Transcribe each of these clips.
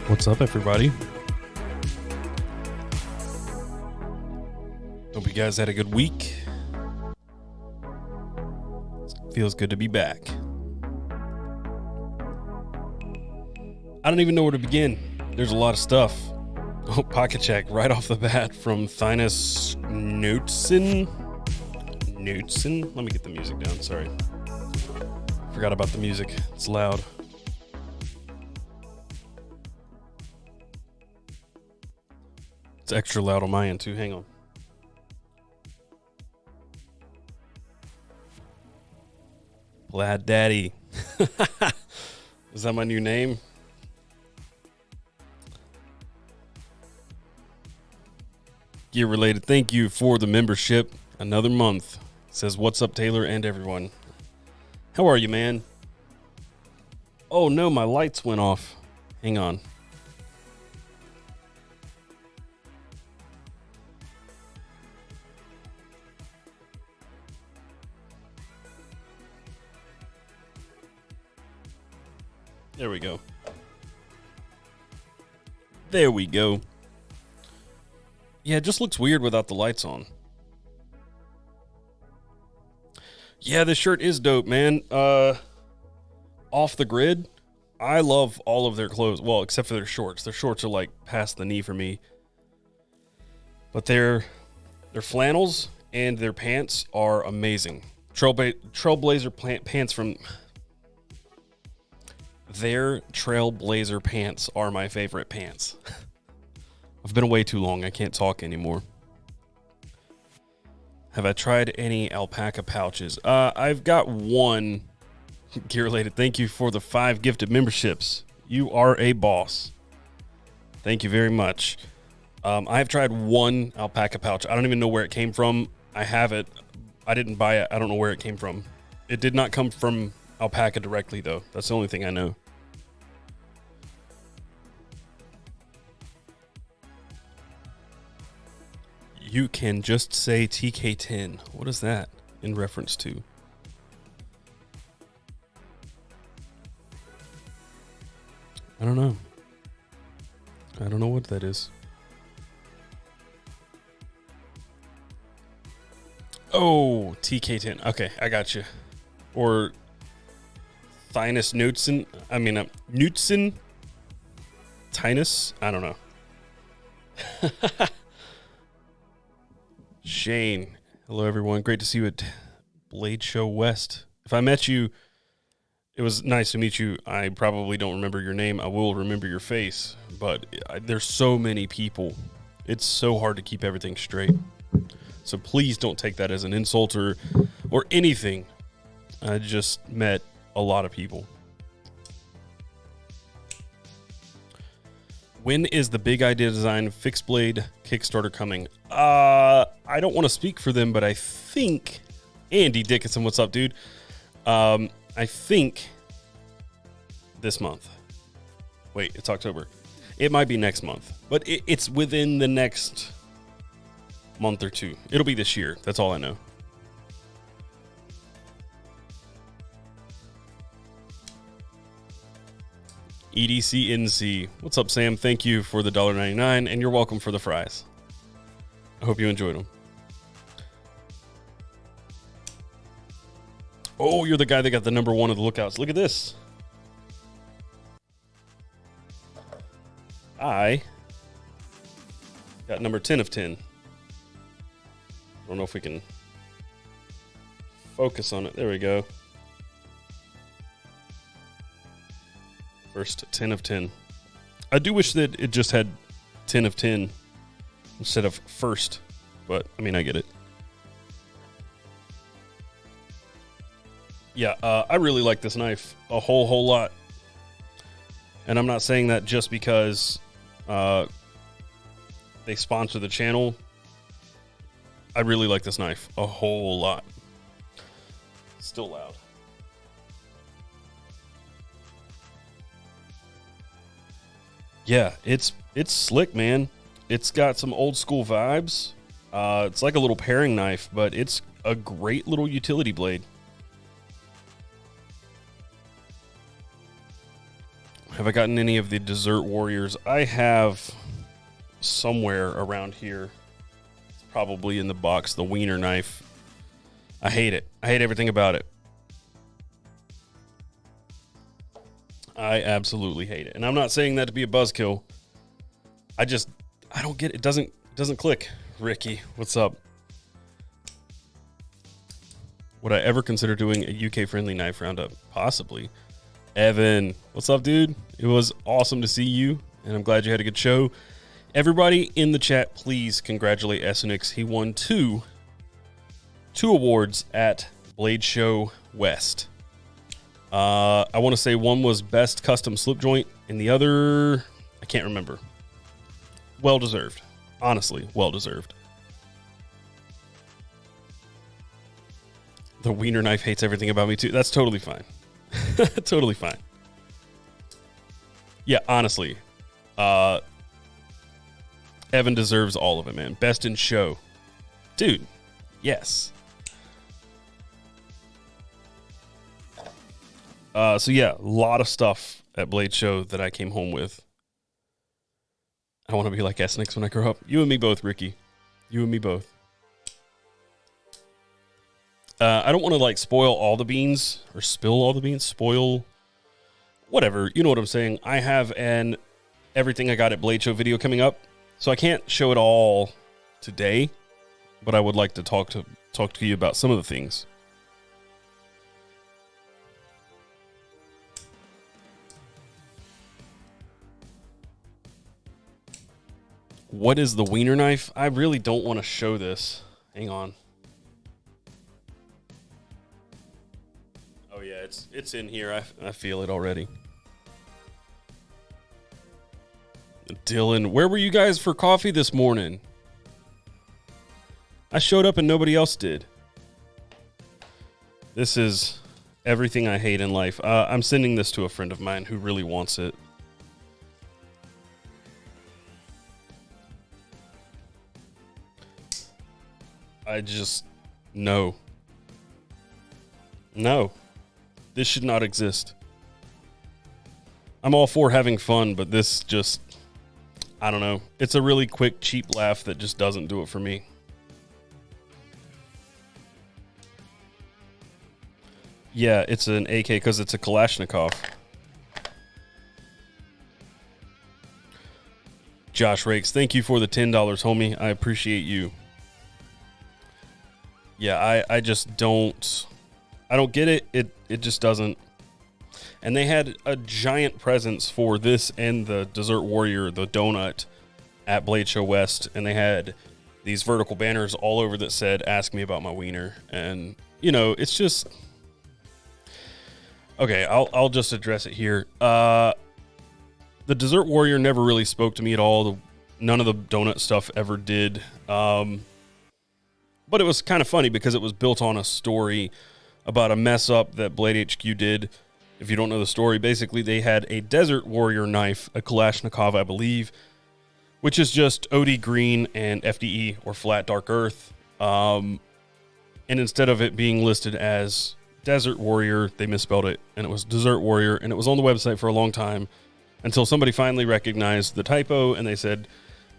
What's up, everybody? Hope you guys had a good week. Feels good to be back. I don't even know where to begin. There's a lot of stuff. Oh, pocket check right off the bat from Thinus Knutson. Let me get the music down. Sorry. Forgot about the music. It's loud. It's extra loud on my end too. Hang on. Glad Daddy. Is that my new name? Gear related. Thank you for the membership. Another month. Says, what's up, Taylor and everyone? How are you, man? Oh no, my lights went off. Hang on. There we go. There we go. Yeah, it just looks weird without the lights on. Yeah, this shirt is dope, man. Off the Grid. I love all of their clothes. Well, except for their shorts. Their shorts are like past the knee for me. But their flannels and their pants are amazing. Trailblazer pants from... Their Trailblazer pants are my favorite pants. I've been away too long. I can't talk anymore. Have I tried any alpaca pouches? I've got one. Gear related. Thank you for the 5 gifted memberships. You are a boss. Thank you very much. I've tried one alpaca pouch. I don't even know where it came from. I have it. I didn't buy it. I don't know where it came from. It did not come from alpaca directly, though. That's the only thing I know. You can just say TK10. What is that in reference to? I don't know. I don't know what that is. Oh, TK10. Okay, I got you. Or Thinus Knutson. I mean, Knutson. Tynus. I don't know. Shane. Hello, everyone. Great to see you at Blade Show West. If I met you, it was nice to meet you. I probably don't remember your name. I will remember your face. But there's so many people. It's so hard to keep everything straight. So please don't take that as an insult or anything. I just met a lot of people. When is the Big Idea Design Fixed Blade Kickstarter coming? I don't want to speak for them, but I think... Andy Dickinson, what's up, dude? I think this month. Wait, it's October. It might be next month, but it's within the next month or two. It'll be this year. That's all I know. EDC NC. What's up, Sam? Thank you for the $1.99, and you're welcome for the fries. I hope you enjoyed them. Oh, you're the guy that got the number 1 of the Lookouts. Look at this. I got number 10 of 10. I don't know if we can focus on it. There we go. First 10 of 10. I do wish that it just had 10 of 10 instead of first, but I mean, I get it. Yeah, I really like this knife a whole lot. And I'm not saying that just because they sponsor the channel. I really like this knife a whole lot. Still loud. Yeah, it's slick, man. It's got some old school vibes. It's like a little paring knife, but it's a great little utility blade. Have I gotten any of the Desert Warriors? I have somewhere around here. It's probably in the box, the Wiener knife. I hate it. I hate everything about it. I absolutely hate it. And I'm not saying that to be a buzzkill. I don't get it. It doesn't click. Ricky, what's up? Would I ever consider doing a UK-friendly knife roundup? Possibly. Evan, what's up, dude? It was awesome to see you, and I'm glad you had a good show. Everybody in the chat, please congratulate Essenix. He won two awards at Blade Show West. I want to say one was Best Custom Slip Joint, and the other, I can't remember. Well-deserved. Honestly, well-deserved. The Wiener knife hates everything about me, too. That's totally fine. Totally fine. Yeah, honestly. Evan deserves all of it, man. Best in show. Dude, yes. So yeah, a lot of stuff at Blade Show that I came home with. I want to be like Essenix when I grow up. You and me both, Ricky. You and me both. I don't want to like spoil all the beans or spill all the beans. Spoil, whatever. You know what I'm saying. I have an everything I got at Blade Show video coming up, so I can't show it all today, but I would like to talk to you about some of the things. What is the Wiener knife? I really don't want to show this. Hang on. Oh yeah, it's in here. I feel it already. Dylan, where were you guys for coffee this morning? I showed up and nobody else did. This is everything I hate in life. I'm sending this to a friend of mine who really wants it. I just, no. No. This should not exist. I'm all for having fun, but this just, I don't know. It's a really quick, cheap laugh that just doesn't do it for me. Yeah, it's an AK because it's a Kalashnikov. Josh Rakes, thank you for the $10, homie. I appreciate you. Yeah, I just don't get it. It just doesn't. And they had a giant presence for this and the Desert Warrior, the donut, at Blade Show West, and they had these vertical banners all over that said, "Ask me about my wiener." And you know, it's just okay. I'll just address it here. The Desert Warrior never really spoke to me at all. None of the donut stuff ever did. But it was kind of funny because it was built on a story about a mess up that Blade HQ did. If you don't know the story, basically they had a Desert Warrior knife, a Kalashnikov, I believe, which is just OD green and FDE, or flat dark earth. And instead of it being listed as Desert Warrior, they misspelled it, and it was Desert Warrior, and it was on the website for a long time until somebody finally recognized the typo, and they said,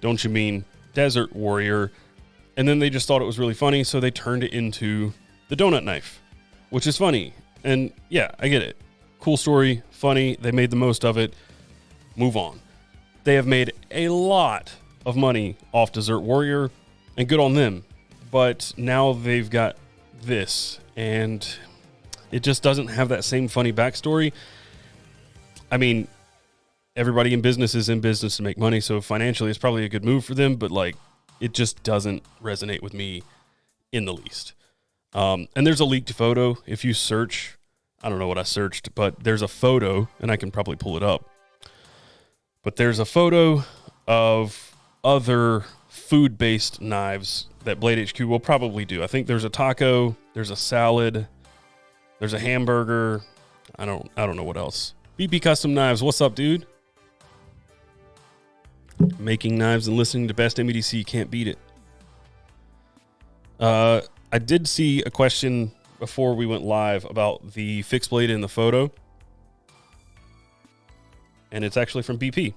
"Don't you mean Desert Warrior?" And then they just thought it was really funny, so they turned it into the donut knife, which is funny. And yeah, I get it. Cool story, funny. They made the most of it. Move on. They have made a lot of money off Desert Warrior, and good on them. But now they've got this, and it just doesn't have that same funny backstory. I mean, everybody in business is in business to make money, so financially it's probably a good move for them, but like, it just doesn't resonate with me in the least. And there's a leaked photo. If you search, I don't know what I searched, but there's a photo, and I can probably pull it up. But there's a photo of other food-based knives that Blade HQ will probably do. I think there's a taco, there's a salad, there's a hamburger. I don't know what else. BP Custom Knives, what's up, dude? Making knives and listening to Best MEDC, can't beat it. I did see a question before we went live about the fixed blade in the photo. and it's actually from BP.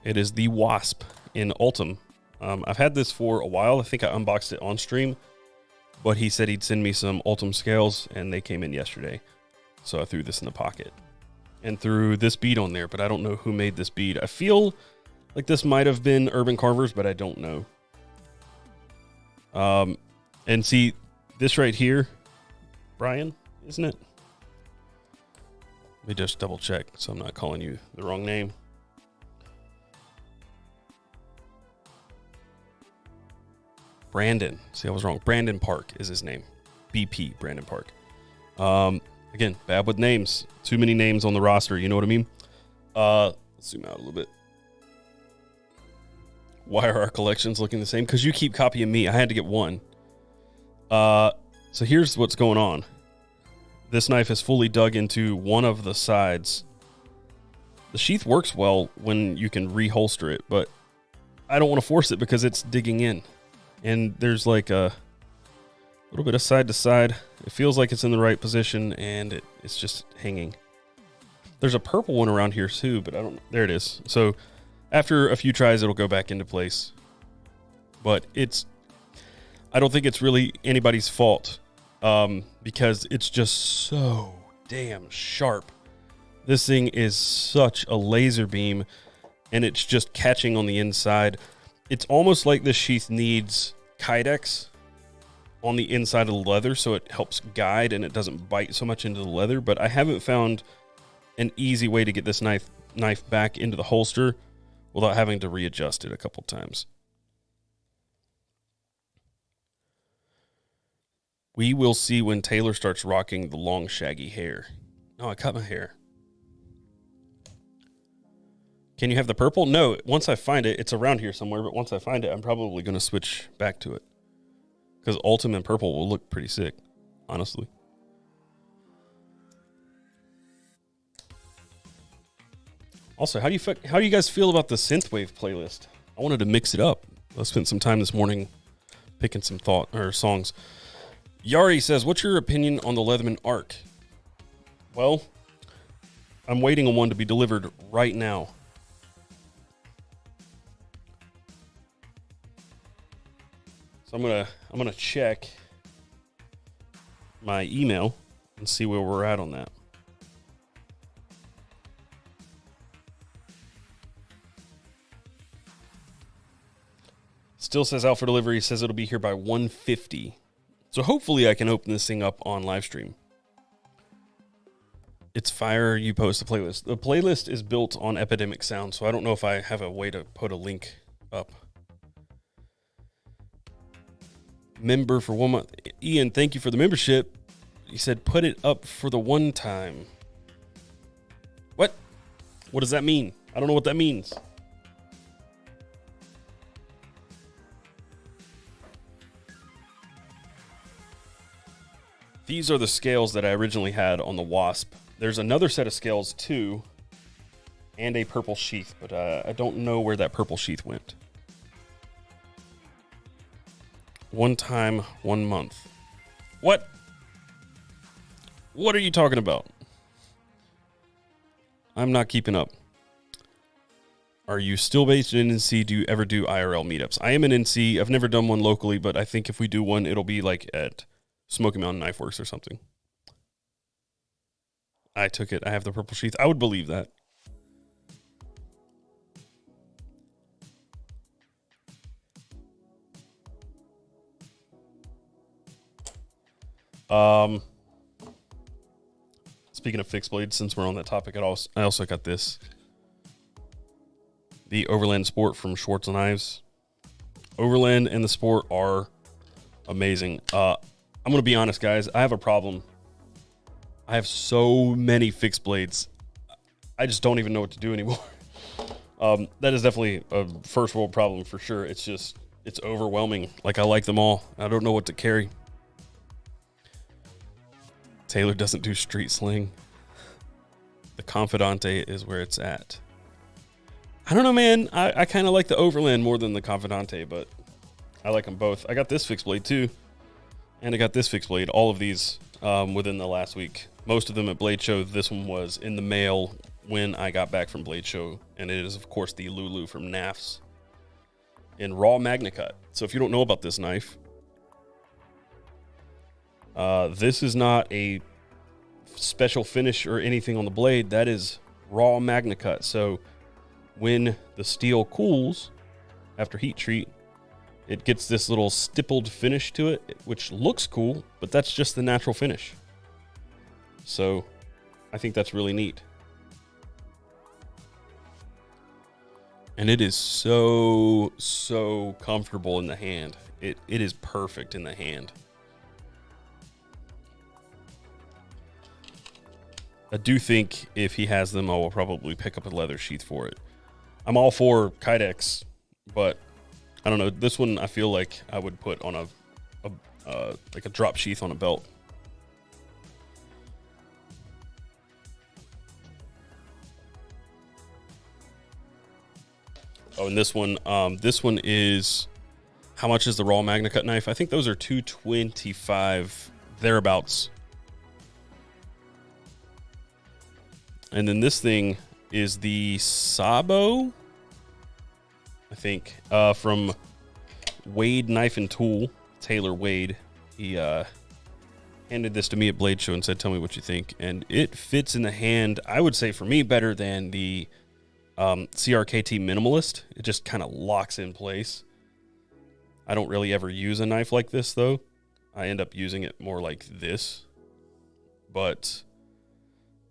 It is the Wasp in Ultim. I've had this for a while. I think I unboxed it on stream, but he said he'd send me some Ultim scales, and they came in yesterday. So I threw this in the pocket and threw this bead on there, but I don't know who made this bead. I feel like this might have been Urban Carvers, but I don't know. And see this right here, Brian, isn't it? Let me just double check so I'm not calling you the wrong name. Brandon. See, I was wrong. Brandon Park is his name. BP, Brandon Park. Again, bad with names. Too many names on the roster, you know what I mean? Let's zoom out a little bit. Why are our collections looking the same? Because you keep copying me. I had to get one. So here's what's going on. This knife is fully dug into one of the sides. The sheath works well when you can reholster it, but I don't want to force it because it's digging in. And there's like a little bit of side to side. It feels like it's in the right position, and it's just hanging. There's a purple one around here too, but I don't. There it is. So after a few tries, it'll go back into place. But I don't think it's really anybody's fault, because it's just so damn sharp. This thing is such a laser beam, and it's just catching on the inside. It's almost like this sheath needs Kydex on the inside of the leather, so it helps guide and it doesn't bite so much into the leather. But I haven't found an easy way to get this knife back into the holster without having to readjust it a couple times. We will see when Taylor starts rocking the long shaggy hair. Oh, I cut my hair. Can you have the purple? No, once I find it, it's around here somewhere, but once I find it, I'm probably going to switch back to it. Because Ultim and purple will look pretty sick, honestly. Also, how do you guys feel about the synthwave playlist? I wanted to mix it up. I spent some time this morning picking some songs. Yari says, "What's your opinion on the Leatherman Arc?" Well, I'm waiting on one to be delivered right now. So I'm gonna check my email and see where we're at on that. Still says out for delivery. Says it'll be here by 1:50. So hopefully I can open this thing up on live stream. It's fire. You post the playlist. The playlist is built on Epidemic Sound, so I don't know if I have a way to put a link up. Member for 1 month. Ian, thank you for the membership. He said put it up for the one time. What? What does that mean? I don't know what that means. These are the scales that I originally had on the Wasp. There's another set of scales too, and a purple sheath, but I don't know where that purple sheath went. One time, 1 month. What? What are you talking about? I'm not keeping up. Are you still based in NC? Do you ever do IRL meetups? I am in NC. I've never done one locally, but I think if we do one, it'll be like at Smoky Mountain Knife Works or something. I took it. I have the purple sheath. I would believe that. Speaking of fixed blades, since we're on that topic, I also got this. The Overland Sport from Schwartz Knives. Overland and the Sport are amazing. I'm going to be honest, guys. I have a problem. I have so many fixed blades. I just don't even know what to do anymore. That is definitely a first world problem for sure. It's overwhelming. Like, I like them all. I don't know what to carry. Taylor doesn't do street sling. The Confidante is where it's at. I don't know, man. I kind of like the Overland more than the Confidante, but I like them both. I got this fixed blade too. And I got this fixed blade. All of these within the last week. Most of them at Blade Show. This one was in the mail when I got back from Blade Show, and it is, of course, the Lulu from NAFS in raw MagnaCut. So if you don't know about this knife, this is not a special finish or anything on the blade. That is raw MagnaCut. So when the steel cools after heat treat, it gets this little stippled finish to it, which looks cool, but that's just the natural finish. So I think that's really neat. And it is so comfortable in the hand. It is perfect in the hand. I do think if he has them, I will probably pick up a leather sheath for it. I'm all for Kydex, but I don't know. This one I feel like I would put on like a drop sheath on a belt. Oh, and this one is, how much is the raw MagnaCut knife? I think those are $225 thereabouts. And then this thing is the Sabo, I think, from Wade Knife and Tool, Taylor Wade. He handed this to me at Blade Show and said, tell me what you think. And it fits in the hand, I would say for me, better than the CRKT Minimalist. It just kind of locks in place. I don't really ever use a knife like this, though. I end up using it more like this. But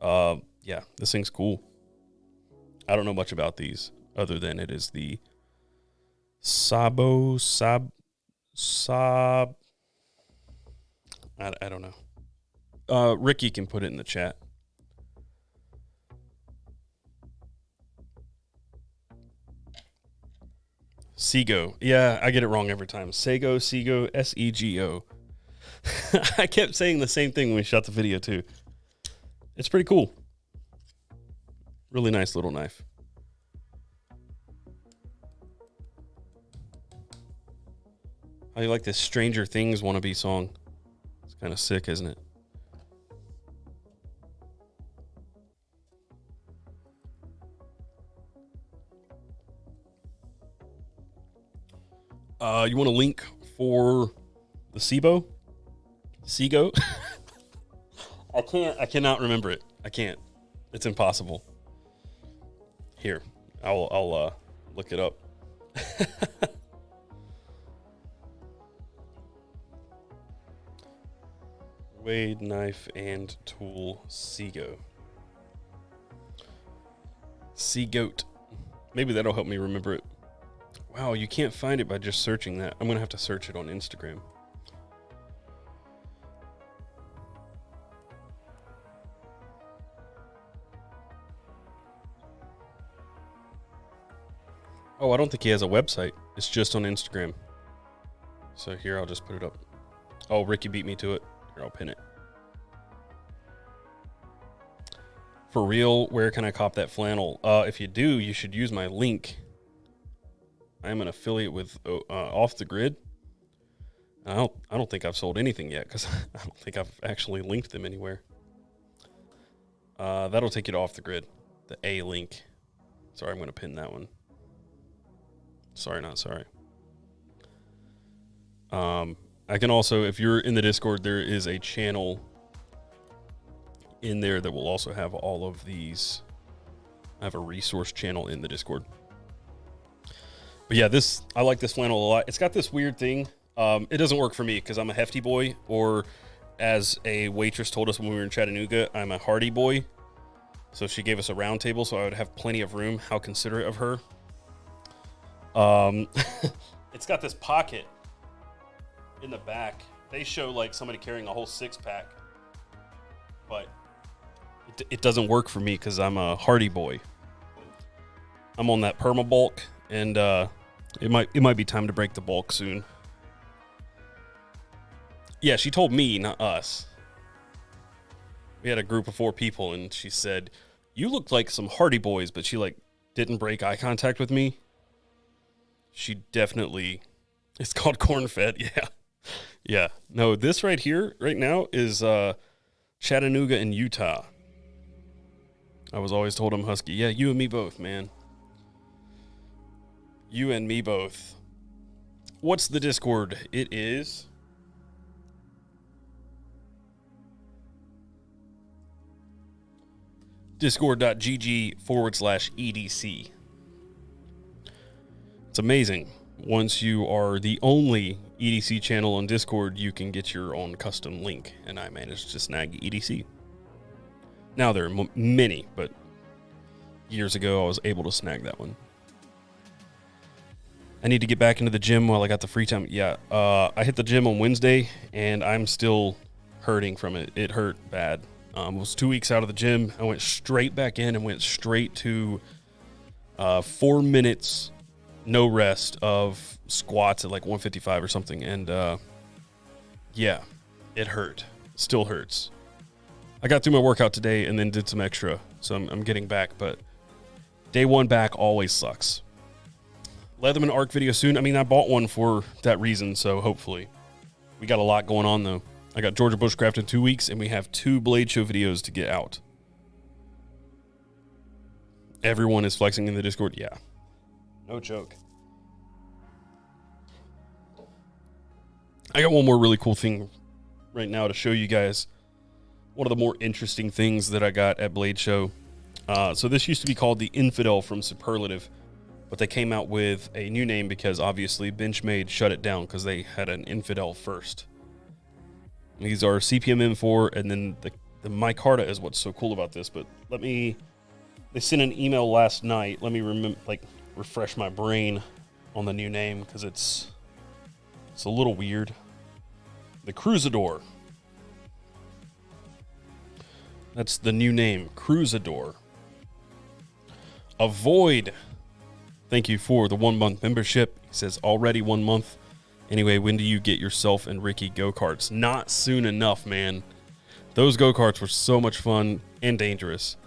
yeah, this thing's cool. I don't know much about these other than it is the Sabo I don't know. Ricky can put it in the chat. Sego. Yeah, I get it wrong every time. Sego, Sego. I kept saying the same thing when we shot the video too. It's pretty cool. Really nice little knife. How you like this Stranger Things wannabe song? It's kind of sick, isn't it? You want a link for the Sebo? Sego? I cannot remember it. I can't. It's impossible. Here, I'll look it up. Wade Knife and Tool Sego. Seagoat. Maybe that'll help me remember it. Wow, you can't find it by just searching that. I'm gonna have to search it on Instagram. Oh, I don't think he has a website. It's just on Instagram. So here, I'll just put it up. Oh, Ricky beat me to it. Here, I'll pin it. For real, where can I cop that flannel? If you do, you should use my link. I am an affiliate with Off the Grid. I don't think I've sold anything yet because I don't think I've actually linked them anywhere. That'll take you to Off the Grid. The A link. Sorry, I'm going to pin that one. Sorry, not sorry. I can also, if you're in the Discord, there is a channel in there that will also have all of these. I have a resource channel in the Discord. But yeah, I like this flannel a lot. It's got this weird thing. It doesn't work for me because I'm a hefty boy, or as a waitress told us when we were in Chattanooga, I'm a hardy boy. So she gave us a round table so I would have plenty of room. How considerate of her. It's got this pocket in the back. They show like somebody carrying a whole 6-pack, but it doesn't work for me because I'm a hardy boy. I'm on that perma bulk, and it might be time to break the bulk soon. Yeah, she told me, not us. We had a group of 4 people, and she said, "You look like some hardy boys," but she like didn't break eye contact with me. She definitely. It's called corn fed. Yeah. Yeah. No, this right here, right now, is Chattanooga in Utah. I was always told I'm husky. Yeah, you and me both, man. You and me both. What's the Discord? It is discord.gg/EDC. It's amazing. Once you are the only EDC channel on Discord, you can get your own custom link, and I managed to snag EDC. Now there are many, but years ago I was able to snag that one. I need to get back into the gym while I got the free time. Yeah, I hit the gym on Wednesday, and I'm still hurting from it. It hurt bad. I was 2 weeks out of the gym. I went straight back in and went straight to 4 minutes, no rest of squats at like 155 or something. And yeah, it hurt. Still hurts. I got through my workout today and then did some extra, so I'm getting back. But day one back always sucks. Leatherman ARC video soon. I mean, I bought one for that reason, so hopefully. We got a lot going on, though. I got Georgia Bushcraft in 2 weeks, and we have 2 Blade Show videos to get out. Everyone is flexing in the Discord. Yeah. No joke. I got one more really cool thing right now to show you guys. One of the more interesting things that I got at Blade Show. So this used to be called the Infidel from Superlative, but they came out with a new name because obviously Benchmade shut it down because they had an Infidel first. These are CPM M4, and then the micarta is what's so cool about this. But they sent an email last night. Let me refresh my brain on the new name because it's a little weird. The Cruzador. That's the new name, Cruzador. Avoid. Thank you for the 1 month membership. He says already 1 month. Anyway, when do you get yourself and Ricky go-karts? Not soon enough, man. Those go-karts were so much fun and dangerous.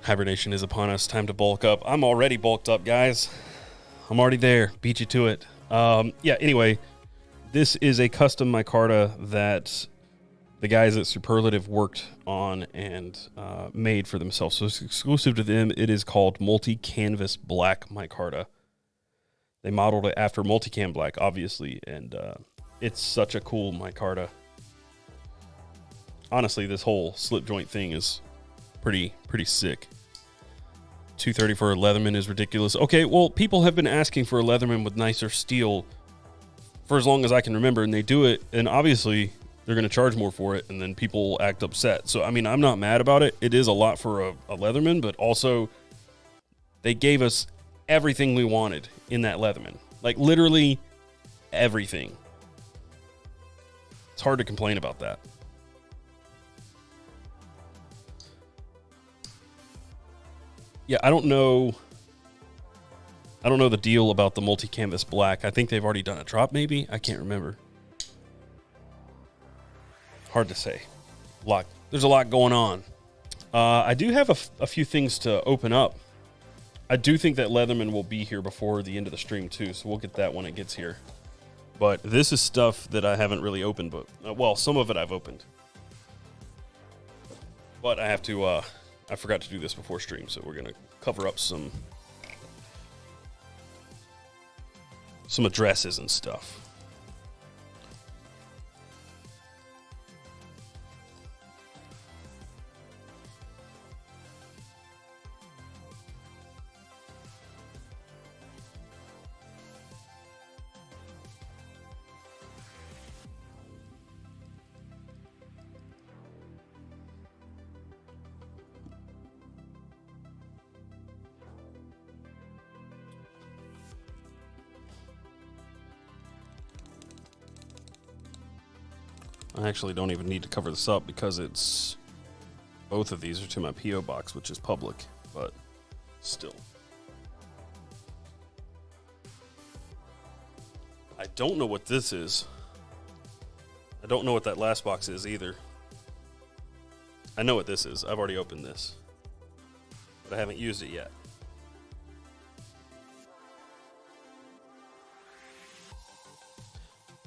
Hibernation is upon us. Time to bulk up. I'm already bulked up, guys. I'm already there. Beat you to it. Yeah, anyway, this is a custom micarta that the guys at Superlative worked on and made for themselves. So it's exclusive to them. It is called Multi-Canvas Black micarta. They modeled it after Multicam Black, obviously, and it's such a cool micarta. Honestly, this whole slip joint thing is pretty sick. $230 for a Leatherman is ridiculous. Okay, well, people have been asking for a Leatherman with nicer steel for as long as I can remember, and they do it, and obviously they're going to charge more for it, and then people act upset. So, I mean, I'm not mad about it. It is a lot for a Leatherman, but also they gave us everything we wanted in that Leatherman. Like, literally everything. It's hard to complain about that. Yeah, I don't know the deal about the multi-canvas black. I think they've already done a drop, maybe? I can't remember. Hard to say. There's a lot going on. I do have a few things to open up. I do think that Leatherman will be here before the end of the stream, too, so we'll get that when it gets here. But this is stuff that I haven't really opened, but well, some of it I've opened. But I have to, I forgot to do this before stream, so we're going to cover up some addresses and stuff. I actually don't even need to cover this up because both of these are to my P.O. box, which is public, but still. I don't know what this is. I don't know what that last box is either. I know what this is. I've already opened this, but I haven't used it yet.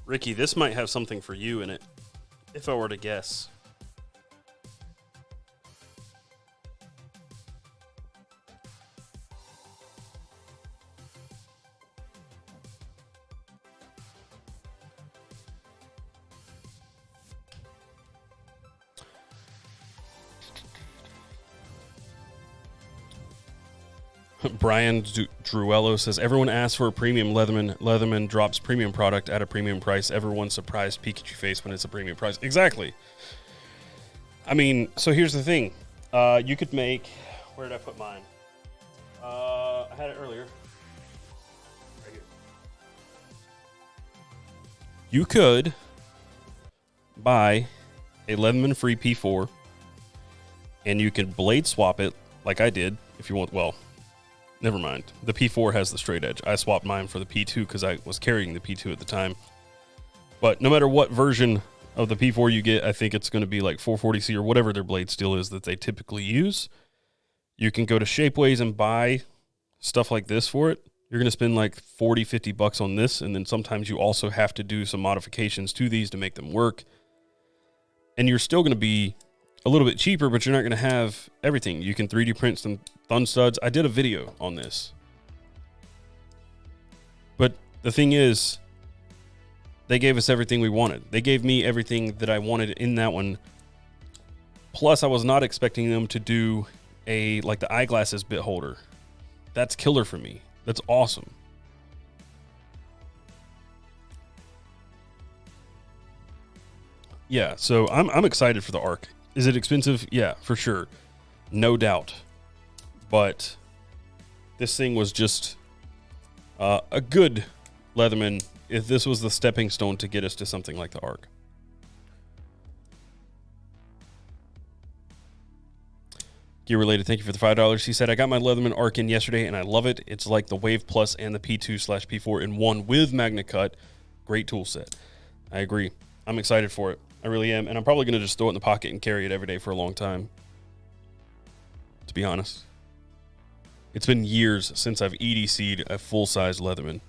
Ricky, this might have something for you in it. If I were to guess. Brian Druello says, everyone asks for a premium Leatherman. Leatherman drops premium product at a premium price. Everyone's surprised Pikachu face when it's a premium price. Exactly. I mean, so here's the thing. You could make... Where did I put mine? I had it earlier. Right here. You could buy a Leatherman free P4, and you can blade swap it like I did if you want. Well, never mind. The P4 has the straight edge. I swapped mine for the P2 because I was carrying the P2 at the time. But no matter what version of the P4 you get, I think it's going to be like 440C or whatever their blade steel is that they typically use. You can go to Shapeways and buy stuff like this for it. You're going to spend like 40, 50 bucks on this, and then sometimes you also have to do some modifications to these to make them work. And you're still going to be a little bit cheaper, but you're not going to have everything. You can 3D print some thumb studs. I did a video on this. But the thing is, they gave us everything we wanted. They gave me everything that I wanted in that one. Plus, I was not expecting them to do like the eyeglasses bit holder. That's killer for me. That's awesome. Yeah, so I'm excited for the Arc. Is it expensive? Yeah, for sure. No doubt. But this thing was just a good Leatherman if this was the stepping stone to get us to something like the Arc. Gear related, thank you for the $5. He said, I got my Leatherman Arc in yesterday and I love it. It's like the Wave Plus and the P2/P4 in one with Magna Cut. Great tool set. I agree. I'm excited for it. I really am. And I'm probably going to just throw it in the pocket and carry it every day for a long time. To be honest. It's been years since I've EDC'd a full-size Leatherman.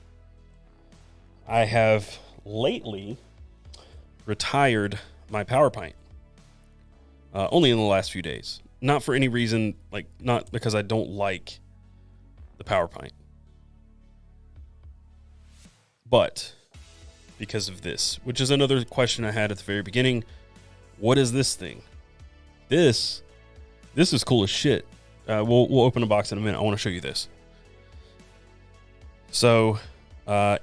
I have lately retired my power pint. Only in the last few days. Not for any reason, like, not because I don't like the power pint. But because of this, which is another question I had at the very beginning. What is this thing? This is cool as shit. We'll open a box in a minute. I want to show you this. So,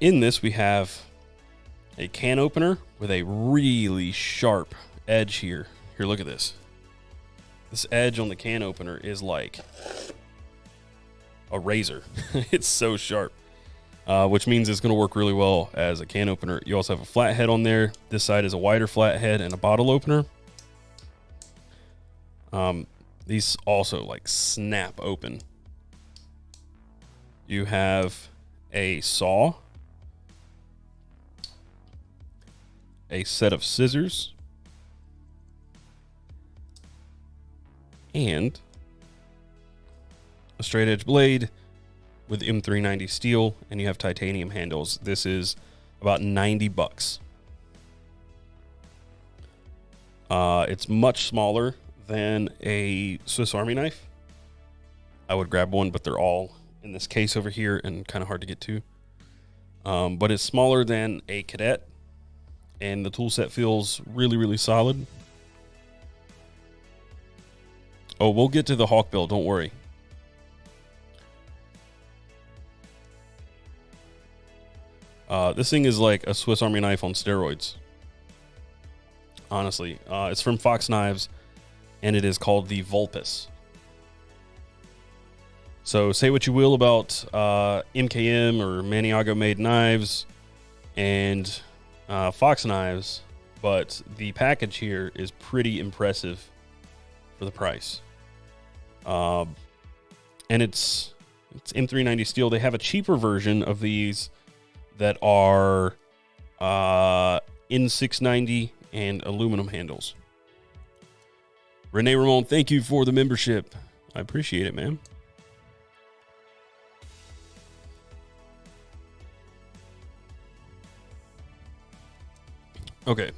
in this we have a can opener with a really sharp edge here. Here, look at this. This edge on the can opener is like a razor. It's so sharp, which means it's going to work really well as a can opener. You also have a flat head on there. This side is a wider flat head and a bottle opener. These also like snap open. You have a saw, a set of scissors, and a straight edge blade with M390 steel, and you have titanium handles. This is about 90 bucks. It's much smaller than a Swiss Army knife. I would grab one, but they're all in this case over here and kind of hard to get to. But it's smaller than a Cadet, and the tool set feels really, really solid. Oh, we'll get to the Hawkbill, don't worry. This thing is like a Swiss Army knife on steroids. Honestly. It's from Fox Knives, and it is called the Vulpes. So say what you will about MKM or Maniago made knives and Fox Knives, but the package here is pretty impressive for the price. And it's M390 steel. They have a cheaper version of these that are N690 and aluminum handles. Renee Ramon, thank you for the membership. I appreciate it, man. Okay.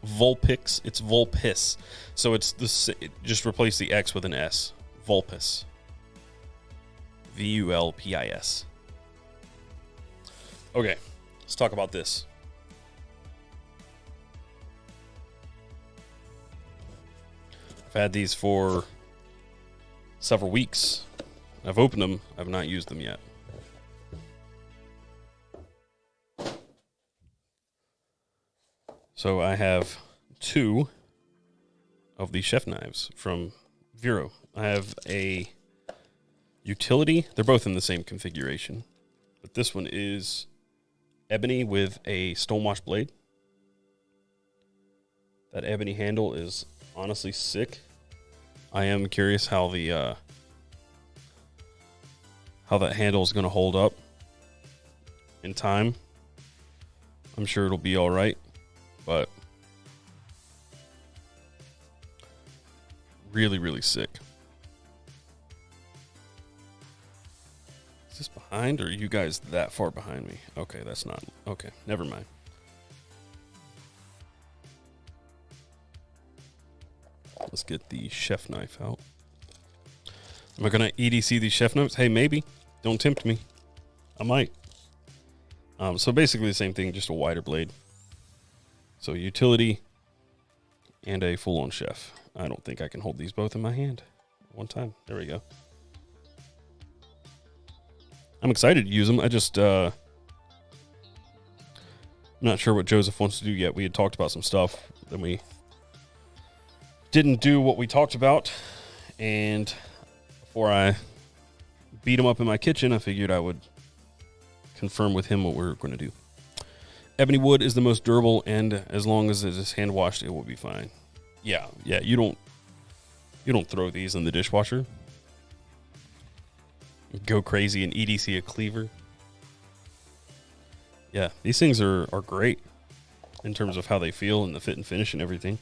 Vulpix. It's Vulpis. So it's this. Just replace the X with an S. Vulpis. Vulpis. Okay. Let's talk about this. I've had these for several weeks. I've opened them. I've not used them yet. So I have 2 of the chef knives from Vero. I have a utility. They're both in the same configuration. But this one is ebony with a stonewash blade. That ebony handle is honestly sick. I am curious how the how that handle is going to hold up in time. I'm sure it'll be all right, but really, really sick. Is this behind, or are you guys that far behind me? Okay, that's not. Okay, never mind. Let's get the chef knife out. Am I going to EDC these chef knives? Hey, maybe. Don't tempt me. I might. So basically the same thing, just a wider blade. So utility and a full-on chef. I don't think I can hold these both in my hand at one time. There we go. I'm excited to use them. I just, I'm not sure what Joseph wants to do yet. We had talked about some stuff, then we didn't do what we talked about, and before I beat him up in my kitchen, I figured I would confirm with him what we're going to do. Ebony wood is the most durable, and as long as it is hand washed, it will be fine. Yeah, you don't throw these in the dishwasher. Go crazy and EDC a cleaver. Yeah, these things are great in terms of how they feel and the fit and finish and everything.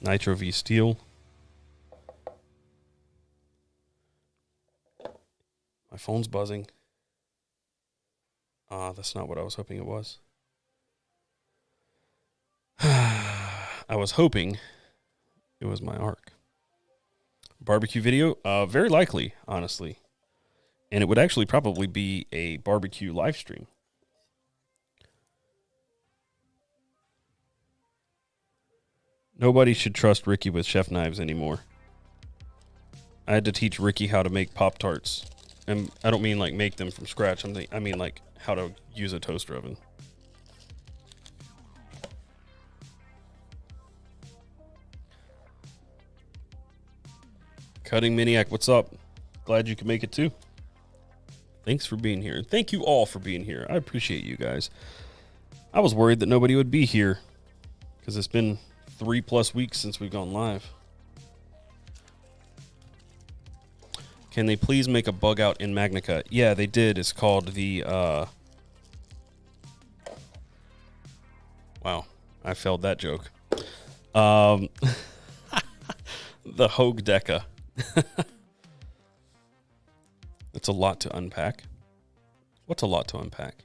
Nitro V steel. My phone's buzzing. That's not what I was hoping it was. I was hoping it was my ARC. Barbecue video? Very likely, honestly. And it would actually probably be a barbecue live stream. Nobody should trust Ricky with chef knives anymore. I had to teach Ricky how to make Pop-Tarts. And I don't mean like make them from scratch. I mean like how to use a toaster oven. Cutting Miniac, what's up? Glad you could make it too. Thanks for being here. Thank you all for being here. I appreciate you guys. I was worried that nobody would be here because it's been 3+ weeks since we've gone live. Can they please make a bug out in Magnica? Yeah, they did. It's called the, wow, I failed that joke. The Hogue Deca. It's a lot to unpack. What's a lot to unpack?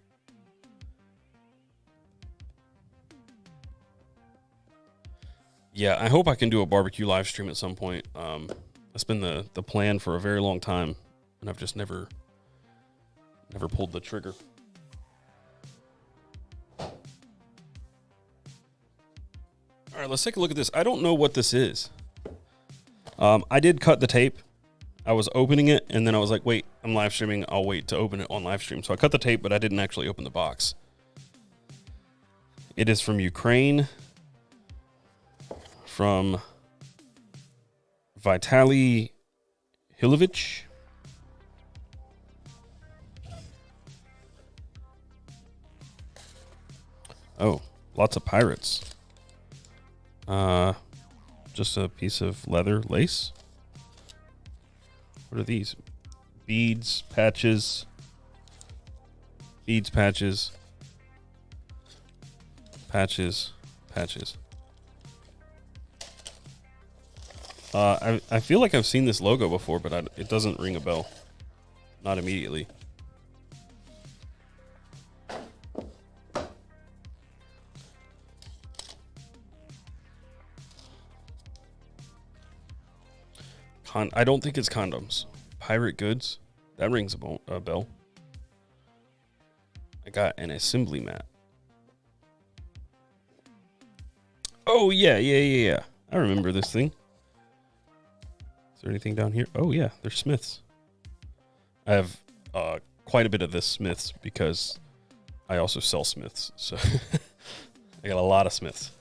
Yeah, I hope I can do a barbecue live stream at some point. That's been the plan for a very long time, and I've just never pulled the trigger. All right, let's take a look at this. I don't know what this is. I did cut the tape. I was opening it, and then I was like, wait, I'm live streaming. I'll wait to open it on live stream. So I cut the tape, but I didn't actually open the box. It is from Ukraine, from Vitaly Hilovich. Oh, lots of pirates. Just a piece of leather lace. What are these? Beads, patches. Beads, patches. Patches, patches. I feel like I've seen this logo before, but it doesn't ring a bell. Not immediately. I don't think it's condoms. Pirate goods. That rings a bell. I got an assembly mat. Oh, yeah. I remember this thing. there anything down here? Oh yeah, there's Smiths. I have quite a bit of this Smiths because I also sell Smiths. So I got a lot of Smiths.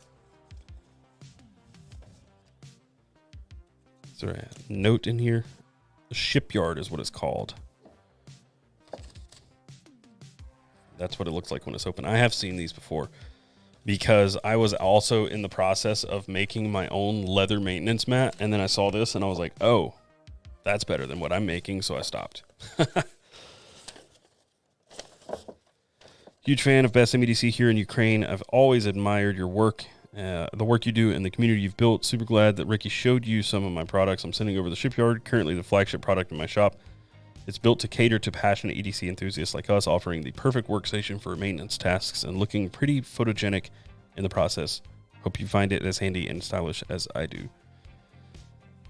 Is there a note in here? The shipyard is what it's called. That's what it looks like when it's open. I have seen these before because I was also in the process of making my own leather maintenance mat. And then I saw this and I was like, oh, that's better than what I'm making. So I stopped. Huge fan of Best EDC here in Ukraine. I've always admired your work, the work you do and the community you've built. Super glad that Ricky showed you some of my products I'm sending over the shipyard, currently the flagship product in my shop. It's built to cater to passionate EDC enthusiasts like us, offering the perfect workstation for maintenance tasks and looking pretty photogenic in the process. Hope you find it as handy and stylish as I do.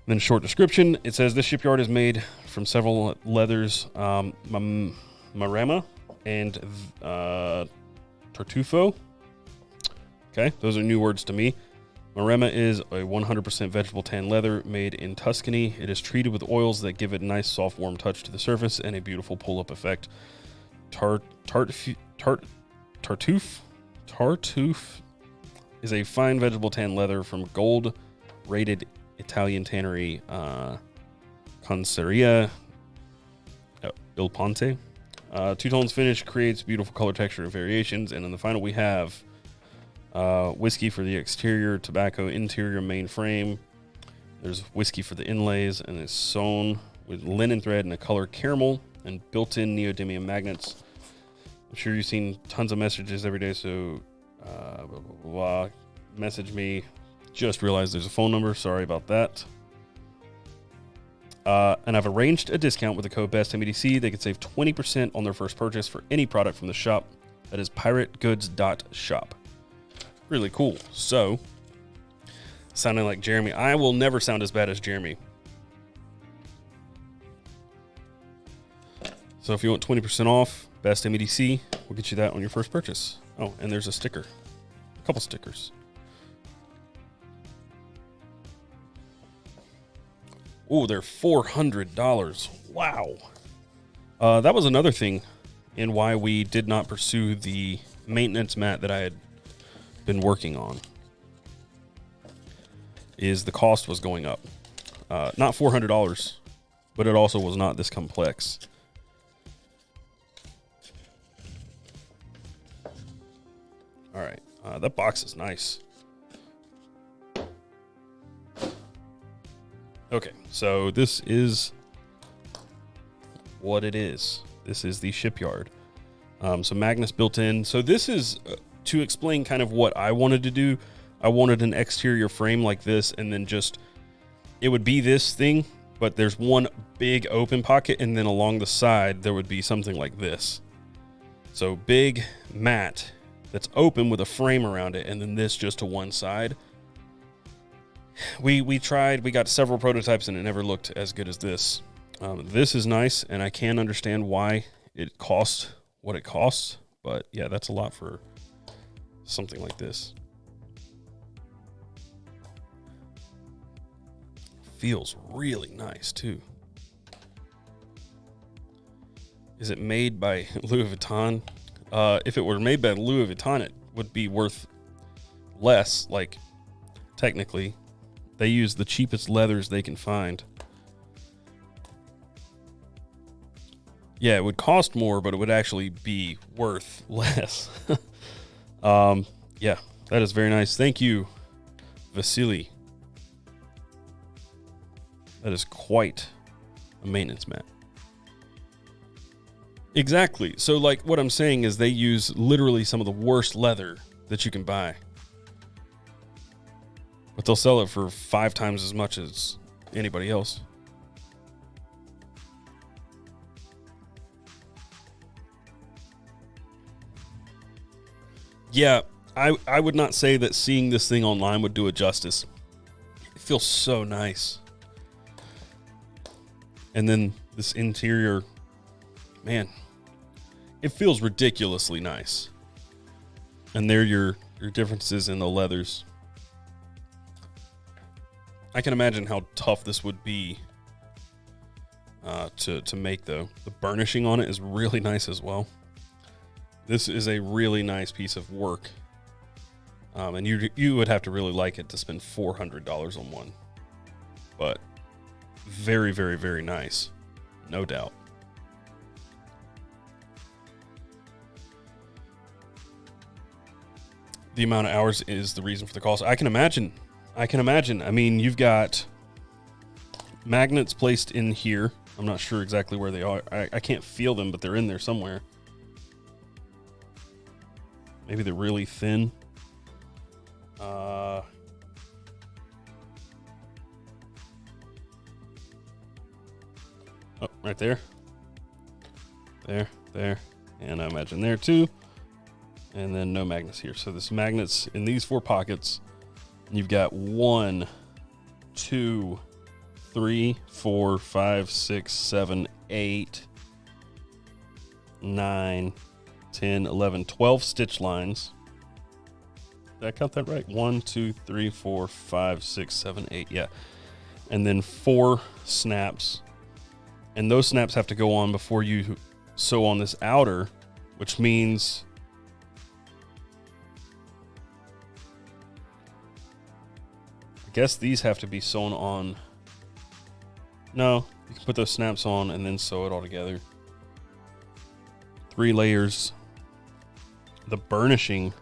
Then short description, it says this shipyard is made from several leathers, Maremma and Tartufo. Okay, those are new words to me. Maremma is a 100% vegetable tan leather made in Tuscany. It is treated with oils that give it a nice, soft, warm touch to the surface and a beautiful pull-up effect. Tartuffe is a fine vegetable tan leather from gold-rated Italian tannery Conceria Il Ponte. Two tones finish creates beautiful color, texture, and variations. And in the final, we have whiskey for the exterior, tobacco interior main frame. There's whiskey for the inlays, and it's sewn with linen thread and a color caramel and built-in neodymium magnets. I'm sure you've seen tons of messages every day, so blah, blah, blah, blah. Message me. Just realized there's a phone number. Sorry about that. And I've arranged a discount with the code BESTMEDC. They can save 20% on their first purchase for any product from the shop. That is pirategoods.shop. Really cool. So, sounding like Jeremy. I will never sound as bad as Jeremy. So if you want 20% off, Best MEDC, we'll get you that on your first purchase. Oh, and there's a sticker. A couple stickers. Oh, they're $400. Wow. That was another thing in why we did not pursue the maintenance mat that I had been working on, is the cost was going up. Not $400, but it also was not this complex. All right, that box is nice. Okay, so this is what it is. This is the shipyard. So Magnus built in. So this is to explain kind of what I wanted to do. I wanted an exterior frame like this, and then just, it would be this thing, but there's one big open pocket, and then along the side, there would be something like this. So big mat that's open with a frame around it, and then this just to one side. We tried, we got several prototypes, and it never looked as good as this. This is nice, and I can understand why it costs what it costs, but yeah, that's a lot for something like this. Feels really nice too. Is it made by Louis Vuitton? If it were made by Louis Vuitton, it would be worth less. Like, technically, they use the cheapest leathers they can find. Yeah, it would cost more, but it would actually be worth less. Yeah, that is very nice. Thank you, Vasily. That is quite a maintenance mat. Exactly. So, like, what I'm saying is they use literally some of the worst leather that you can buy. But they'll sell it for 5 times as much as anybody else. Yeah, I would not say that seeing this thing online would do it justice. It feels so nice. And then this interior, man, it feels ridiculously nice. And there are your differences in the leathers. I can imagine how tough this would be to make though. The burnishing on it is really nice as well. This is a really nice piece of work. And you would have to really like it to spend $400 on one. But very, very, very nice. No doubt. The amount of hours is the reason for the cost. I can imagine. I mean, you've got magnets placed in here. I'm not sure exactly where they are. I can't feel them, but they're in there somewhere. Maybe they're really thin. Oh, right there. There. And I imagine there too. And then no magnets here. So this magnets in these 4 pockets. You've got 1, 2, 3, 4, 5, 6, 7, 8, 9, 10, 11, 12 stitch lines. Did I count that right? 1, 2, 3, 4, 5, 6, 7, 8. Yeah. And then 4 snaps. And those snaps have to go on before you sew on this outer, which means I guess these have to be sewn on. No, you can put those snaps on and then sew it all together. 3 layers. The burnishing.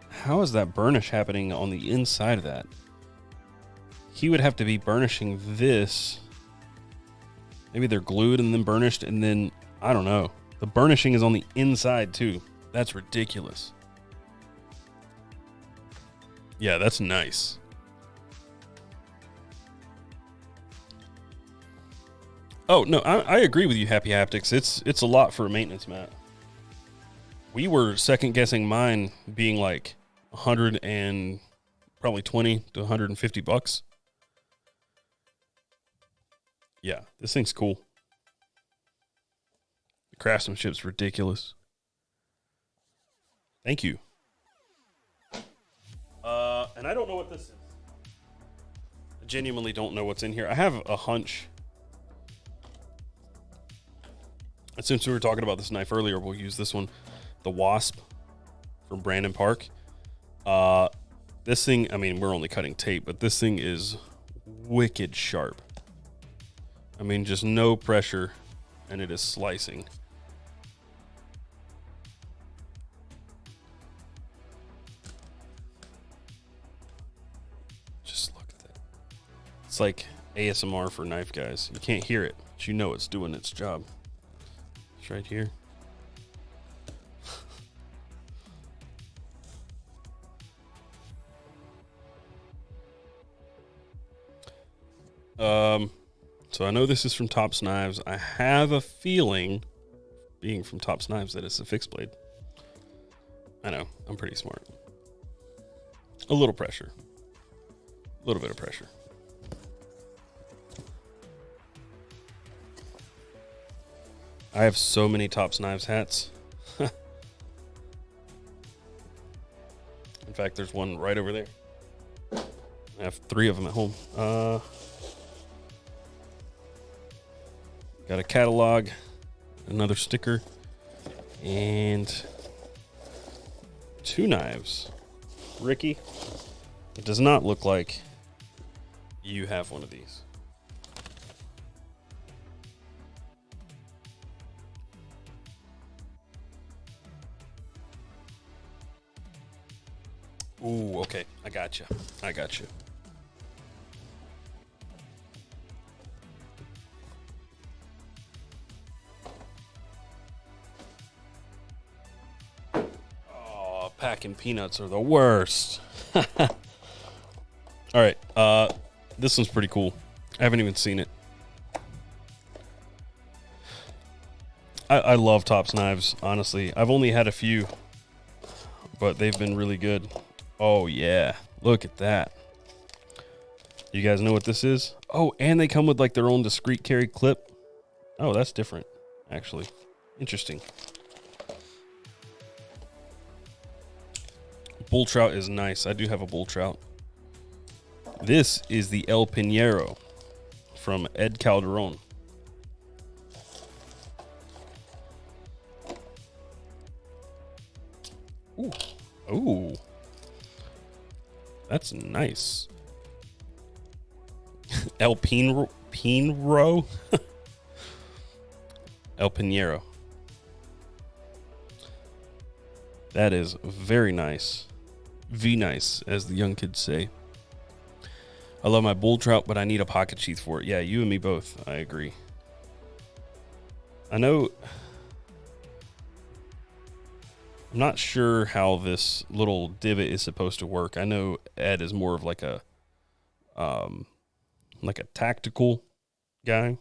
How is that burnish happening on the inside of that? He would have to be burnishing this. Maybe they're glued and then burnished and then, I don't know. The burnishing is on the inside too. That's ridiculous. Yeah, that's nice. Oh, no, I agree with you, Happy Haptics. It's a lot for a maintenance mat. We were second guessing mine being like 100 and probably 20 to 150 bucks. Yeah, this thing's cool. The craftsmanship's ridiculous. Thank you. And I don't know what this is. I genuinely don't know what's in here. I have a hunch. And since we were talking about this knife earlier, we'll use this one, the Wasp from Brandon Park. This thing, I mean, we're only cutting tape, but this thing is wicked sharp. I mean, just no pressure, and it is slicing. Just look at that. It's like ASMR for knife guys. You can't hear it, but you know it's doing its job. It's right here. So I know this is from Tops Knives. I have a feeling, being from Tops Knives, that it's a fixed blade. I know, I'm pretty smart. A little pressure. A little bit of pressure. I have so many Tops Knives hats. In fact, there's one right over there. I have 3 of them at home. Got a catalog, another sticker, and 2 knives. Ricky, it does not look like you have one of these. Ooh, okay. I got you. Oh, packing peanuts are the worst. All right. This one's pretty cool. I haven't even seen it. I love Tops Knives, honestly. I've only had a few, but they've been really good. Oh, yeah. Look at that. You guys know what this is? Oh, and they come with like their own discreet carry clip. Oh, that's different, actually. Interesting. Bull trout is nice. I do have a bull trout. This is the El Pinheiro from Ed Calderon. Ooh. Ooh. That's nice. El Pinro. El Pinero. That is very nice. V-nice, as the young kids say. I love my bull trout, but I need a pocket sheath for it. Yeah, you and me both. I agree. I know... I'm not sure how this little divot is supposed to work. I know Ed is more of like a tactical guy.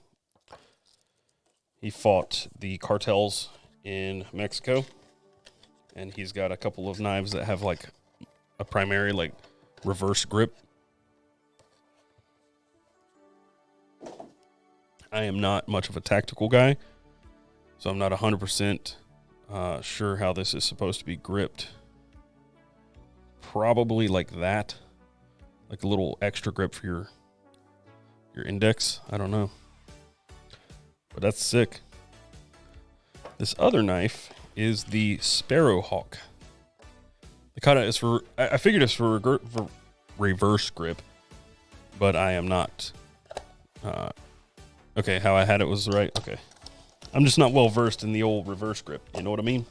He fought the cartels in Mexico, and he's got a couple of knives that have like a primary like reverse grip. I am not much of a tactical guy, so I'm not 100% sure how this is supposed to be gripped. Probably like that, like a little extra grip for your index. I don't know, but that's sick. This other knife is the Sparrowhawk. The kata is for, I figured it's for reverse grip, but I am not. Okay, how I had it was right. Okay. I'm just not well versed in the old reverse grip. You know what I mean?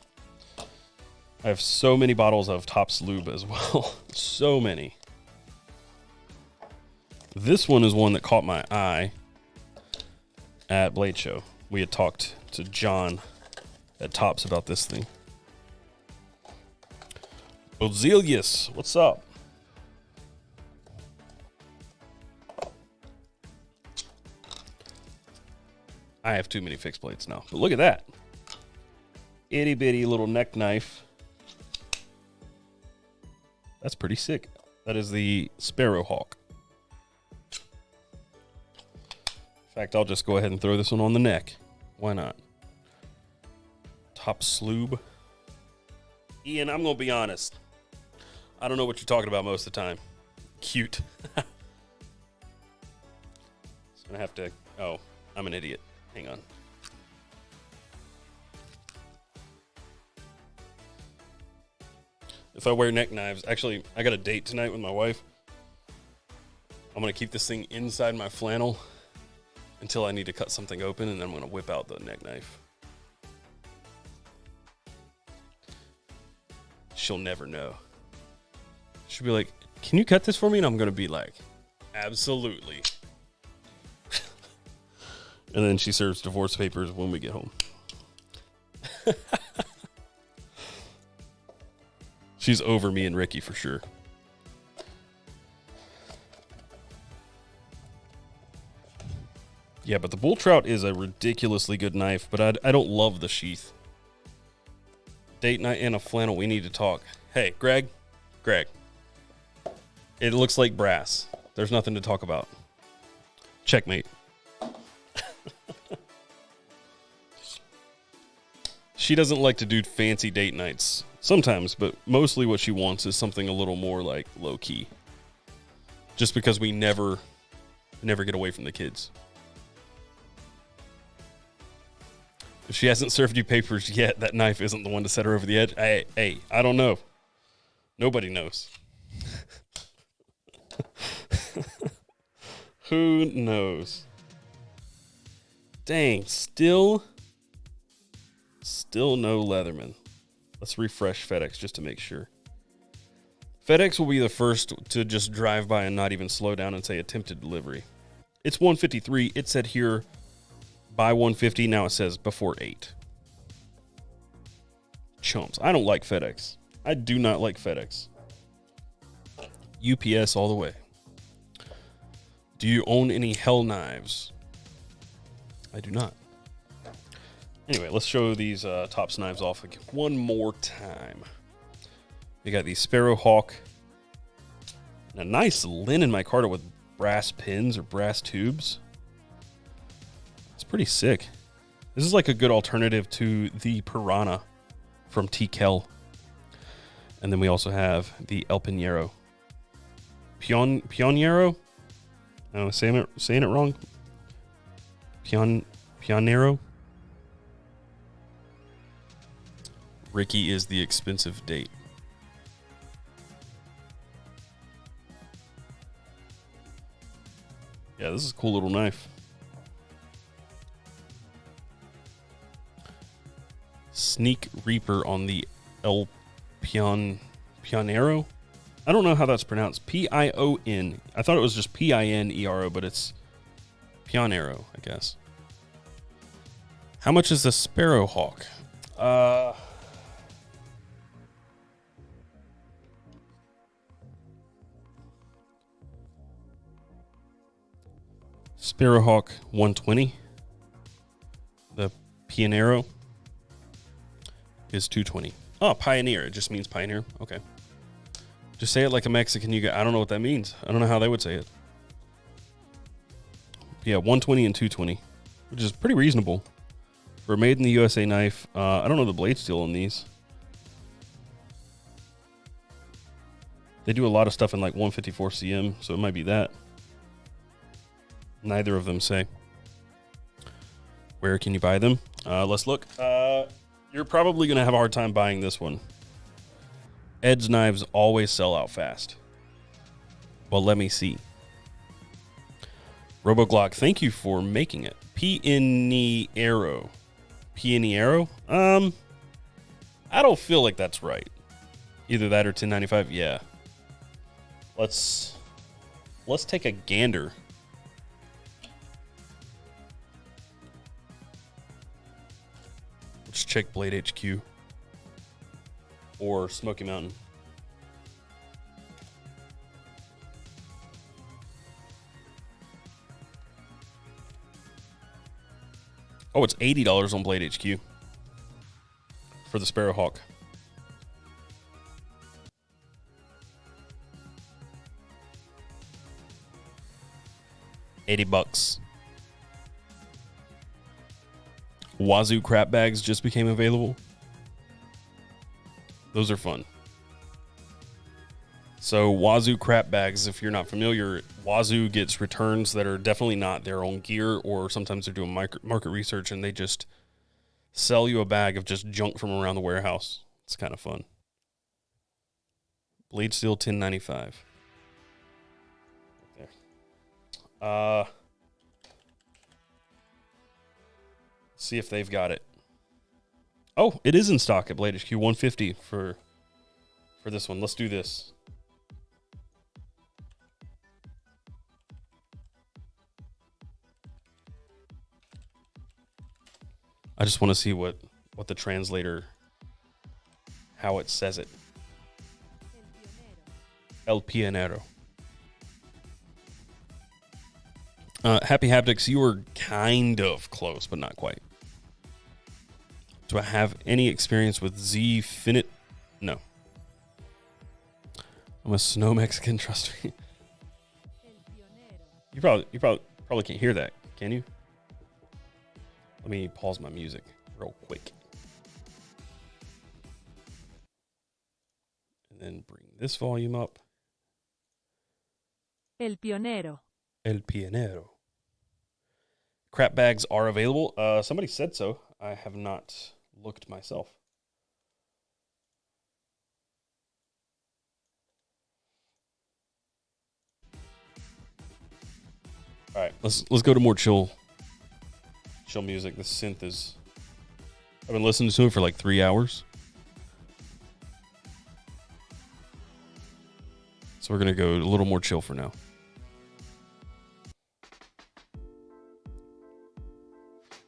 I have so many bottles of Topps Lube as well. So many. This one is one that caught my eye at Blade Show. We had talked to John at Topps about this thing. Ozelius, what's up? I have too many fixed plates now. But look at that. Itty bitty little neck knife. That's pretty sick. That is the Sparrowhawk. In fact, I'll just go ahead and throw this one on the neck. Why not? Topps Lube. Ian, I'm going to be honest. I don't know what you're talking about most of the time. Cute. I'm going to have to... Oh, I'm an idiot. Hang on. If I wear neck knives, actually, I got a date tonight with my wife. I'm going to keep this thing inside my flannel until I need to cut something open, and then I'm going to whip out the neck knife. She'll never know. She'll be like, "Can you cut this for me?" And I'm going to be like, "Absolutely." And then she serves divorce papers when we get home. She's over me and Ricky for sure. Yeah, but the bull trout is a ridiculously good knife, but I don't love the sheath. Date night and a flannel, we need to talk. Hey, Greg. It looks like brass. There's nothing to talk about. Checkmate. She doesn't like to do fancy date nights. Sometimes, but mostly what she wants is something a little more like low-key. Just because we never get away from the kids. If she hasn't served you papers yet, that knife isn't the one to set her over the edge. Hey, I don't know. Nobody knows. Who knows? Dang, still no Leatherman. Let's refresh FedEx just to make sure. FedEx will be the first to just drive by and not even slow down and say attempted delivery. It's 1:53. It said here by 1:50. Now it says before 8. Chumps. I don't like FedEx. I do not like FedEx. UPS all the way. Do you own any Hell knives? I do not. Anyway, let's show these Topps knives off one more time. We got the Sparrowhawk. A nice linen micarta with brass pins or brass tubes. It's pretty sick. This is like a good alternative to the Piranha from TKL. And then we also have the El Pinero. Pionero? I'm saying it wrong. Pionero. Ricky is the expensive date. Yeah, this is a cool little knife. Sneak Reaper on the El Pionero. I don't know how that's pronounced. Pion. I thought it was just Pinero, but it's Pionero, I guess. How much is the Sparrowhawk? Sparrowhawk 120. The Pionero is 220. Oh, Pioneer. It just means Pioneer. Okay. Just say it like a Mexican. I don't know what that means. I don't know how they would say it. Yeah, 120 and 220, which is pretty reasonable for a made in the USA knife. I don't know the blade steel on these. They do a lot of stuff in like 154 cm, so it might be that. Neither of them say. Where can you buy them? Let's look. You're probably going to have a hard time buying this one. Ed's knives always sell out fast. Well, let me see. RoboGlock, thank you for making it. Piniero. Piniero? I don't feel like that's right. Either that or 1095. Yeah. Let's take a gander. Let's check Blade HQ or Smoky Mountain. Oh, it's $80 on Blade HQ for the Sparrowhawk. $80. Wazoo crap bags just became available. Those are fun. So Wazoo crap bags, if you're not familiar, Wazoo gets returns that are definitely not their own gear, or sometimes they're doing market research and they just sell you a bag of just junk from around the warehouse. It's kind of fun. Blade Steel 1095. There. See if they've got it. Oh, it is in stock at Blade HQ. 150 for this one. Let's do this. I just want to see what the translator, how it says it. El Pionero. Happy Haptics, you were kind of close, but not quite. Do I have any experience with Z-Finit? No. I'm a snow Mexican, trust me. You probably can't hear that, can you? Let me pause my music real quick. And then bring this volume up. El Pionero. El Pionero. Crap bags are available. Somebody said so. I have not looked myself. All right, let's go to more chill music. This synth is, I've been listening to it for like 3 hours. So we're gonna go a little more chill for now.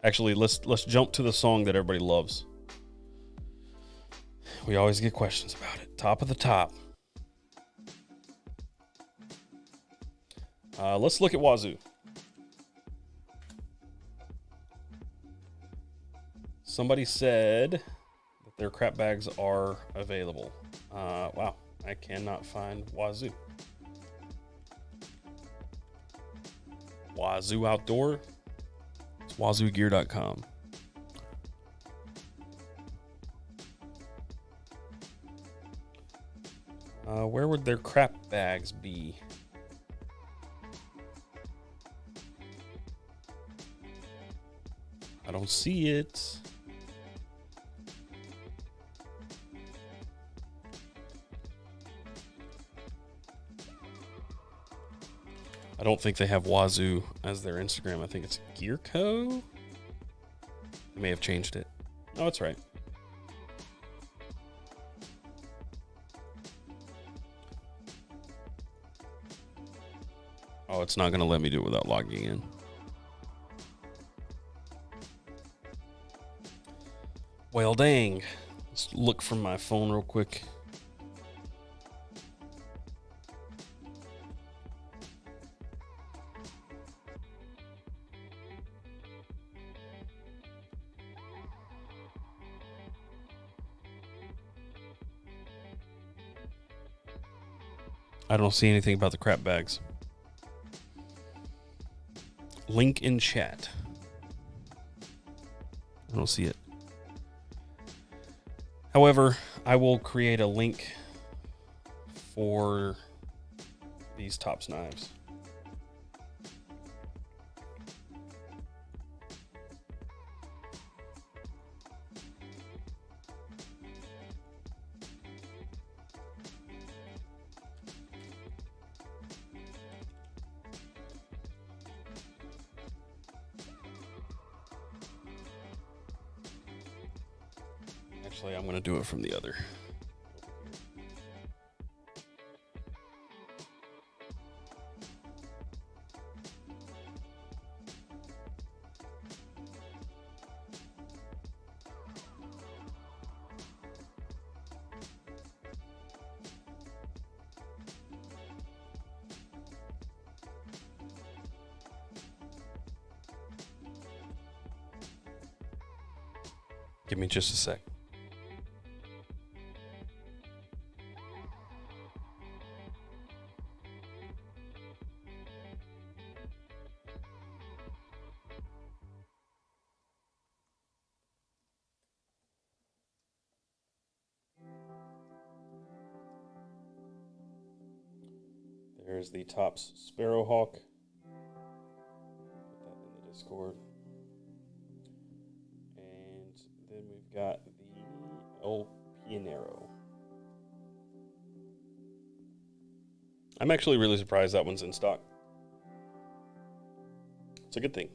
Actually, let's jump to the song that everybody loves. We always get questions about it. Top of the top. Let's look at Wazoo. Somebody said that their crap bags are available. Wow, I cannot find Wazoo. Wazoo Outdoor. It's wazoogear.com. Where would their crap bags be? I don't see it. I don't think they have Wazoo as their Instagram. I think it's Gearco. They may have changed it. Oh, that's right. Oh, it's not going to let me do it without logging in. Well, dang. Let's look from my phone real quick. I don't see anything about the crap bags. Link in chat. I don't see it. However, I will create a link for these Tops knives. Actually, I'm going to do it from the other. Give me just a sec. There's the Tops Sparrowhawk. Put that in the Discord. And then we've got the El Pionero. I'm actually really surprised that one's in stock. It's a good thing.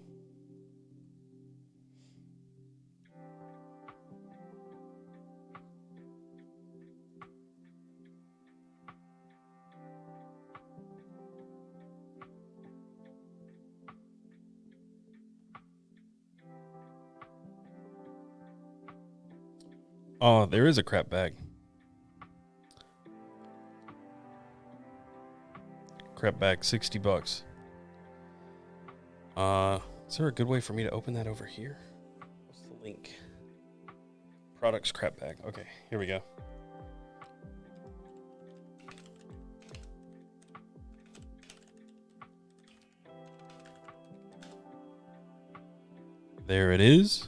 Oh, there is a crap bag. Crap bag, $60. Is there a good way for me to open that over here? What's the link? Products crap bag. Okay, here we go. There it is.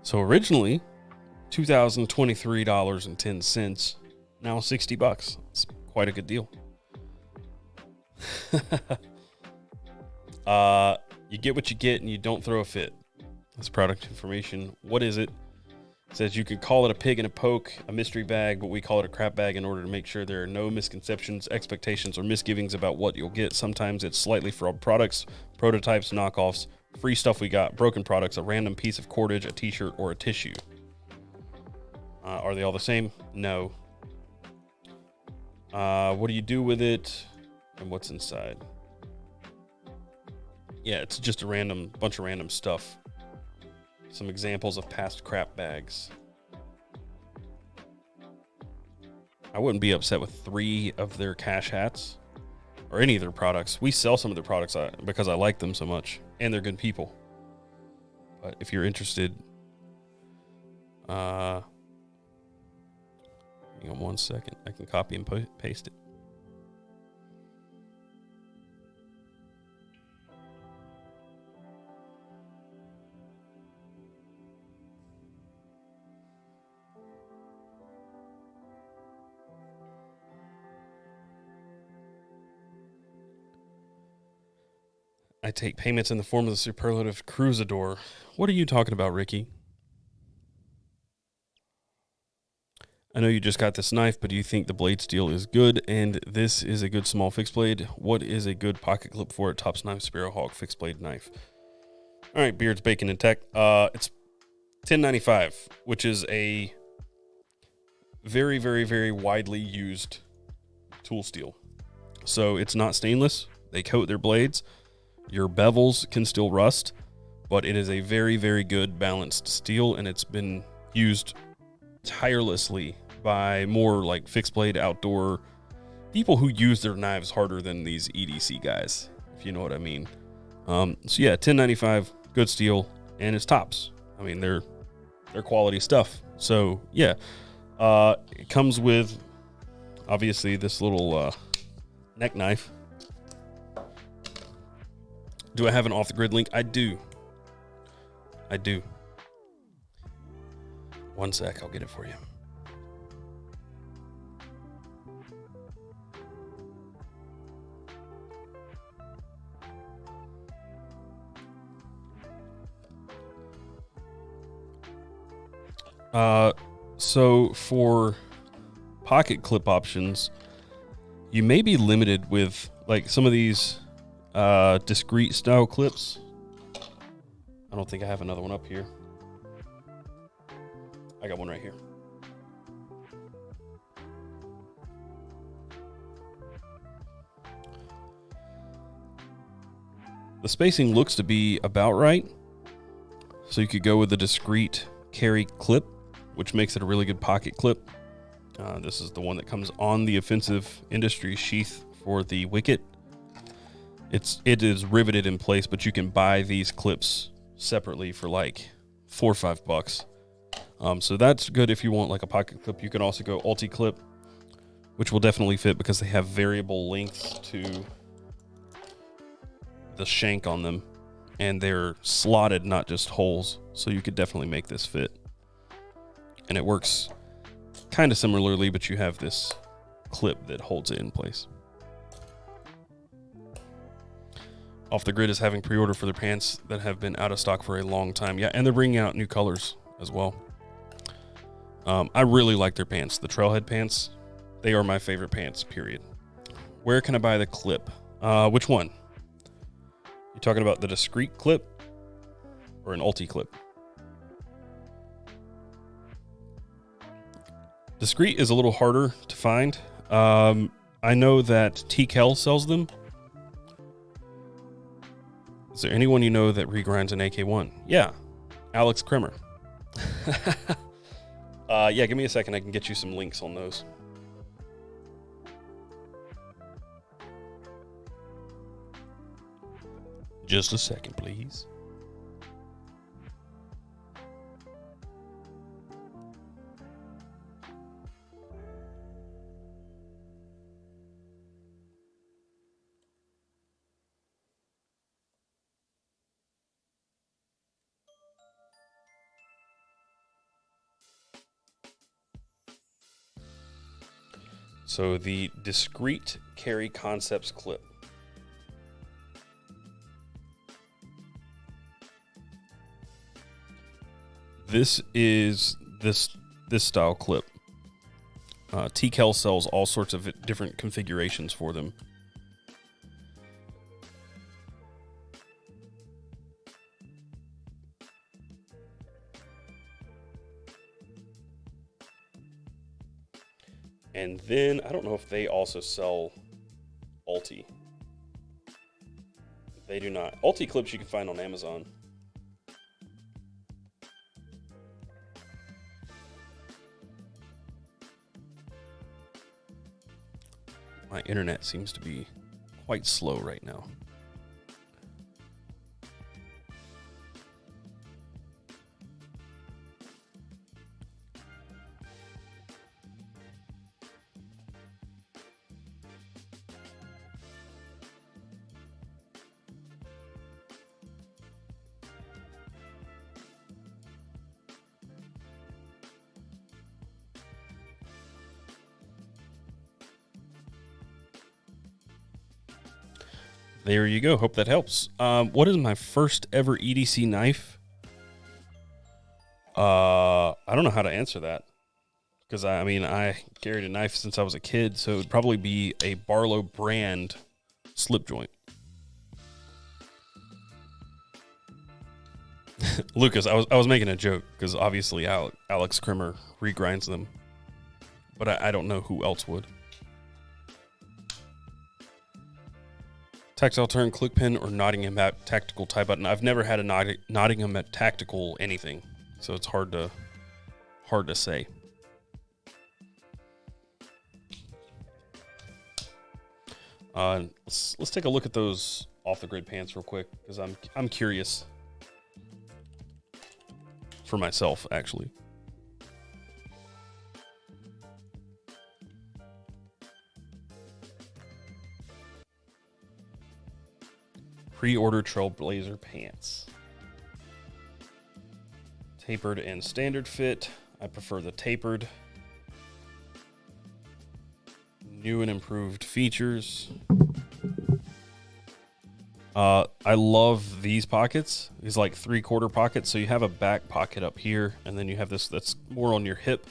So originally, $2,023.10. Now $60. It's quite a good deal. You get what you get and you don't throw a fit. That's product information. What is it? It says you could call it a pig and a poke, a mystery bag, but we call it a crap bag in order to make sure there are no misconceptions, expectations, or misgivings about what you'll get. Sometimes it's slightly fraud products, prototypes, knockoffs, free stuff we got, broken products, a random piece of cordage, a t-shirt, or a tissue. Are they all the same? No. What do you do with it? And what's inside? Yeah, it's just a bunch of random stuff. Some examples of past crap bags. I wouldn't be upset with 3 of their cash hats or any of their products. We sell some of their products because I like them so much and they're good people. But if you're interested, hang on 1 second. I can copy and paste it. I take payments in the form of the superlative Cruzador. What are you talking about, Ricky? I know you just got this knife, but do you think the blade steel is good? And this is a good small fixed blade. What is a good pocket clip for it? Tops knife, Sparrowhawk, fixed blade knife. All right, Beards, Bacon, and Tech. It's $10.95, which is a very, very, very widely used tool steel. So it's not stainless. They coat their blades. Your bevels can still rust, but it is a very, very good balanced steel, and it's been used tirelessly by more like fixed blade outdoor people who use their knives harder than these EDC guys, if you know what I mean. So yeah, $10.95, good steel, and it's tops. I mean, they're quality stuff. So yeah, it comes with obviously this little neck knife. Do I have an off the grid link? I do. One sec, I'll get it for you. So for pocket clip options, you may be limited with like some of these discrete style clips. I don't think I have another one up here. I got one right here. The spacing looks to be about right. So you could go with the discrete carry clip, which makes it a really good pocket clip. This is the one that comes on the offensive industry sheath for the Wicket. It is riveted in place, but you can buy these clips separately for like $4 or $5. So that's good if you want like a pocket clip. You can also go ulti clip, which will definitely fit because they have variable lengths to the shank on them, and they're slotted, not just holes. So you could definitely make this fit. And it works kind of similarly, but you have this clip that holds it in place. Off the Grid is having pre-order for their pants that have been out of stock for a long time. Yeah, and they're bringing out new colors as well. I really like their pants. The Trailhead pants, they are my favorite pants, period. Where can I buy the clip? Which one? You talking about the discrete clip or an ulti clip? Discrete is a little harder to find. I know that TKL sells them. Is there anyone you know that regrinds an AK-1? Yeah, Alex Kremer. Yeah, give me a second. I can get you some links on those. Just a second, please. So the discrete carry concepts clip. This is this style clip. TKL sells all sorts of different configurations for them. And then I don't know if they also sell ulti. They do not. Ulti clips you can find on Amazon. My internet seems to be quite slow right now. There you go. Hope that helps. What is my first ever EDC knife? I don't know how to answer that. Because, I mean, I carried a knife since I was a kid, so it would probably be a Barlow brand slip joint. Lucas, I was making a joke because obviously Alex Krimmer regrinds them, but I don't know who else would. Tactile turn, click pin, or Nottingham at tactical tie button. I've never had a Nottingham at tactical anything, so it's hard to say. Let's take a look at those off the grid pants real quick because I'm curious. For myself, actually. Pre-order Trailblazer pants. Tapered and standard fit. I prefer the tapered. New and improved features. I love these pockets. These like 3/4 pockets. So you have a back pocket up here, and then you have this that's more on your hip.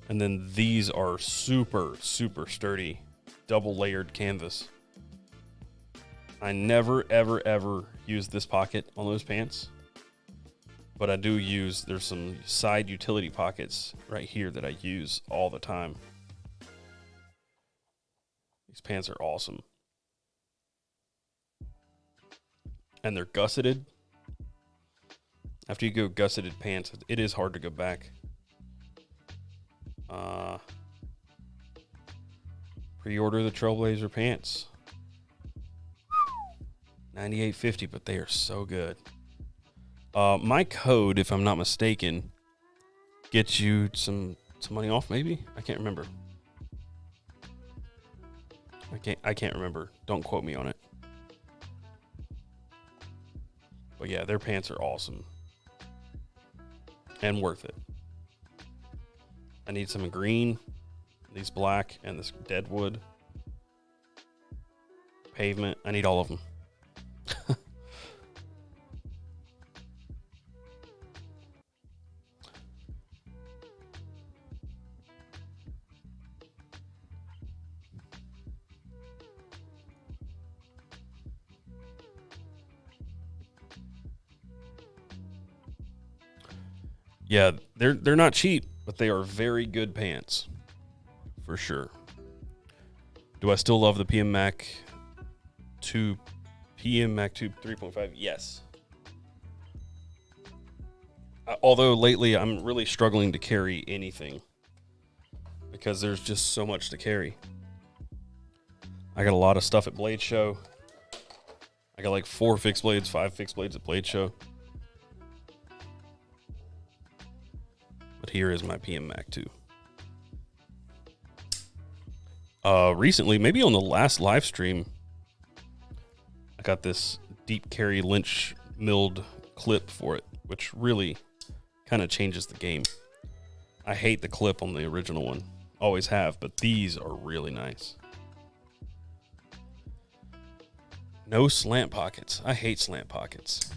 And then these are super, super sturdy, double layered canvas. I never, ever, ever use this pocket on those pants. But I do use, there's some side utility pockets right here that I use all the time. These pants are awesome. And they're gusseted. After you go gusseted pants, it is hard to go back. Pre-order the Trailblazer pants. $98.50, but they are so good. My code, if I'm not mistaken, gets you some money off. Maybe I can't remember. I can't remember. Don't quote me on it. But yeah, their pants are awesome. And worth it. I need some green, these black, and this deadwood. Pavement. I need all of them. Yeah, they're not cheap, but they are very good pants, for sure. Do I still love the PM Mac 2 3.5? Yes. Although lately I'm really struggling to carry anything because there's just so much to carry. I got a lot of stuff at Blade Show. I got like 4 fixed blades, 5 fixed blades at Blade Show. But here is my PM Mac 2. Recently, maybe on the last live stream, I got this deep carry Lynch milled clip for it, which really kind of changes the game. I hate the clip on the original one. Always have, but these are really nice. No slant pockets. I hate slant pockets.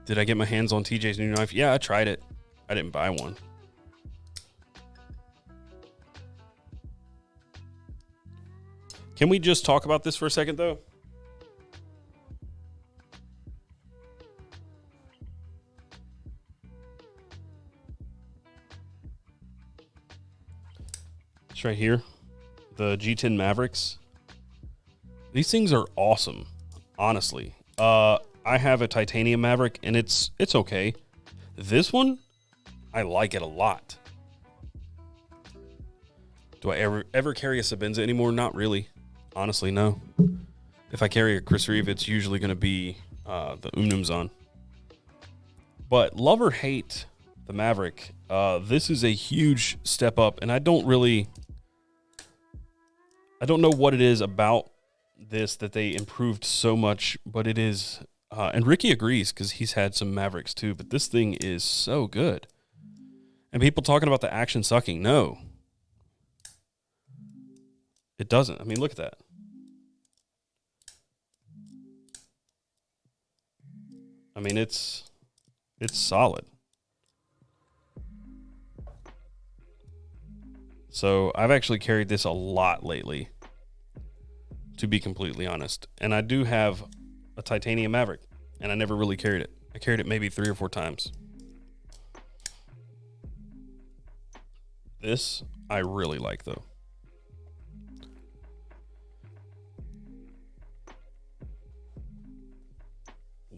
Did I get my hands on TJ's new knife? Yeah, I tried it. I didn't buy one. Can we just talk about this for a second, though? It's right here. The G10 Mavericks. These things are awesome, honestly. I have a titanium Maverick, and it's okay. This one, I like it a lot. Do I ever carry a Sabenza anymore? Not really. Honestly, no. If I carry a Chris Reeve, it's usually going to be the Umnumzon. But love or hate the Maverick, this is a huge step up, and I don't know what it is about this that they improved so much, but it is, and Ricky agrees because he's had some Mavericks too, but this thing is so good. And people talking about the action sucking, no. It doesn't. I mean, look at that. I mean, it's solid. So I've actually carried this a lot lately, to be completely honest. And I do have a titanium Maverick, and I never really carried it. I carried it maybe 3 or 4 times. This I really like, though.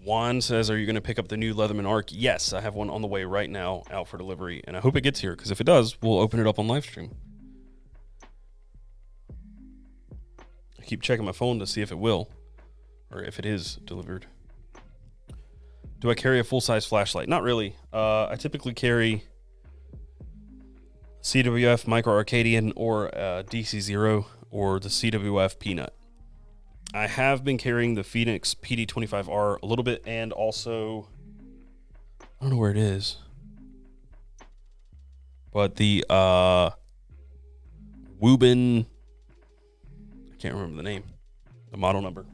Juan says, are you going to pick up the new Leatherman Arc? Yes, I have one on the way right now, out for delivery, and I hope it gets here, because if it does, we'll open it up on live stream. I keep checking my phone to see if it will, or if it is delivered. Do I carry a full-size flashlight? Not really. I typically carry CWF Micro Arcadian or DC0 or the CWF Peanut. I have been carrying the Phoenix PD25R a little bit, and also, I don't know where it is, but the Wubin, I can't remember the name, the model number.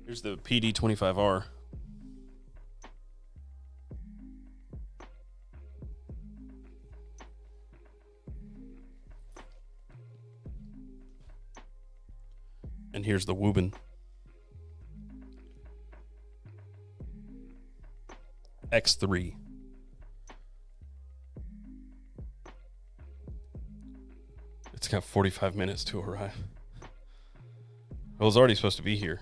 Here's the PD25R. And here's the Wubin. X3. It's got 45 minutes to arrive. Well, it's already supposed to be here.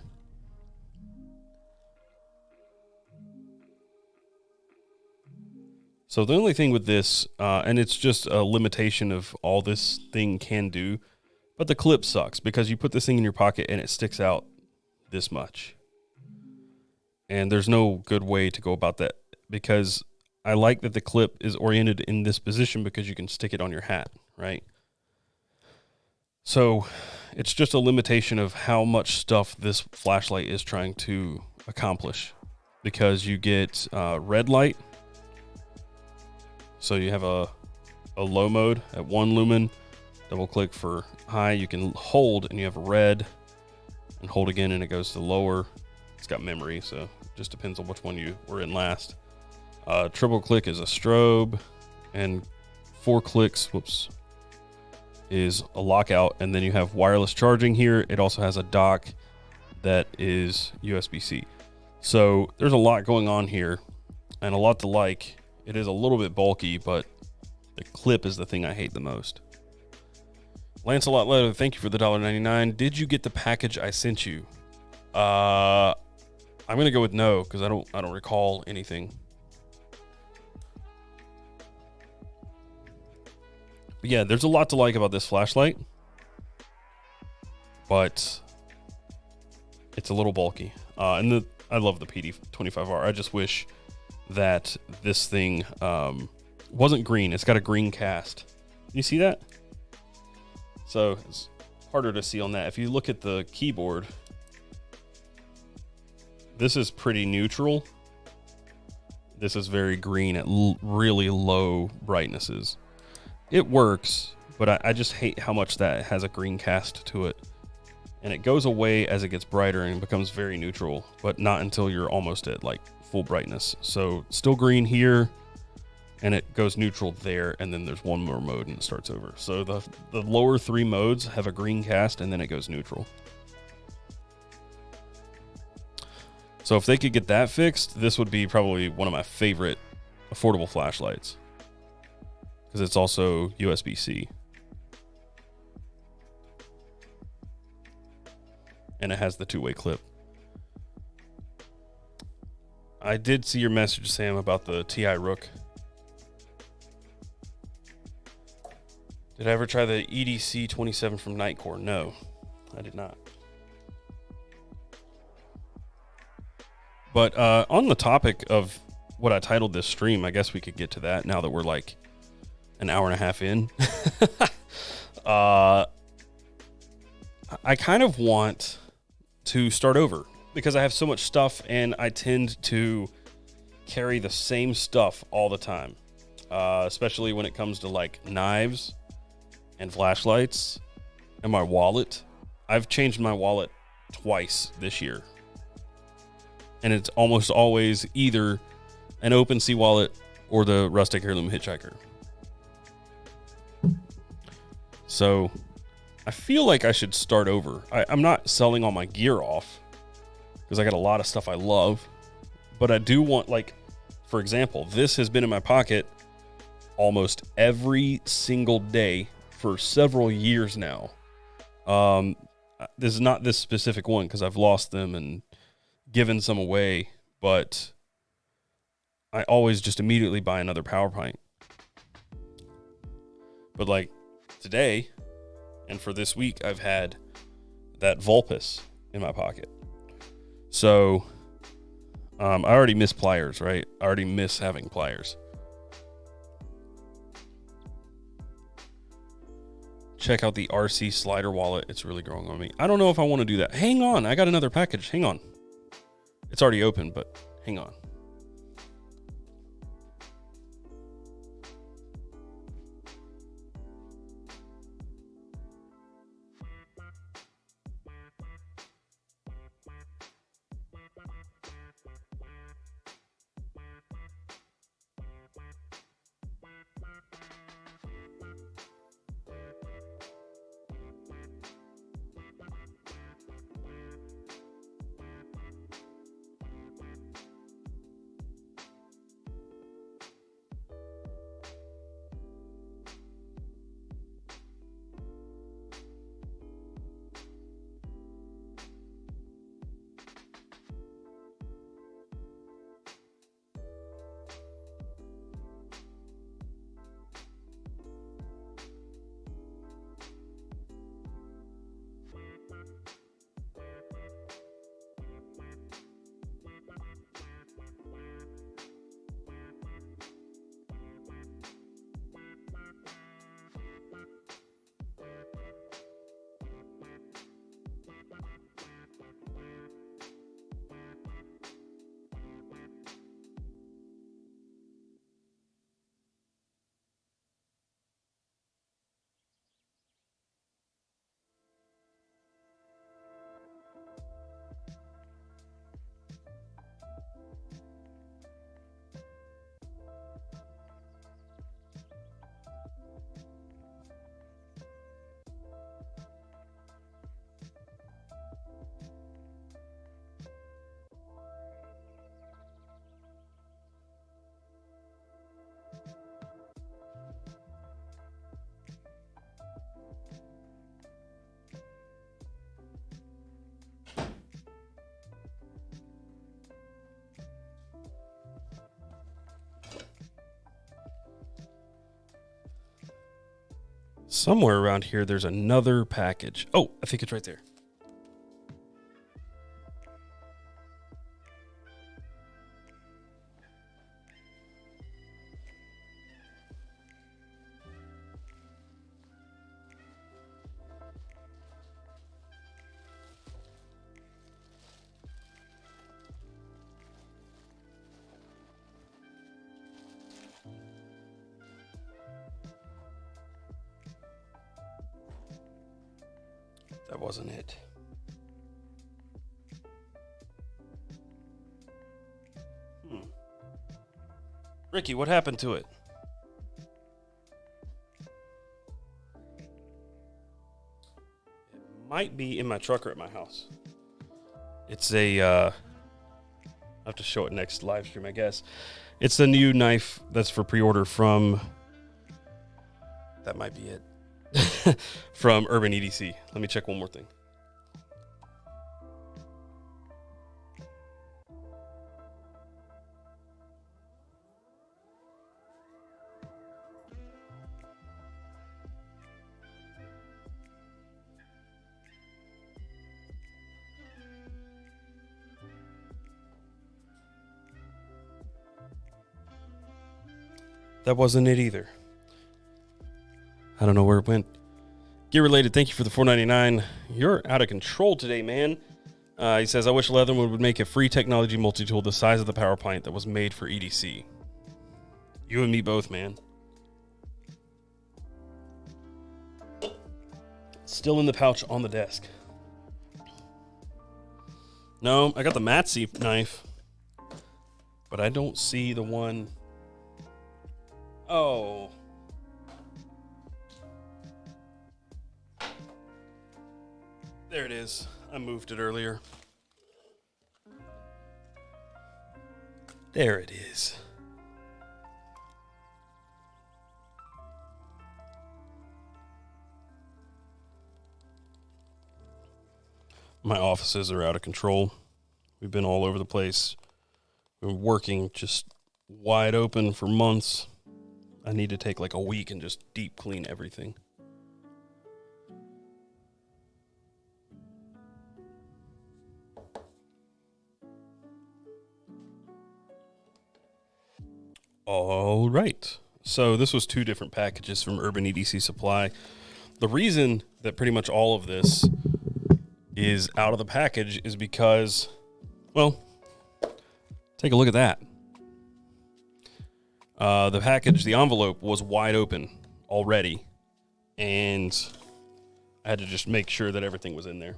So the only thing with this, and it's just a limitation of all this thing can do, but the clip sucks because you put this thing in your pocket and it sticks out this much. And there's no good way to go about that, because I like that the clip is oriented in this position because you can stick it on your hat, right? So it's just a limitation of how much stuff this flashlight is trying to accomplish, because you get red light. So you have a low mode at 1 lumen. Double click for high, you can hold and you have red, and hold again and it goes to lower. It's got memory, so it just depends on which one you were in last. Triple click is a strobe, and 4 clicks, is a lockout, and then you have wireless charging here. It also has a dock that is USB-C. So there's a lot going on here and a lot to like. It is a little bit bulky, but the clip is the thing I hate the most. Lancelot Leather, thank you for the $1.99. Did you get the package I sent you? I'm gonna go with no, because I don't recall anything. But yeah, there's a lot to like about this flashlight, but it's a little bulky. And I love the PD25R. I just wish that this thing wasn't green. It's got a green cast. You see that? So it's harder to see on that. If you look at the keyboard, this is pretty neutral. This is very green at really low brightnesses. It works, but I just hate how much that has a green cast to it. And it goes away as it gets brighter and becomes very neutral, but not until you're almost at like full brightness. So still green here, and it goes neutral there, and then there's one more mode and it starts over. So the lower 3 modes have a green cast, and then it goes neutral. So if they could get that fixed, this would be probably one of my favorite affordable flashlights, because it's also USB-C. And it has the 2-way clip. I did see your message, Sam, about the TI Rook. Did I ever try the EDC 27 from Nightcore? No, I did not. But on the topic of what I titled this stream, I guess we could get to that now that we're like an hour and a half in. I kind of want to start over because I have so much stuff, and I tend to carry the same stuff all the time, especially when it comes to like knives and flashlights and my wallet. I've changed my wallet twice this year. And it's almost always either an OpenSea wallet or the Rustic Heirloom Hitchhiker. So I feel like I should start over. I'm not selling all my gear off because I got a lot of stuff I love. But I do want, like, for example, this has been in my pocket almost every single day for several years now. This is not this specific one because I've lost them and given some away, but I always just immediately buy another power pint. But like today and for this week, I've had that Vulpes in my pocket. So I already miss pliers, right? I already miss having pliers. Check out the RC slider wallet. It's really growing on me. I don't know if I want to do that. Hang on. I got another package. Hang on. It's already open, but hang on. Somewhere around here, there's another package. Oh, I think it's right there. That wasn't it. Ricky, what happened to it? It might be in my truck or at my house. It's a, I'll have to show it next live stream, I guess. It's the new knife that's for pre-order from, that might be it. From Urban EDC. Let me check one more thing. That wasn't it either. I don't know where it went. Gear related, thank you for the $4.99. You're out of control today, man. He says, I wish Leatherwood would make a free technology multi-tool the size of the power pint that was made for EDC. You and me both, man. Still in the pouch on the desk. No, I got the Matsy knife, but I don't see the one. Oh. There it is. I moved it earlier. There it is. My offices are out of control. We've been all over the place. We've been working just wide open for months. I need to take like a week and just deep clean everything. All right. So this was 2 different packages from Urban EDC Supply. The reason that pretty much all of this is out of the package is because, well, take a look at that. The package, the envelope was wide open already, and I had to just make sure that everything was in there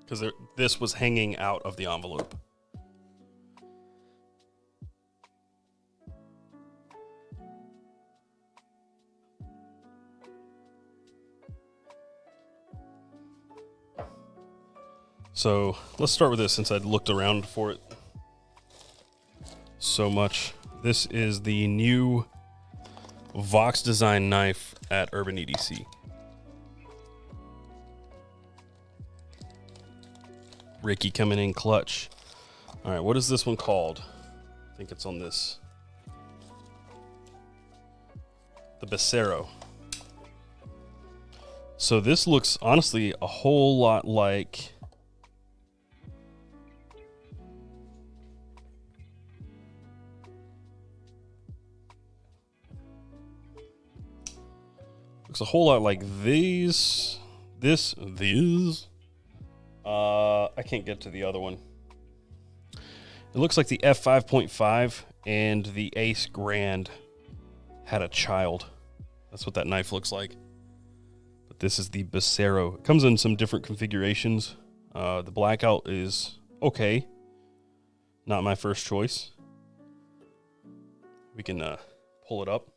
because this was hanging out of the envelope. So let's start with this since I'd looked around for it so much. This is the new Vox design knife at Urban EDC. Ricky coming in clutch. All right, what is this one called? I think it's on this. The Becero. So this looks honestly a whole lot like looks a whole lot like these. I can't get to the other one. It looks like the F5.5 and the Ace Grand had a child. That's what that knife looks like. But this is the Becero. It comes in some different configurations. The blackout is okay. Not my first choice. We can pull it up.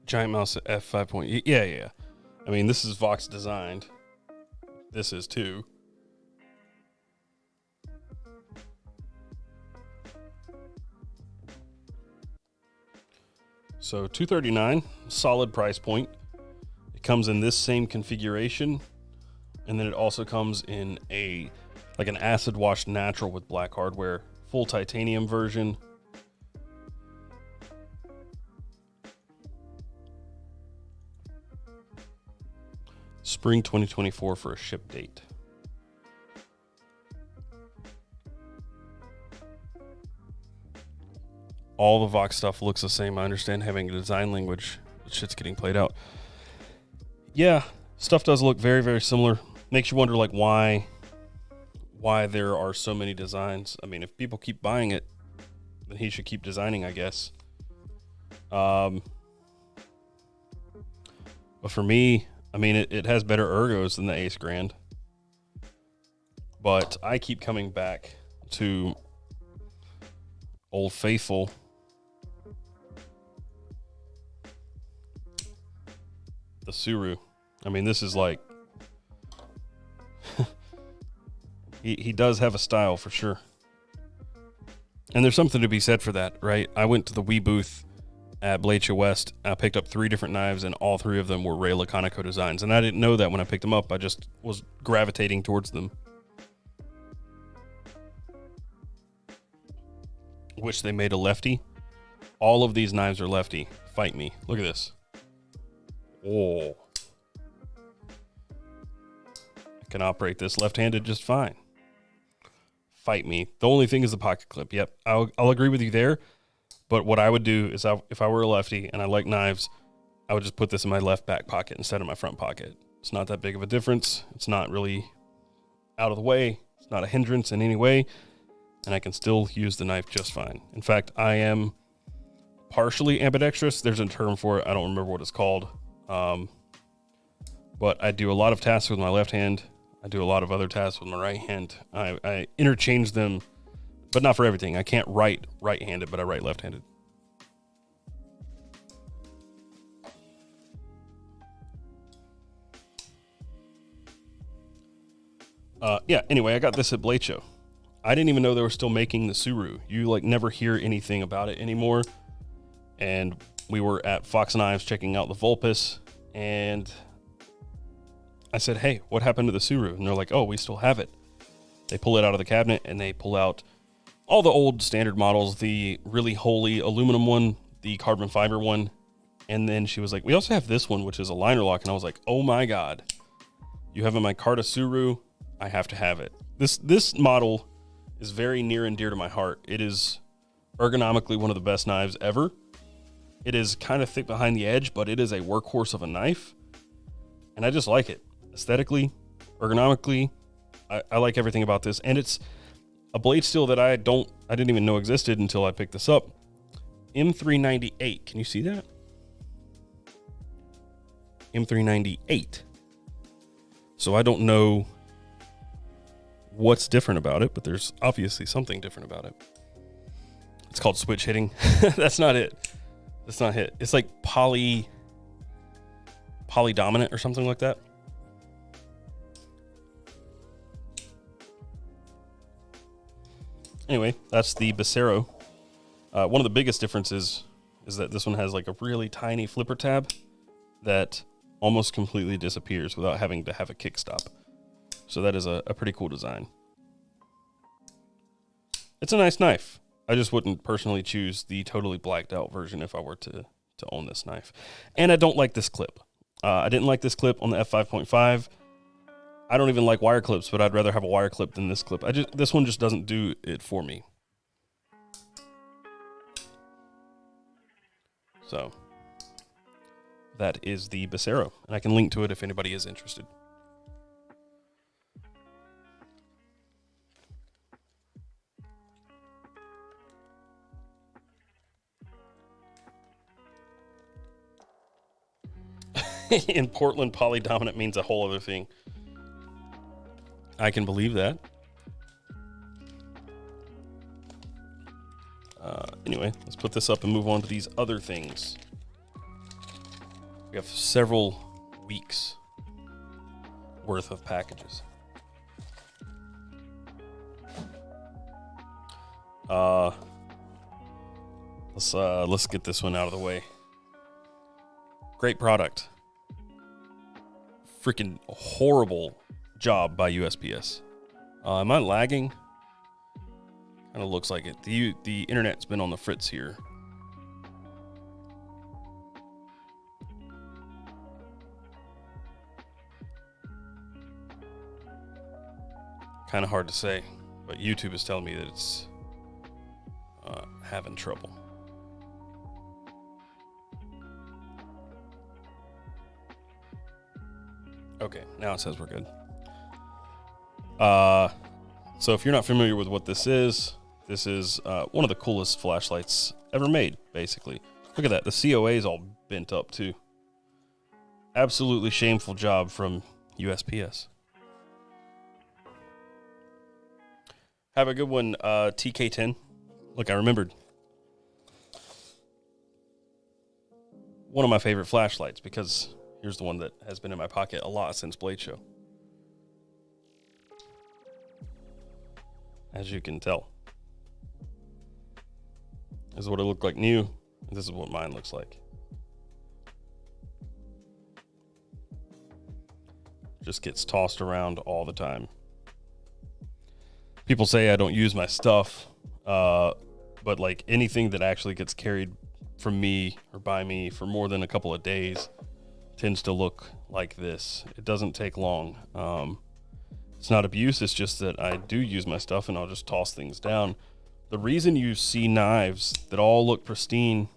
Giant mouse at F5. Yeah. I mean, this is Vox designed. This is too. So $239, solid price point. It comes in this same configuration, and then it also comes in like an acid wash natural with black hardware, full titanium version. Spring 2024 for a ship date. All the Vox stuff looks the same. I understand having a design language. Shit's getting played out. Yeah, stuff does look very, very similar. Makes you wonder like why there are so many designs. I mean, if people keep buying it, then he should keep designing, I guess. But for me, I mean, it has better ergos than the Ace Grand. But I keep coming back to Old Faithful. The Suru. I mean, this is like... he does have a style for sure. And there's something to be said for that, right? I went to the Wii booth at Blachia West. I picked up 3 different knives, and all 3 of them were Ray Laconico designs. And I didn't know that when I picked them up. I just was gravitating towards them. Wish they made a lefty. All of these knives are lefty. Fight me. Look at this. Oh. I can operate this left-handed just fine. Fight me. The only thing is the pocket clip. Yep, I'll agree with you there. But what I would do is if I were a lefty and I like knives, I would just put this in my left back pocket instead of my front pocket. It's not that big of a difference. It's not really out of the way. It's not a hindrance in any way. And I can still use the knife just fine. In fact, I am partially ambidextrous. There's a term for it. I don't remember what it's called. But I do a lot of tasks with my left hand. I do a lot of other tasks with my right hand. I interchange them, but not for everything. I can't write right-handed, but I write left-handed. Yeah, anyway, I got this at Blade Show. I didn't even know they were still making the Suru. You like never hear anything about it anymore. And we were at Fox Knives checking out the Vulpes, and I said, hey, what happened to the Suru? And they're like, oh, we still have it. They pull it out of the cabinet, and they pull out all the old standard models, the really holy aluminum one, the carbon fiber one. And then she was like, we also have this one, which is a liner lock. And I was like, oh my God, you have a micarta Suru. I have to have it. This model is very near and dear to my heart. It is ergonomically one of the best knives ever. It is kind of thick behind the edge, but it is a workhorse of a knife. And I just like it. Aesthetically, ergonomically, I like everything about this. And it's a blade steel that I didn't even know existed until I picked this up. M398. Can you see that? M398. So I don't know what's different about it, but there's obviously something different about it. It's called switch hitting. That's not it. That's not it. It's like poly dominant or something like that. Anyway, that's the Becero. One of the biggest differences is that this one has like a really tiny flipper tab that almost completely disappears without having to have a kickstop. So that is a pretty cool design. It's a nice knife. I just wouldn't personally choose the totally blacked out version if I were to own this knife. And I don't like this clip. I didn't like this clip on the F5.5. I don't even like wire clips, but I'd rather have a wire clip than this clip. This one just doesn't do it for me. So that is the Becero, and I can link to it if anybody is interested. In Portland, polydominant means a whole other thing. I can believe that. Anyway, let's put this up and move on to these other things. We have several weeks worth of packages. Let's get this one out of the way. Great product. Freaking horrible job by USPS. Am I lagging? Kind of looks like it. The internet's been on the fritz here. Kind of hard to say, but YouTube is telling me that it's having trouble. Okay, now it says we're good. So if you're not familiar with what this is one of the coolest flashlights ever made, basically. Look at that. The COA is all bent up, too. Absolutely shameful job from USPS. Have a good one, TK10. Look, I remembered. One of my favorite flashlights, because here's the one that has been in my pocket a lot since Blade Show. As you can tell. This is what it looked like new. And this is what mine looks like. Just gets tossed around all the time. People say I don't use my stuff, but like anything that actually gets carried from me or by me for more than a couple of days tends to look like this. It doesn't take long. It's not abuse, it's just that I do use my stuff and I'll just toss things down. The reason you see knives that all look pristine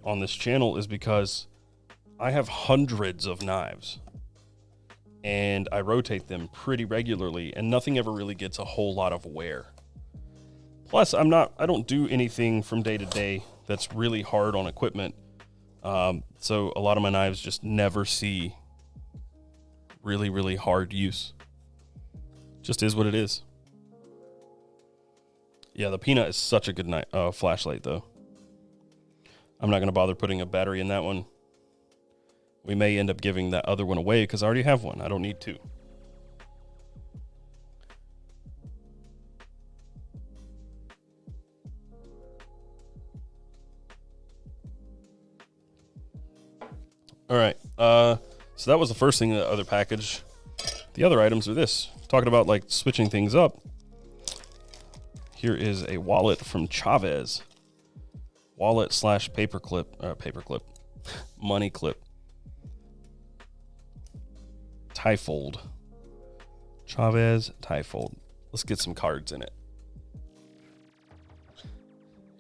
on this channel is because I have hundreds of knives and I rotate them pretty regularly and nothing ever really gets a whole lot of wear. Plus, I don't do anything from day to day that's really hard on equipment. So a lot of my knives just never see really, really hard use. Just is what it is. Yeah, the Peanut is such a good flashlight, though. I'm not going to bother putting a battery in that one. We may end up giving that other one away because I already have one. I don't need two. All right. So that was the first thing in the other package. The other items are this. Talking about like switching things up. Here is a wallet from Chavez. Wallet / paperclip, money clip. Tie-fold. Chavez tie-fold. Let's get some cards in it.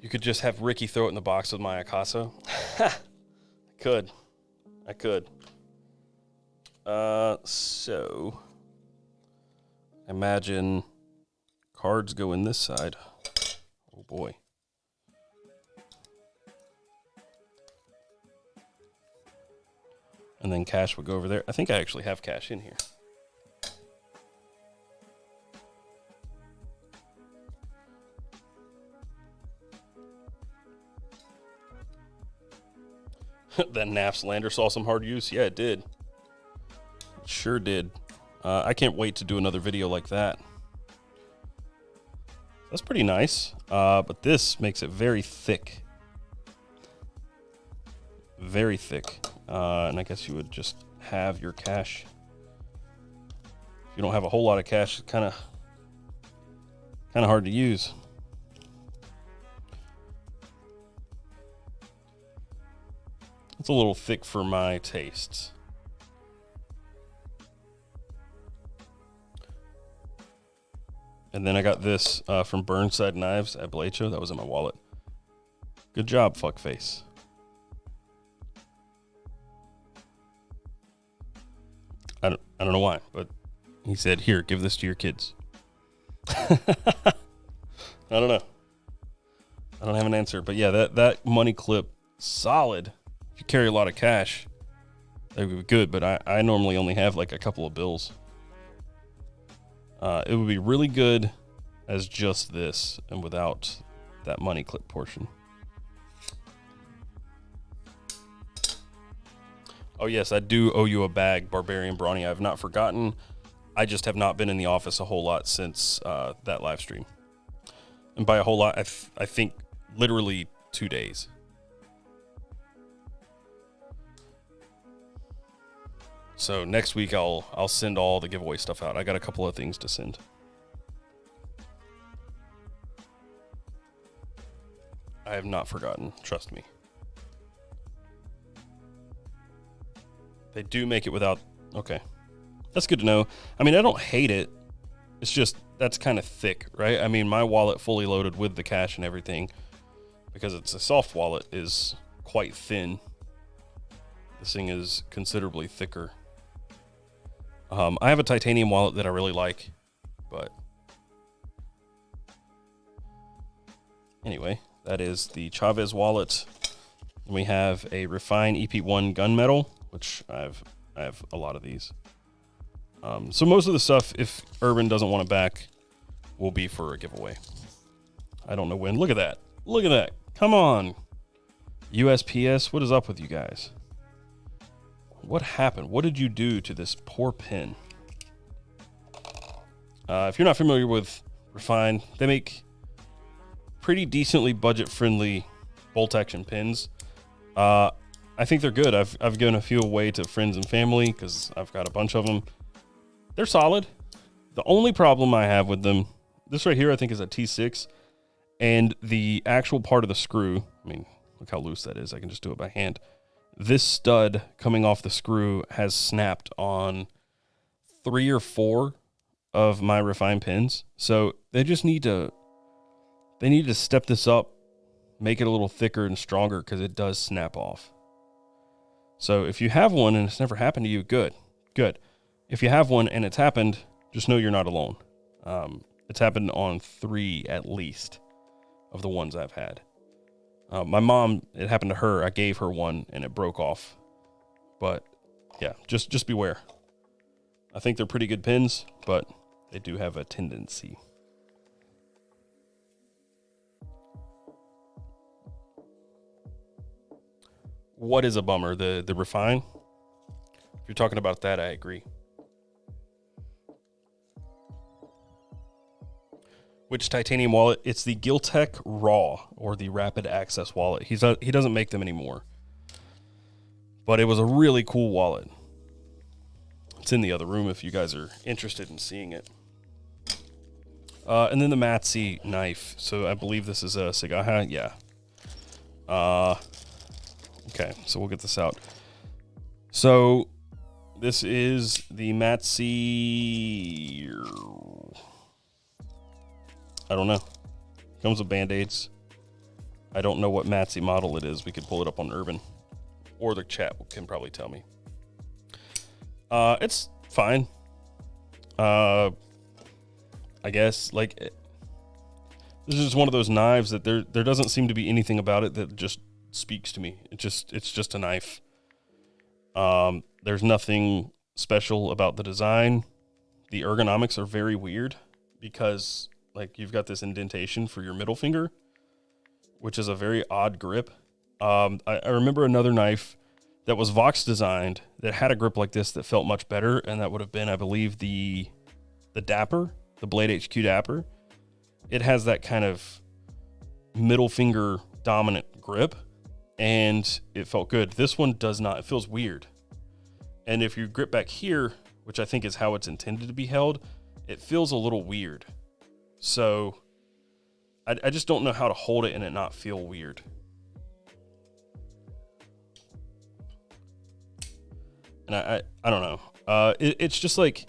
You could just have Ricky throw it in the box with my Akaso. I could. So imagine cards go in this side. Oh boy. And then cash would go over there. I think I actually have cash in here. That NAF's lander saw some hard use. Yeah, it did. It sure did. I can't wait to do another video like that. That's pretty nice. But this makes it very thick. Very thick. And I guess you would just have your cash. If you don't have a whole lot of cash, it's kind of hard to use. It's a little thick for my tastes. And then I got this from Burnside Knives at Balacho. That was in my wallet. Good job, fuckface. I don't know why, but he said, "Here, give this to your kids." I don't know. I don't have an answer, but yeah, that money clip, solid. If you carry a lot of cash, that would be good, but I normally only have like a couple of bills. It would be really good as just this and without that money clip portion. Oh yes, I do owe you a bag, Barbarian Brawny. I have not forgotten. I just have not been in the office a whole lot since that live stream. And by a whole lot, I think literally 2 days. So next week I'll send all the giveaway stuff out. I got a couple of things to send. I have not forgotten, trust me. They do make it without, okay. That's good to know. I mean, I don't hate it. It's just, that's kind of thick, right? I mean, my wallet fully loaded with the cash and everything, because it's a soft wallet, is quite thin. This thing is considerably thicker. I have a titanium wallet that I really like, but anyway, that is the Chavez wallet. We have a Refine EP1 gunmetal, which I have a lot of these. So most of the stuff, if Urban doesn't want it back, will be for a giveaway. I don't know when. Look at that. Look at that. Come on. USPS, what is up with you guys? What happened? What did you do to this poor pin? If you're not familiar with Refine, they make pretty decently budget-friendly bolt action pins. I think they're good. I've given a few away to friends and family because I've got a bunch of them. They're solid. The only problem I have with them, this right here I think is a T6, and the actual part of the screw, I mean, look how loose that is. I can just do it by hand. This stud coming off the screw has snapped on 3 or 4 of my Refine pins. So they just need to step this up, make it a little thicker and stronger because it does snap off. So if you have one and it's never happened to you, good. If you have one and it's happened, just know you're not alone. It's happened on 3 at least of the ones I've had. My mom, it happened to her. I gave her one and it broke off. But yeah, just beware. I think they're pretty good pins, but they do have a tendency. What is a bummer? The refine? If you're talking about that, I agree. Which titanium wallet? It's the Giltech Raw, or the Rapid Access wallet. He doesn't make them anymore. But it was a really cool wallet. It's in the other room if you guys are interested in seeing it. And then the Matsi knife. So I believe this is a Sagaha. Yeah. Okay, so we'll get this out. So this is the Matsi. I don't know. Comes with Band-Aids. I don't know what Matsi model it is. We could pull it up on Urban. Or the chat can probably tell me. It's fine. I guess, like, this is just one of those knives that there doesn't seem to be anything about it that just speaks to me. It's just a knife. There's nothing special about the design. The ergonomics are very weird because, like, you've got this indentation for your middle finger, which is a very odd grip. I remember another knife that was Vox designed that had a grip like this that felt much better, and that would have been, I believe, the Dapper, the Blade HQ Dapper. It has that kind of middle finger dominant grip, and it felt good. This one does not. It feels weird. And if you grip back here, which I think is how it's intended to be held, it feels a little weird. So I just don't know how to hold it and it not feel weird. And I don't know. It's just like,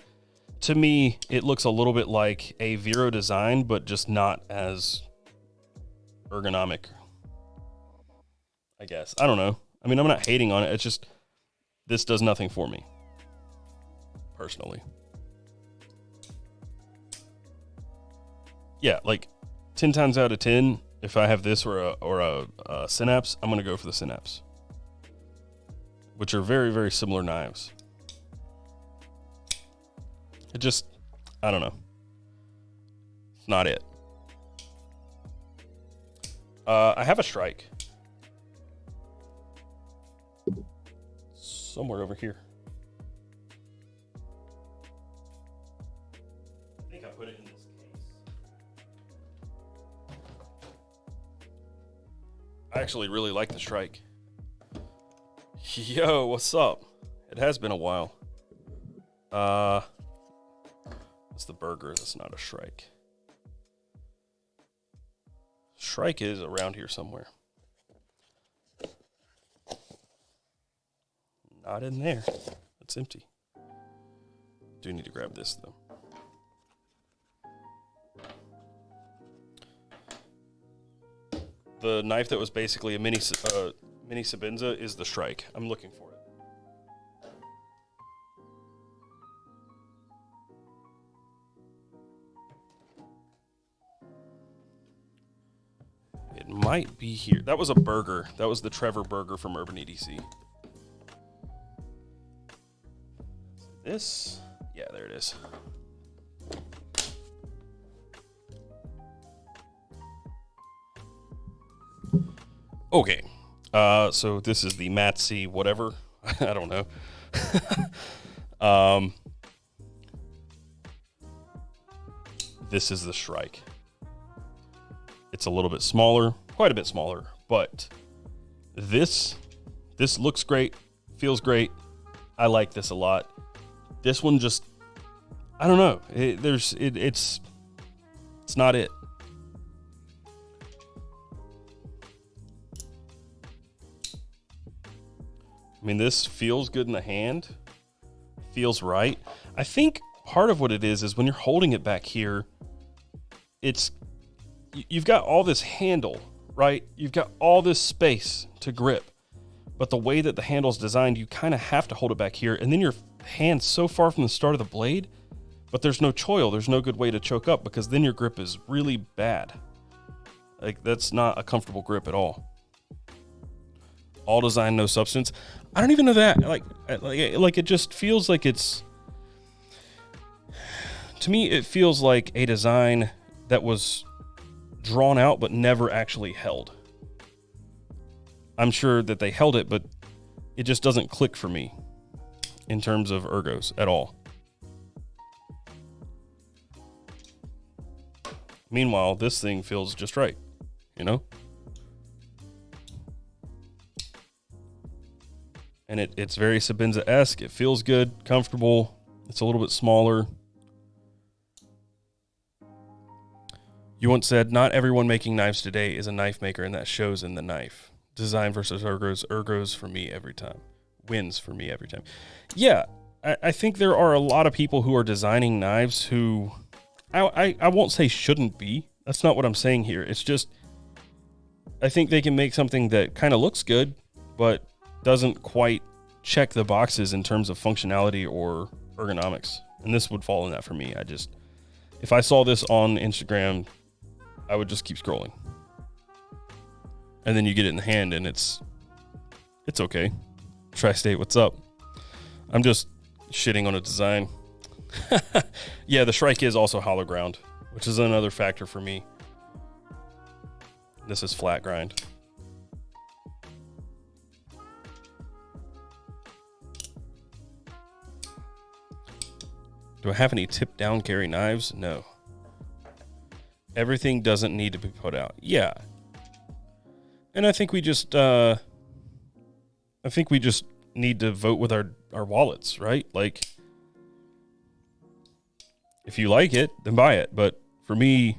to me, it looks a little bit like a Vero design, but just not as ergonomic, I guess. I don't know. I mean, I'm not hating on it. It's just, this does nothing for me, personally. Yeah, like 10 times out of 10, if I have this or a Synapse, I'm going to go for the Synapse, which are very, very similar knives. It just, I don't know. It's not it. I have a Strike. Somewhere over here. I think I put it in this case. I actually really like the Strike. Yo, what's up? It has been a while. It's the Burger. That's not a Shrike. Shrike is around here somewhere. Not in there. It's empty. Do need to grab this though. The knife that was basically a mini Sabenza is the Shrike. I'm looking for it. It might be here. That was a Burger. That was the Trevor Burger from Urban EDC. This? Yeah, there it is. Okay. So this is the Matsi whatever. I don't know. This is the Shrike. It's a little bit smaller, quite a bit smaller, but this looks great, feels great. I like this a lot. This one just, I don't know. It's not it. I mean, this feels good in the hand, feels right. I think part of what it is when you're holding it back here, you've got all this handle, right? You've got all this space to grip, but the way that the handle's designed, you kind of have to hold it back here, and then your hand's so far from the start of the blade, but there's no choil, there's no good way to choke up, because then your grip is really bad. Like, that's not a comfortable grip at all. all design, no substance. I don't even know that. Like it just feels like it's, to me, it feels like a design that was drawn out but never actually held. I'm sure that they held it, but it just doesn't click for me in terms of ergos at all. Meanwhile, this thing feels just right, you know? And it's very Sabenza-esque. It feels good, comfortable. It's a little bit smaller. You once said, not everyone making knives today is a knife maker, and that shows in the knife. Design versus ergos. Ergos for me every time. Wins for me every time. Yeah, I think there are a lot of people who are designing knives who I won't say shouldn't be. That's not what I'm saying here. It's just, I think they can make something that kind of looks good, but doesn't quite check the boxes in terms of functionality or ergonomics. And this would fall in that for me. If I saw this on Instagram, I would just keep scrolling. And then you get it in the hand and it's okay. Tri-State, what's up? I'm just shitting on a design. Yeah, the Shrike is also hollow ground, which is another factor for me. This is flat grind. Do I have any tip down carry knives? No. Everything doesn't need to be put out. Yeah. And I think we just need to vote with our wallets, right? Like, if you like it, then buy it. But for me,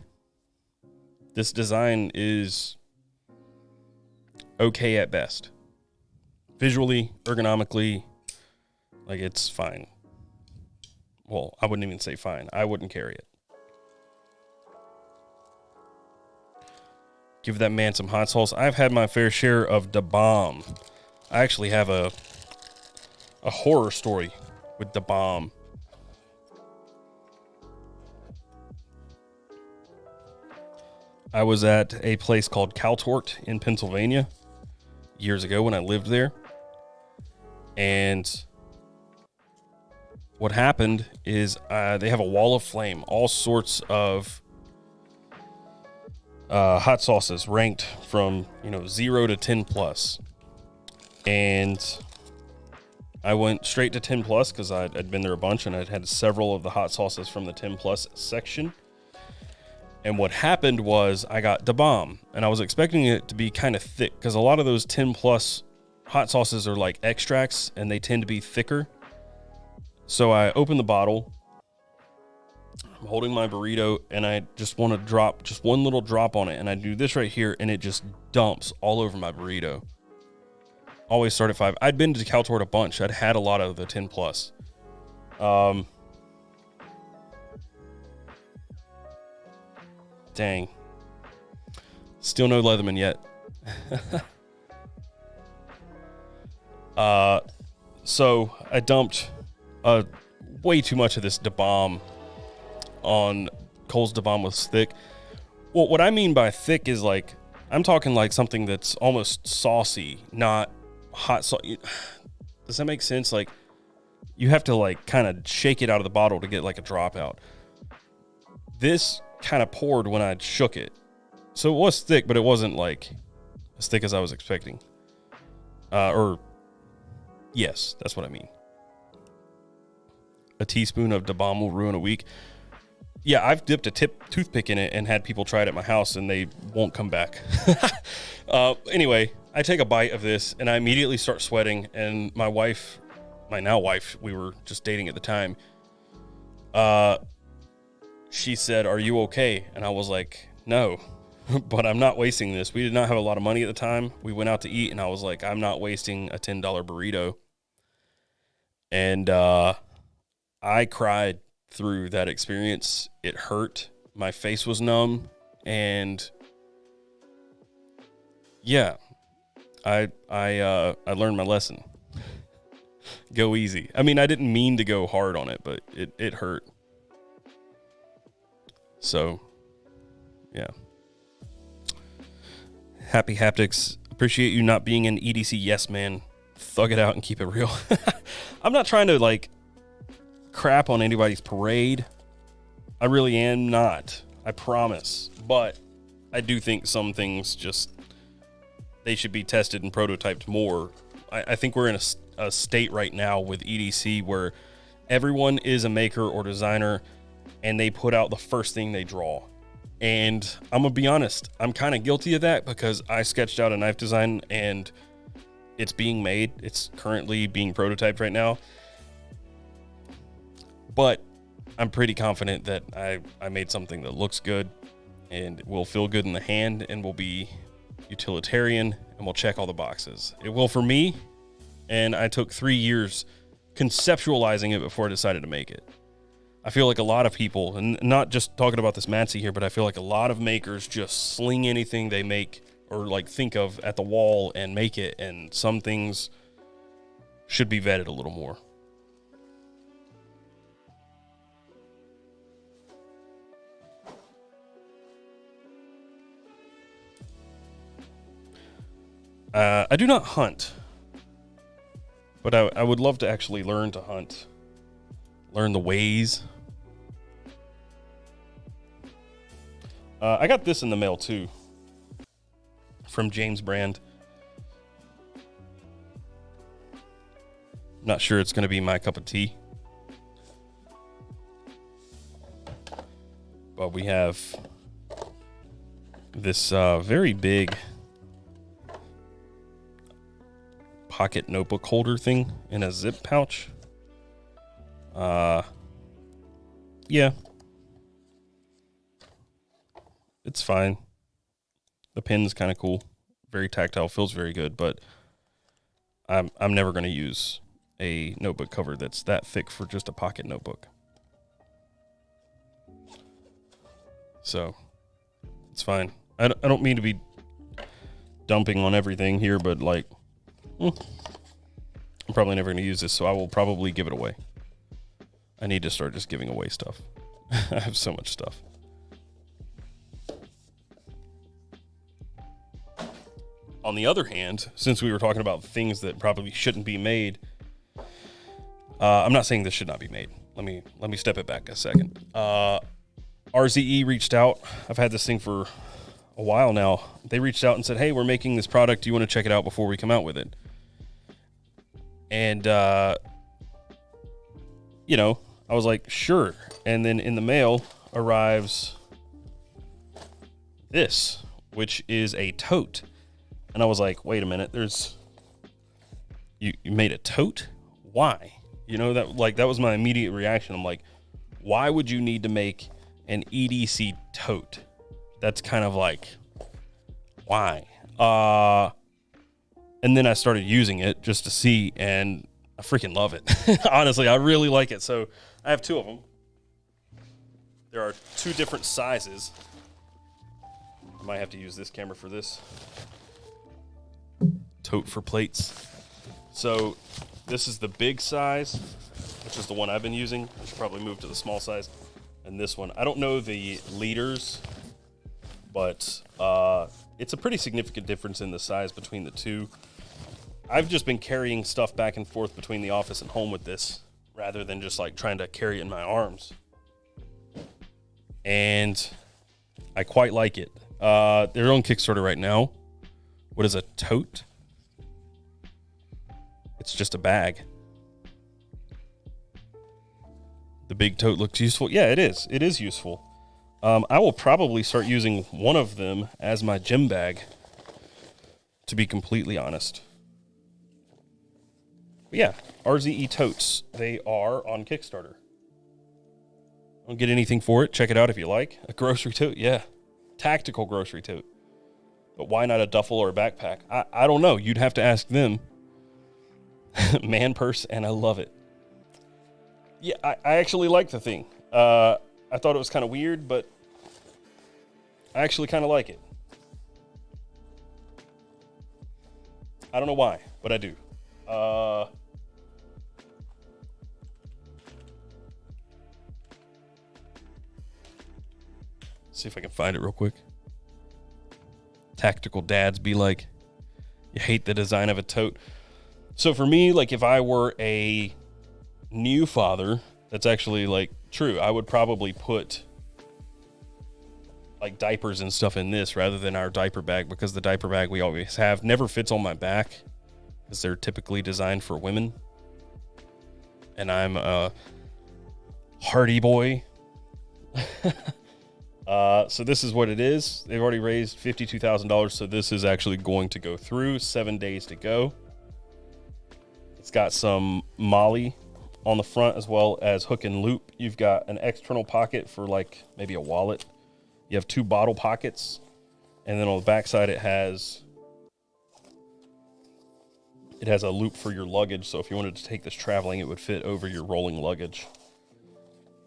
this design is okay at best. Visually, ergonomically, like, it's fine. Well, I wouldn't even say fine. I wouldn't carry it. Give that man some hot sauce. I've had my fair share of Da Bomb. I actually have a horror story with Da Bomb. I was at a place called Caltort in Pennsylvania years ago when I lived there. And what happened is they have a wall of flame, all sorts of hot sauces ranked from 0 to 10 plus. And I went straight to 10 plus because I'd been there a bunch and I'd had several of the hot sauces from the 10 plus section. And what happened was I got Da Bomb, and I was expecting it to be kind of thick because a lot of those 10 plus hot sauces are like extracts and they tend to be thicker. So I opened the bottle, I'm holding my burrito, and I just want to drop just one little drop on it. And I do this right here, and it just dumps all over my burrito. Always start at 5. I'd been to Caltort a bunch. I'd had a lot of the 10 plus. Dang. Still no Leatherman yet. So I dumped way too much of this Da Bomb on Cole's Da Bomb was thick. Well, what I mean by thick is like, I'm talking like something that's almost saucy, not hot sauce. Does that make sense? Like, you have to like kind of shake it out of the bottle to get like a dropout. This kind of poured when I shook it. So it was thick, but it wasn't like as thick as I was expecting. Yes, that's what I mean. A teaspoon of Da Bomb will ruin a week. Yeah, I've dipped a toothpick in it and had people try it at my house and they won't come back. Anyway, I take a bite of this and I immediately start sweating, and my wife, my now wife, we were just dating at the time, she said, "Are you okay?" And I was like, "No, but I'm not wasting this." We did not have a lot of money at the time. We went out to eat and I was like, I'm not wasting a $10 burrito. And I cried through that experience. It hurt. My face was numb. And yeah, I learned my lesson. Go easy. I mean, I didn't mean to go hard on it, but it hurt. So, yeah. Happy Haptics Appreciate you not being an EDC yes man. Thug it out and keep it real. I'm not trying to like crap on anybody's parade. I really am not. I promise. But I do think some things just, they should be tested and prototyped more. I think we're in a state right now with EDC where everyone is a maker or designer and they put out the first thing they draw. And I'm gonna be honest, I'm kind of guilty of that because I sketched out a knife design and it's being made. It's currently being prototyped right now. But I'm pretty confident that I made something that looks good and will feel good in the hand and will be utilitarian and will check all the boxes. It will for me, and I took 3 years conceptualizing it before I decided to make it. I feel like a lot of people, and not just talking about this Matsy here, but I feel like a lot of makers just sling anything they make or like think of at the wall and make it, and some things should be vetted a little more. I do not hunt, but I would love to actually learn to hunt, learn the ways. I got this in the mail too, from James Brand. Not sure it's going to be my cup of tea, but we have this very big pocket notebook holder thing in a zip pouch. Yeah. It's fine. The pin's kind of cool. Very tactile, feels very good, but I'm never going to use a notebook cover that's that thick for just a pocket notebook. So, it's fine. I don't mean to be dumping on everything here, but like, I'm probably never going to use this, so I will probably give it away. I need to start just giving away stuff. I have so much stuff. On the other hand, since we were talking about things that probably shouldn't be made, I'm not saying this should not be made. Let me step it back a second. RZE reached out. I've had this thing for a while now. They reached out and said, "Hey, we're making this product. Do you want to check it out before we come out with it?" And you know, I was like, "Sure." And then in the mail arrives this, which is a tote. And I was like, wait a minute, you made a tote? Why? You know, that was my immediate reaction. I'm like, why would you need to make an EDC tote? That's kind of like, why? And then I started using it just to see, and I freaking love it. Honestly, I really like it. So I have 2 of them. There are 2 different sizes. I might have to use this camera for this. Tote for plates. So this is the big size, which is the one I've been using. I should probably move to the small size. And this one, I don't know the liters, but it's a pretty significant difference in the size between the 2. I've just been carrying stuff back and forth between the office and home with this, rather than just like trying to carry it in my arms. And I quite like it. They're on Kickstarter right now. What is a tote? It's just a bag. The big tote looks useful. Yeah, it is. It is useful. I will probably start using one of them as my gym bag, to be completely honest. But yeah, RZE totes. They are on Kickstarter. Don't get anything for it. Check it out if you like. A grocery tote, yeah. Tactical grocery tote. But why not a duffel or a backpack? I don't know. You'd have to ask them. Man purse, and I love it. Yeah, I actually like the thing. I thought it was kind of weird, but I actually kind of like it. I don't know why, but I do. See if I can find it real quick. Tactical dads be like, You hate the design of a tote. So for me, like if I were a new father, that's actually like true. I would probably put like diapers and stuff in this rather than our diaper bag, because the diaper bag we always have never fits on my back because they're typically designed for women. And I'm a hardy boy. So this is what it is. They've already raised $52,000. So this is actually going to go through. 7 days to go. It's got some Molly on the front as well as hook and loop. You've got an external pocket for like maybe a wallet. You have 2 bottle pockets. And then on the back side, it has a loop for your luggage. So if you wanted to take this traveling, it would fit over your rolling luggage.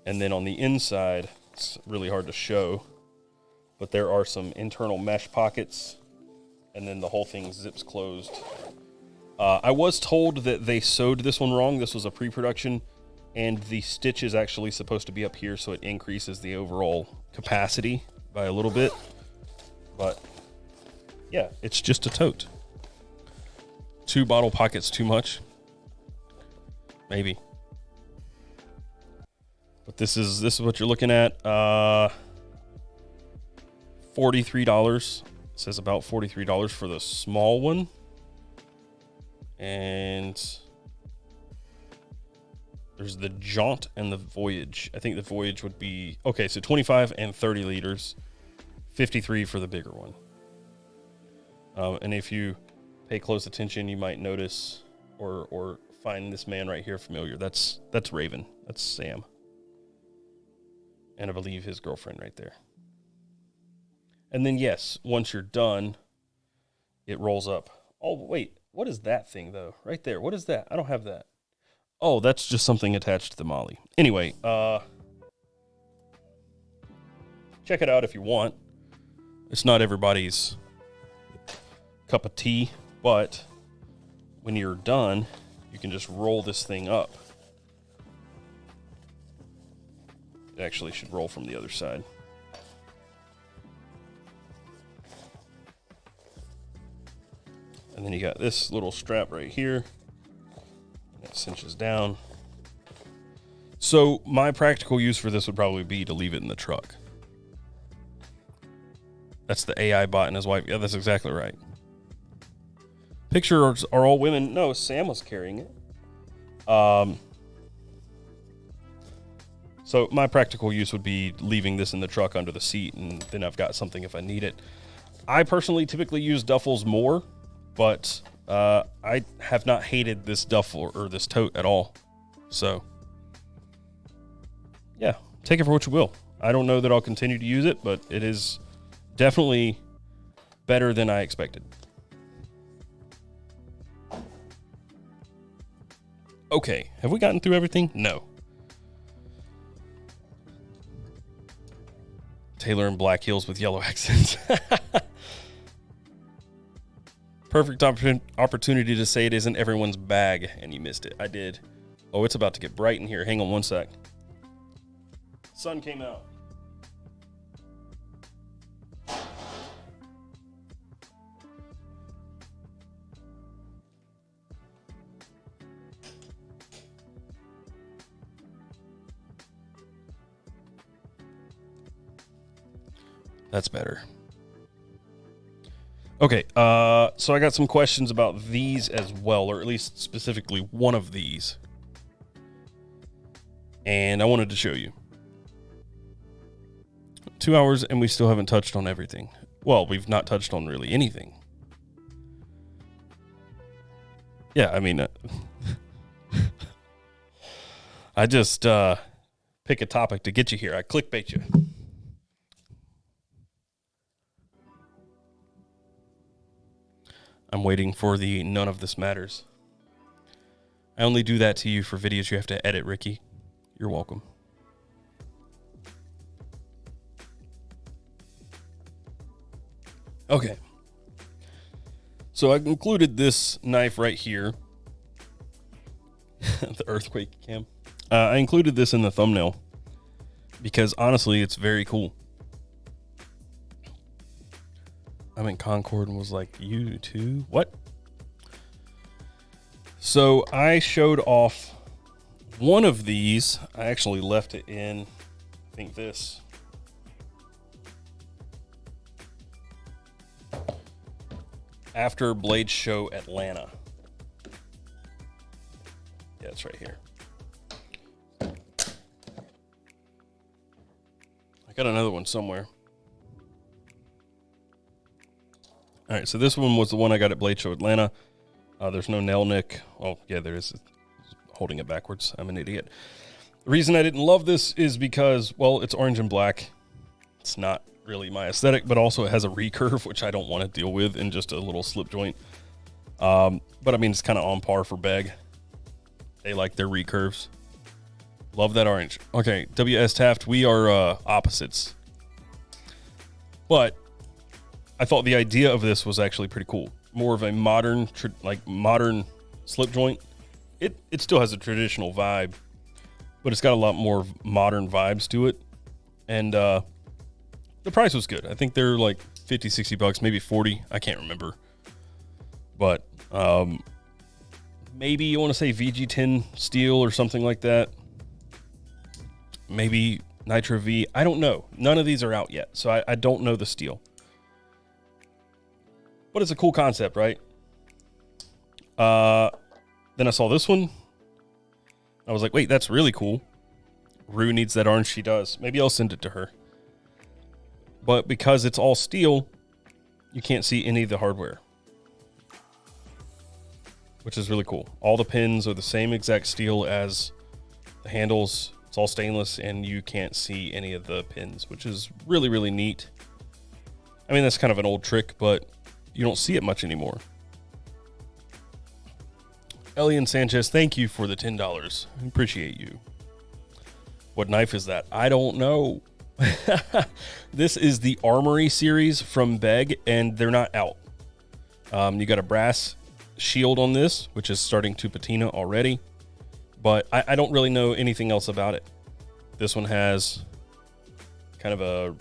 And then on the inside, it's really hard to show, but there are some internal mesh pockets, and then the whole thing zips closed. I was told that they sewed this one wrong. This was a pre-production, and the stitch is actually supposed to be up here, so it increases the overall capacity by a little bit. But yeah, it's just a tote. 2 bottle pockets too much? Maybe. But this is what you're looking at. $43. It says about $43 for the small one. And there's the Jaunt and the Voyage. I think the Voyage would be okay, so 25 and 30 liters. 53 for the bigger one. And if you pay close attention, you might notice or find this man right here familiar. That's Raven. That's Sam. And I believe his girlfriend right there. And then, yes, once you're done, it rolls up. Oh, wait. What is that thing, though? Right there. What is that? I don't have that. Oh, that's just something attached to the Molly. Anyway, check it out if you want. It's not everybody's cup of tea, but when you're done, you can just roll this thing up. It actually should roll from the other side. And then you got this little strap right here. It cinches down. So my practical use for this would probably be to leave it in the truck. That's the AI bot and his wife. Yeah, that's exactly right. Pictures are all women. No, Sam was carrying it. So my practical use would be leaving this in the truck under the seat, and then I've got something if I need it. I personally typically use duffels more, but I have not hated this duffel or this tote at all. So yeah, take it for what you will. I don't know that I'll continue to use it, but it is definitely better than I expected. Okay, have we gotten through everything? No. Taylor in black heels with yellow accents. Perfect opportunity to say it isn't everyone's bag, and you missed it. I did. Oh, it's about to get bright in here. Hang on one sec. Sun came out. That's better. Okay, so I got some questions about these as well, or at least specifically one of these. And I wanted to show you. 2 hours and we still haven't touched on everything. Well, we've not touched on really anything. Yeah, I mean, I just pick a topic to get you here. I clickbait you. I'm waiting for the none of this matters. I only do that to you for videos you have to edit, Ricky. You're welcome. Okay. So I included this knife right here. The earthquake cam. I included this in the thumbnail because honestly, it's very cool. I'm in Concord and was like, you too? What? So I showed off one of these. I actually left it in, I think this. After Blade Show Atlanta. Yeah, it's right here. I got another one somewhere. All right, so this one was the one I got at Blade Show Atlanta. There's no nail nick. Oh, yeah, there is. Holding it backwards. I'm an idiot. The reason I didn't love this is because, well, it's orange and black. It's not really my aesthetic, but also it has a recurve, which I don't want to deal with in just a little slip joint. But I mean, it's kind of on par for Beg. They like their recurves. Love that orange. Okay, WS Taft, we are opposites. But I thought the idea of this was actually pretty cool. More of a modern slip joint. It still has a traditional vibe, but it's got a lot more modern vibes to it. And the price was good. I think they're like 50, 60 bucks, maybe 40. I can't remember. But maybe you want to say VG10 steel or something like that. Maybe Nitro V. I don't know. None of these are out yet, so I don't know the steel. But it's a cool concept, right? Then I saw this one. I was like, wait, that's really cool. Rue needs that orange. She does. Maybe I'll send it to her. But because it's all steel, you can't see any of the hardware, which is really cool. All the pins are the same exact steel as the handles. It's all stainless, and you can't see any of the pins, which is really, really neat. I mean, that's kind of an old trick, but you don't see it much anymore. Elian Sanchez, thank you for the $10. I appreciate you. What knife is that? I don't know. This is the Armory series from Beg, and they're not out. You got a brass shield on this, which is starting to patina already, but I don't really know anything else about it. This one has kind of a,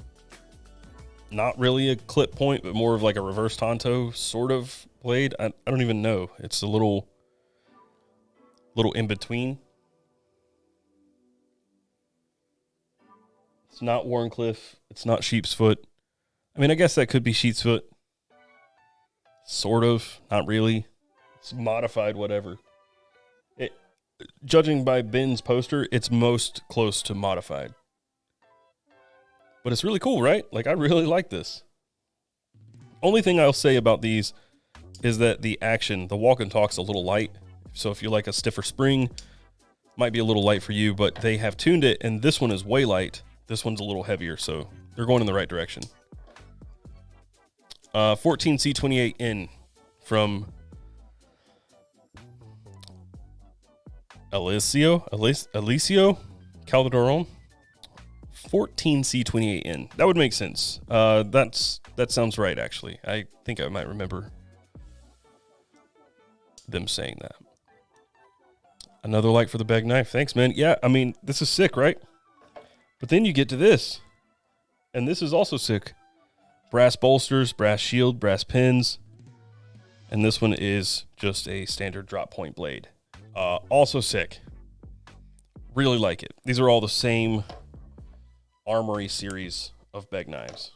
not really a clip point, but more of like a reverse Tonto sort of blade. I don't even know. It's a little in between. It's not Warncliffe. It's not sheep's foot. I mean, I guess that could be sheep's foot. Sort of. Not really. It's modified, whatever. Judging by Ben's poster, it's most close to modified. But it's really cool, right? Like, I really like this. Only thing I'll say about these is that the action, the walk and talk's a little light. So if you like a stiffer spring, might be a little light for you, but they have tuned it, and this one is way light. This one's a little heavier, so they're going in the right direction. 14C28N from Alicio Calderon. 14C28N. That would make sense. That sounds right, actually. I think I might remember them saying that. Another like for the Beg knife. Thanks, man. Yeah, I mean, this is sick, right? But then you get to this. And this is also sick. Brass bolsters, brass shield, brass pins. And this one is just a standard drop point blade. Also sick. Really like it. These are all the same Armory series of Beg knives.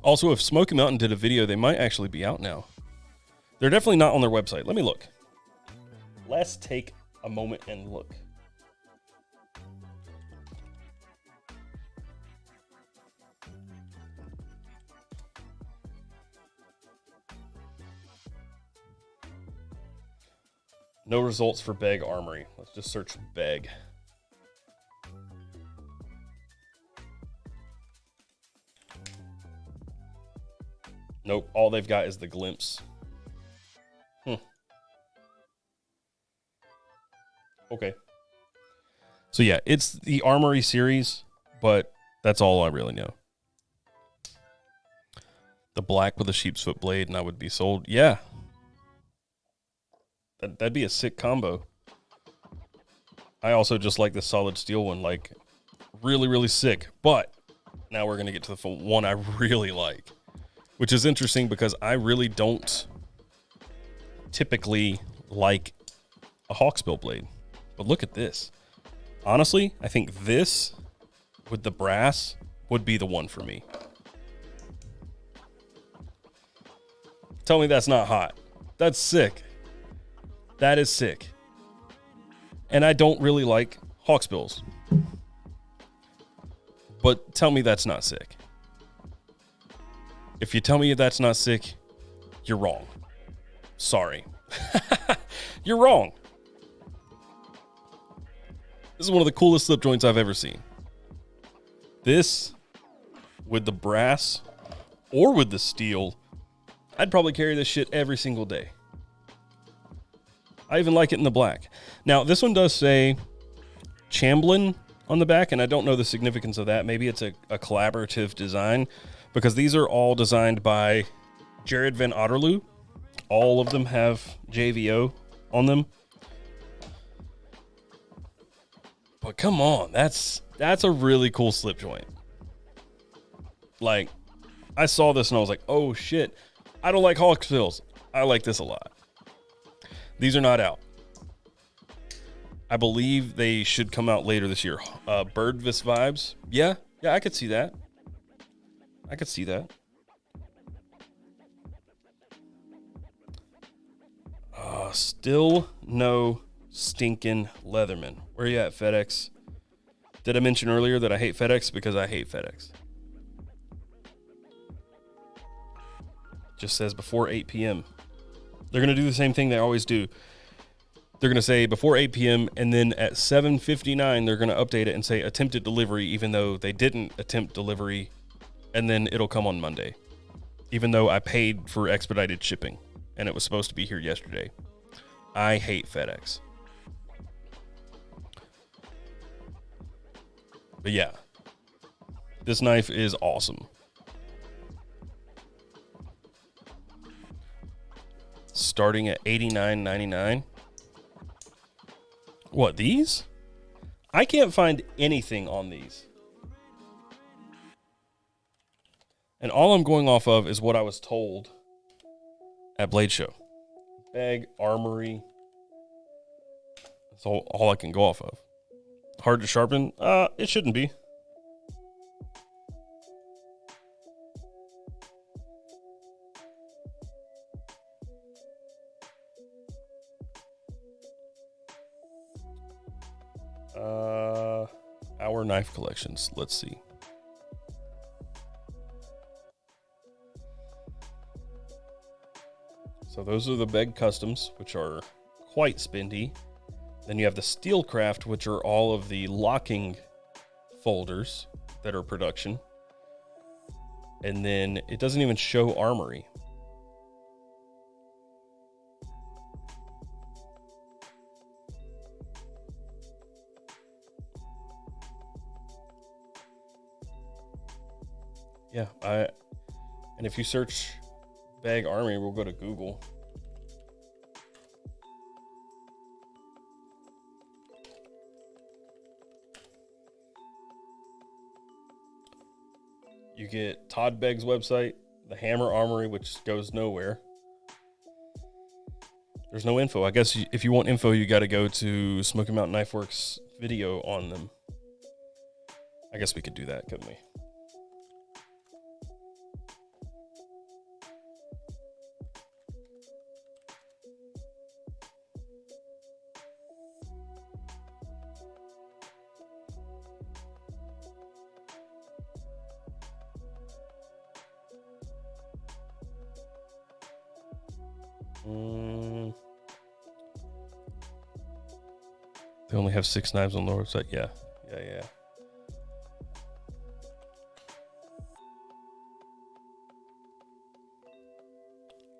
Also, if Smoky Mountain did a video, they might actually be out now. They're definitely not on their website. Let me look. Let's take a moment and look. No results for Beg Armory. Let's just search Beg. Nope, all they've got is the glimpse. Okay. So yeah, it's the Armory series, but that's all I really know. The black with a sheep's foot blade, and I would be sold. Yeah. That'd be a sick combo. I also just like the solid steel one, like really, really sick. But now we're going to get to the one I really like, which is interesting because I really don't typically like a hawksbill blade. But look at this. Honestly, I think this with the brass would be the one for me. Tell me that's not hot. That's sick. That is sick. And I don't really like hawksbills. But tell me that's not sick. If you tell me that's not sick, you're wrong. Sorry. You're wrong. This is one of the coolest slip joints I've ever seen. This, with the brass or with the steel, I'd probably carry this shit every single day. I even like it in the black. Now, this one does say Chamblin on the back, and I don't know the significance of that. Maybe it's a collaborative design, because these are all designed by Jared Van Otterloo. All of them have JVO on them. But come on, that's a really cool slip joint. Like, I saw this and I was like, oh shit, I don't like hawksbills. I like this a lot. These are not out. I believe they should come out later this year. Birdvis vibes. Yeah, I could see that. Still no stinking Leatherman. Where you at, FedEx? Did I mention earlier that I hate FedEx? Because I hate FedEx. Just says before 8 p.m. They're going to do the same thing they always do. They're going to say before 8 p.m. and then at 7:59 they're going to update it and say attempted delivery, even though they didn't attempt delivery, and then it'll come on Monday, even though I paid for expedited shipping and it was supposed to be here yesterday. I hate FedEx. But yeah, this knife is awesome. Starting at $89.99. What, these? I can't find anything on these. And all I'm going off of is what I was told at Blade Show. Bag, Armory. That's all I can go off of. Hard to sharpen? It shouldn't be. Our knife collections. Let's see. So those are the Beg Customs, which are quite spendy. Then you have the Steelcraft, which are all of the locking folders that are production. And then it doesn't even show Armory. Yeah, and if you search Bag Army, we'll go to Google. You get Todd Begg's website, the Hammer Armory, which goes nowhere. There's no info. I guess if you want info, you got to go to Smoky Mountain Knife Works video on them. I guess we could do that, couldn't we? They only have 6 knives on the website. Yeah.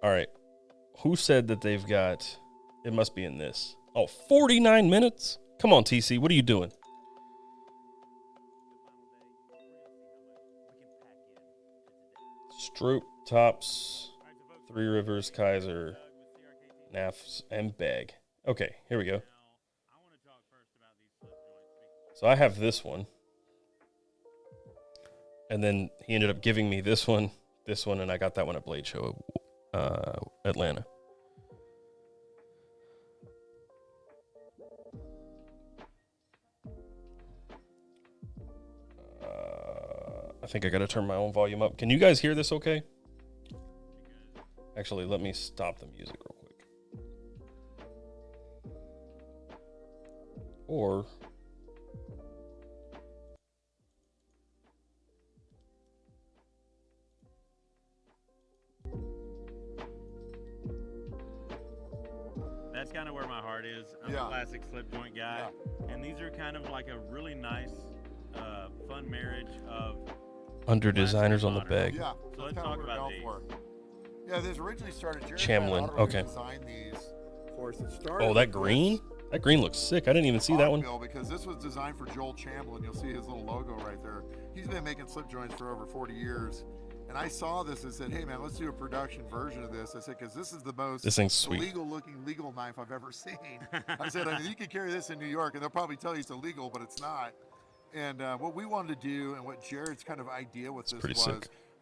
All right. Who said that they've got... It must be in this. Oh, 49 minutes? Come on, TC. What are you doing? Stroop, Tops, Three Rivers, Kaiser, Nafs, and Bag. Okay, here we go. So I have this one. And then he ended up giving me this one, and I got that one at Blade Show, Atlanta. I think I got to turn my own volume up. Can you guys hear this okay? Actually, let me stop the music real quick. Or... That's kind of where my heart is. I'm a classic slip joint guy. Yeah. And these are kind of like a really nice, fun marriage of... Under designers on the bag. Yeah. So let's talk about these. Yeah, this originally started... Chamlin, okay. Designed these for us. It started Oh, that green? That green looks sick. I didn't even see that one. Because this was designed for Joel Chamlin. You'll see his little logo right there. He's been making slip joints for over 40 years. And I saw this and said, hey, man, let's do a production version of this. I said, because this is the most illegal-looking legal knife I've ever seen. I said, I mean, you can carry this in New York, and they'll probably tell you it's illegal, but it's not. And what we wanted to do, and what Jared's kind of idea with this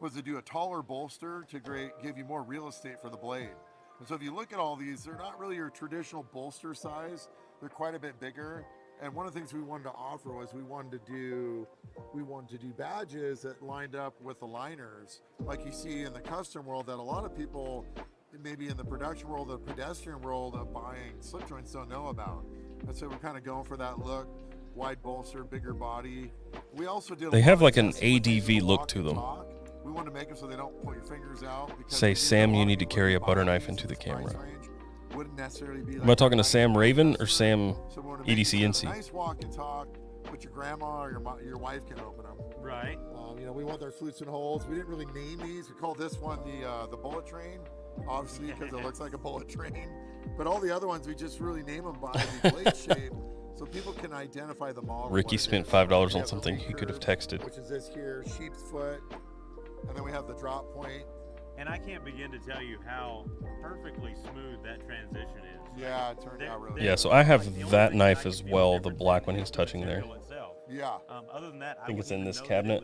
was to do a taller bolster to give you more real estate for the blade. And so if you look at all these, they're not really your traditional bolster size. They're quite a bit bigger. And one of the things we wanted to offer was we wanted to do badges that lined up with the liners, like you see in the custom world that a lot of people, maybe in the production world, the pedestrian world of buying slip joints don't know about. And so we're kind of going for that look, wide bolster, bigger body. We also did. They have like an ADV look to them. We want to make them so they don't pull your fingers out. Say, Sam, you need to carry a butter knife into the camera. Wouldn't necessarily be. Am I talking to Sam Raven or Sam EDC NC? Nice walk and talk, but your grandma or your wife can open them. Right. You know, we want their flutes and holes. We didn't really name these. We called this one the bullet train, obviously because it looks like a bullet train. But all the other ones, we just really name them by the blade shape, so people can identify the model. Ricky spent $5 on something he could have texted. Which is this here, sheep's foot, and then we have the drop point. And I can't begin to tell you how perfectly smooth that transition is. Yeah, it turned out really. Yeah, so I have that knife as well, the black one he's touching there. Yeah. Other than that, I think it's in this cabinet,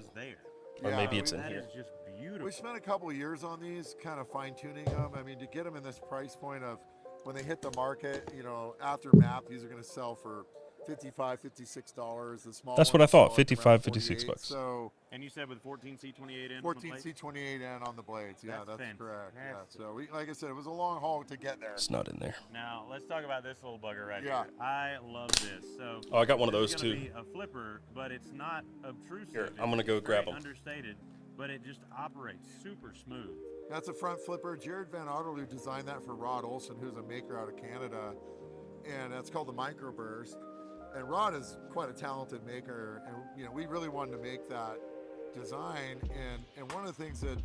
or maybe it's in that here. is just beautiful. We spent a couple of years on these, kind of fine-tuning them. I mean, to get them in this price point of when they hit the market, you know, after MAP, these are going to sell for $55, $56. The small. That's what I thought. $55, $56. So. And you said with 14C28N. 14C28N on the blades. Yeah, that's correct. Yeah. So we, like I said, it was a long haul to get there. It's not in there. Now let's talk about this little bugger right here. I love this. So. Oh, I got one of those too. Be a flipper, but it's not obtrusive. Here, I'm gonna go grab them. Understated, but it just operates super smooth. That's a front flipper. Jared Van Otterloo designed that for Rod Olson, who's a maker out of Canada, and that's called the Microburst. And Rod is quite a talented maker, and you know, we really wanted to make that design. And one of the things that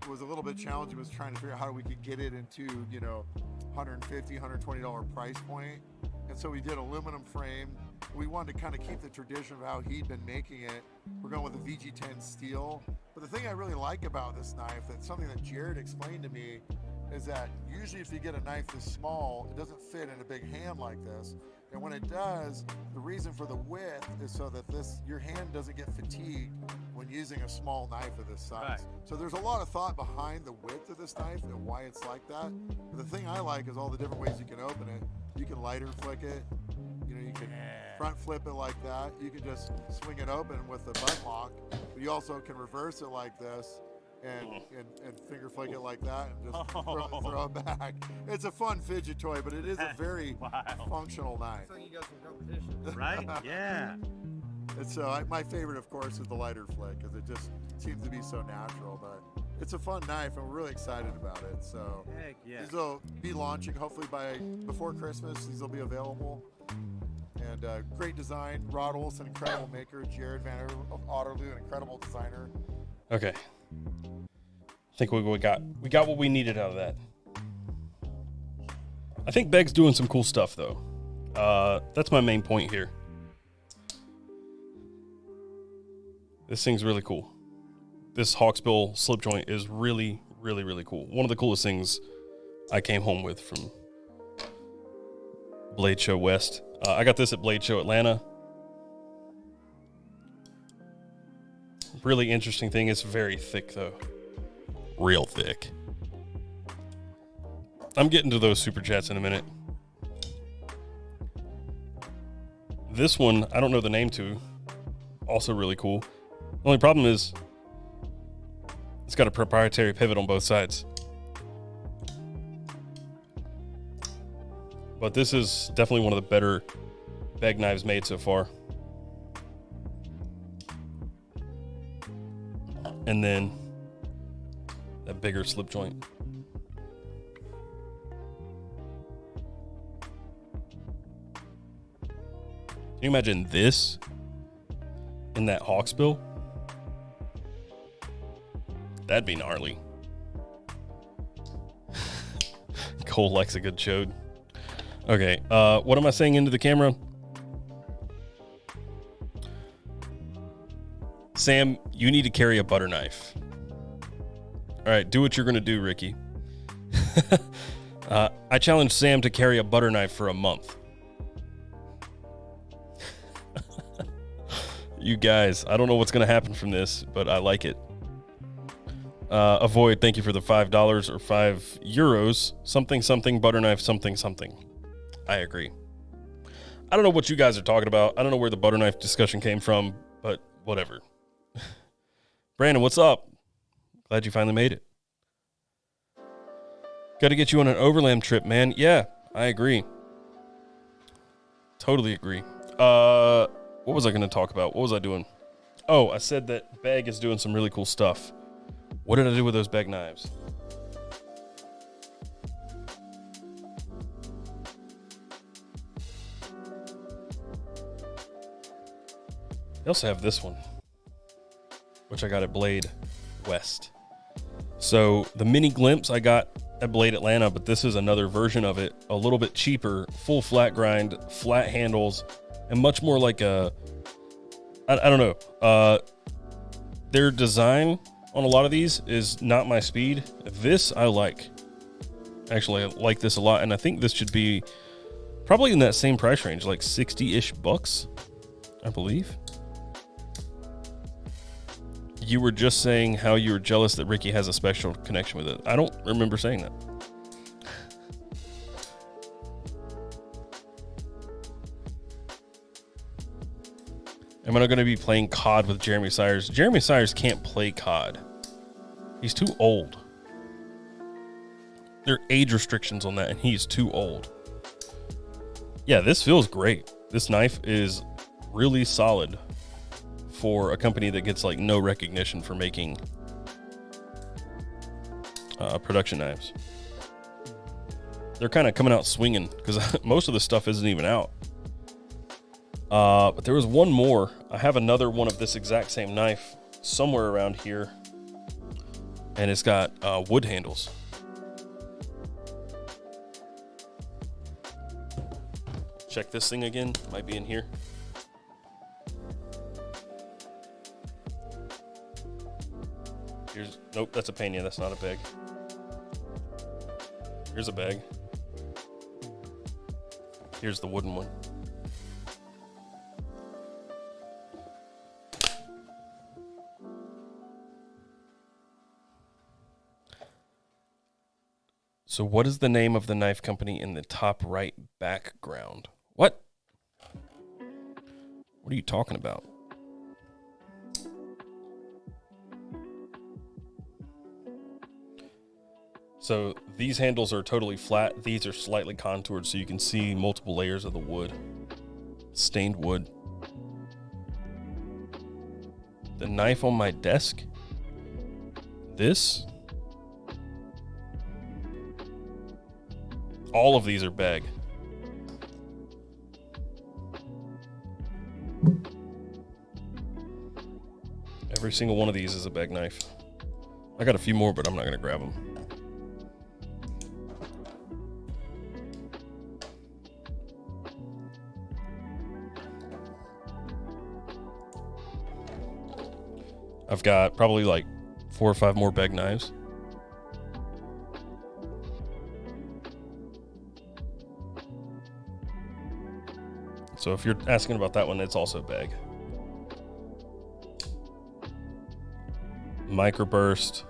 was a little bit challenging was trying to figure out how we could get it into, you know, $150, $120 price point. And so we did aluminum frame. We wanted to kind of keep the tradition of how he'd been making it. We're going with a VG10 steel. But the thing I really like about this knife, that's something that Jared explained to me, is that usually if you get a knife this small, it doesn't fit in a big hand like this. And when it does, the reason for the width is so that your hand doesn't get fatigued when using a small knife of this size. Right. So there's a lot of thought behind the width of this knife and why it's like that. But the thing I like is all the different ways you can open it. You can lighter flick it. You know, you can front flip it like that. You can just swing it open with the butt lock. But you also can reverse it like this. And finger flick it like that and just throw it back. It's a fun fidget toy, but it is a very functional knife. So you got some competition. Right? Yeah. And so my favorite, of course, is the lighter flick because it just seems to be so natural. But it's a fun knife, and we're really excited about it. So heck yeah. These will be launching hopefully before Christmas. These will be available. And great design. Rod Olson, incredible maker. Jared Van Otterloo, an incredible designer. Okay. I think we got what we needed out of that. I think Beg's doing some cool stuff though. That's my main point here. This thing's really cool. This Hawksbill slip joint is really, really, really cool. One of the coolest things I came home with from Blade Show West. I got this at Blade Show Atlanta. Really interesting thing. It's very thick though. Real thick. I'm getting to those super chats in a minute. This one, I don't know the name to. Also really cool. The only problem is it's got a proprietary pivot on both sides. But this is definitely one of the better bag knives made so far. And then that bigger slip joint. Can you imagine this in that Hawksbill? That'd be gnarly. Cole likes a good chode. Okay, what am I saying into the camera? Sam, you need to carry a butter knife. All right, do what you're gonna do, Ricky. I challenge Sam to carry a butter knife for a month. You guys, I don't know what's gonna happen from this, but I like it. Avoid, thank you for the $5 or €5. Something, butter knife, something. I agree. I don't know what you guys are talking about. I don't know where the butter knife discussion came from, but whatever. Brandon, what's up? Glad you finally made it. Got to get you on an overland trip, man. Yeah, I agree. Totally agree. What was I going to talk about? What was I doing? Oh, I said that Bag is doing some really cool stuff. What did I do with those bag knives? They also have this one, which I got at Blade West. So the mini glimpse I got at Blade Atlanta, but this is another version of it, a little bit cheaper, full flat grind, flat handles, and much more like a, I don't know. Their design on a lot of these is not my speed. This I like. Actually, I like this a lot, and I think this should be probably in that same price range, like 60-ish bucks, I believe. You were just saying how you were jealous that Ricky has a special connection with it. I don't remember saying that. Am I going to be playing COD with Jeremy Sires? Jeremy Sires can't play COD. He's too old. There are age restrictions on that, and he's too old. Yeah, this feels great. This knife is really solid for a company that gets like no recognition for making production knives. They're kind of coming out swinging because most of the stuff isn't even out. But there was one more. I have another one of this exact same knife somewhere around here, and it's got wood handles. Check this thing again. Might be in here. Nope, that's a pena. That's not a bag. Here's a bag. Here's the wooden one. So what is the name of the knife company in the top right background? What? What are you talking about? So these handles are totally flat. These are slightly contoured so you can see multiple layers of the wood. Stained wood. The knife on my desk. This. All of these are bag. Every single one of these is a bag knife. I got a few more, but I'm not going to grab them. I've got probably like 4 or 5 more bag knives. So if you're asking about that one, it's also bag. Microburst,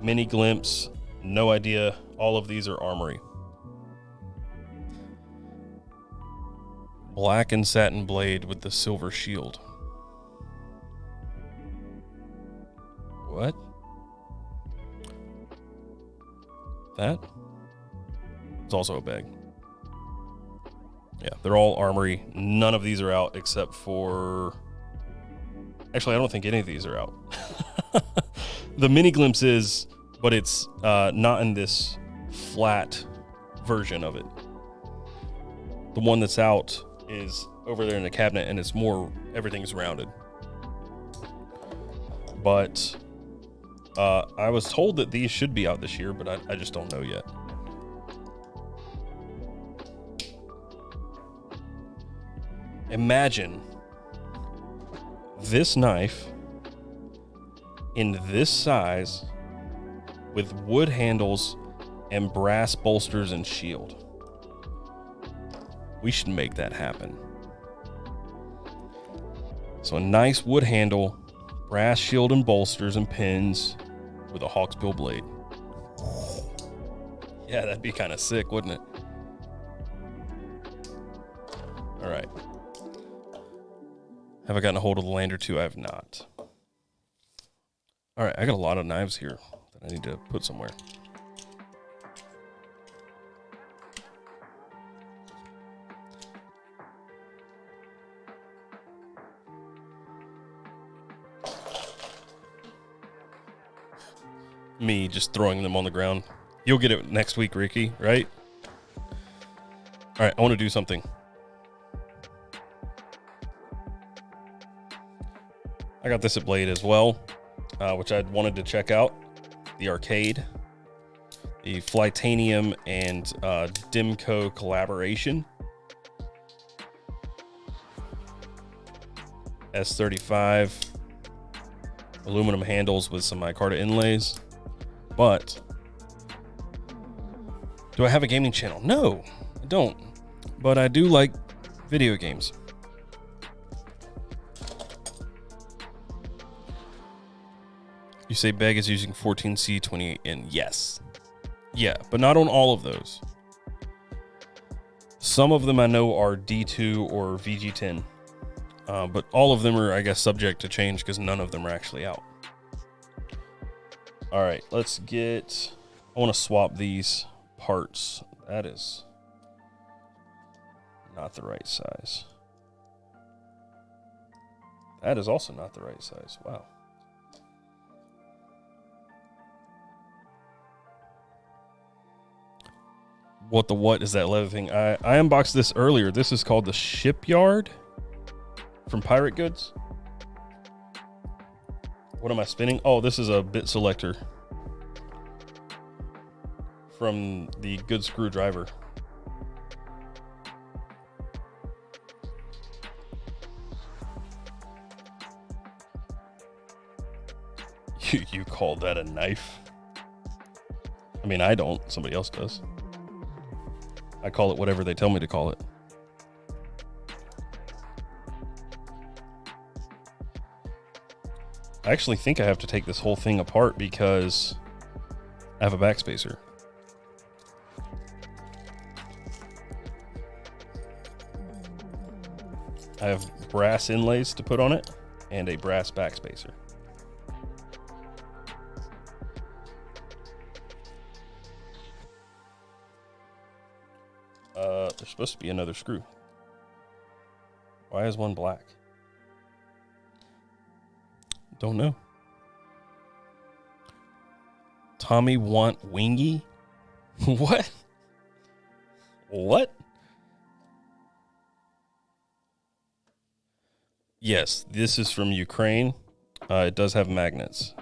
mini glimpse, no idea. All of these are Armory. Blackened satin blade with the silver shield. What? That? It's also a bag. Yeah, they're all armory. None of these are out except for... Actually, I don't think any of these are out. The mini glimpse is, but it's not in this flat version of it. The one that's out is over there in the cabinet, and it's more, everything's rounded. But I was told that these should be out this year, but I just don't know yet. Imagine this knife in this size with wood handles and brass bolsters and shield. We should make that happen. So a nice wood handle, brass shield and bolsters and pins with a hawksbill blade. Yeah, that'd be kind of sick, wouldn't it? All right. Have I gotten a hold of the Lander 2? I have not. All right, I got a lot of knives here that I need to put somewhere. Me just throwing them on the ground. You'll get it next week, Ricky, right? All right, I want to do something. I got this at Blade as well, which I'd wanted to check out. The arcade, the Flytanium and Dimco collaboration. S35 aluminum handles with some micarta inlays. But do I have a gaming channel? No, I don't. But I do like video games. You say Beg is using 14C 28N. Yes. Yeah, but not on all of those. Some of them I know are D2 or VG10. But all of them are, I guess, subject to change because none of them are actually out. All right, let's get... I want to swap these parts. That is not the right size. That is also not the right size. Wow. What is that leather thing? I unboxed this earlier. This is called the Shipyard from Pirate Goods. What am I spinning? Oh, this is a bit selector from the Good Screwdriver. You call that a knife? I mean, I don't. Somebody else does. I call it whatever they tell me to call it. I actually think I have to take this whole thing apart because I have a backspacer. I have brass inlays to put on it and a brass backspacer. There's supposed to be another screw. Why is one black? Don't know. Tommy want wingy? What? What? Yes, this is from Ukraine. It does have magnets.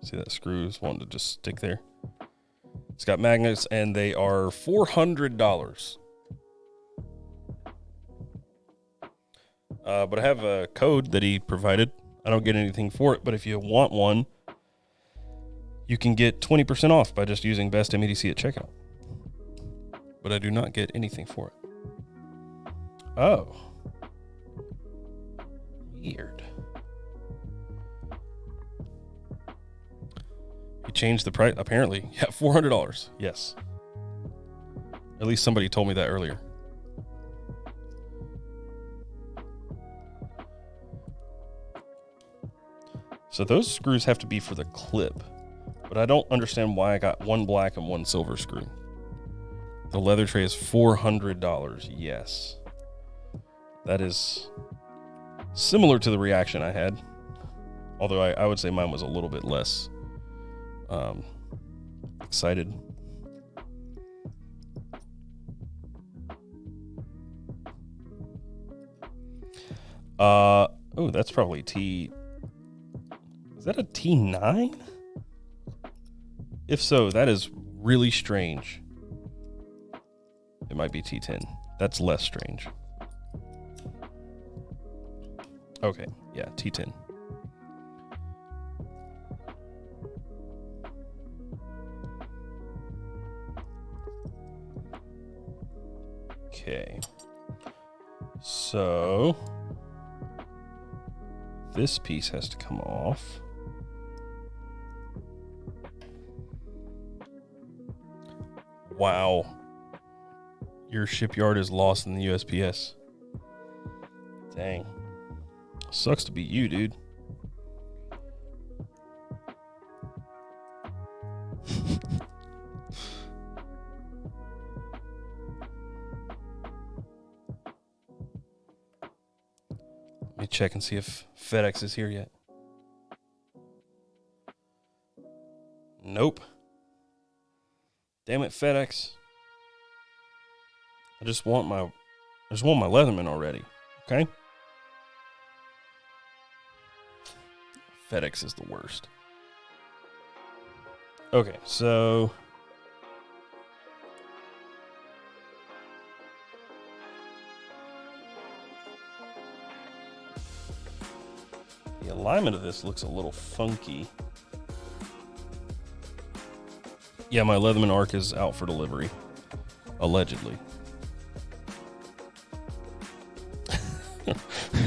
See that screw is wanting to just stick there. It's got magnets and they are $400. But I have a code that he provided. I don't get anything for it, but if you want one, you can get 20% off by just using Best MEDC at checkout. But I do not get anything for it. Oh. Weird. He changed the price, apparently. Yeah, $400. Yes. At least somebody told me that earlier. So those screws have to be for the clip, but I don't understand why I got one black and one silver screw. The leather tray is $400. Yes. That is similar to the reaction I had, although I would say mine was a little bit less excited. Oh, that's probably T. Is that a T9? If so, that is really strange. It might be T10. That's less strange. Okay, yeah, T10. Okay. So this piece has to come off. Wow. Your shipyard is lost in the USPS. Dang. Sucks to be you, dude. Let me check and see if FedEx is here yet. Nope. Damn it, FedEx. I just want my Leatherman already. Okay? FedEx is the worst. Okay, so the alignment of this looks a little funky. Yeah, my Leatherman Arc is out for delivery. Allegedly.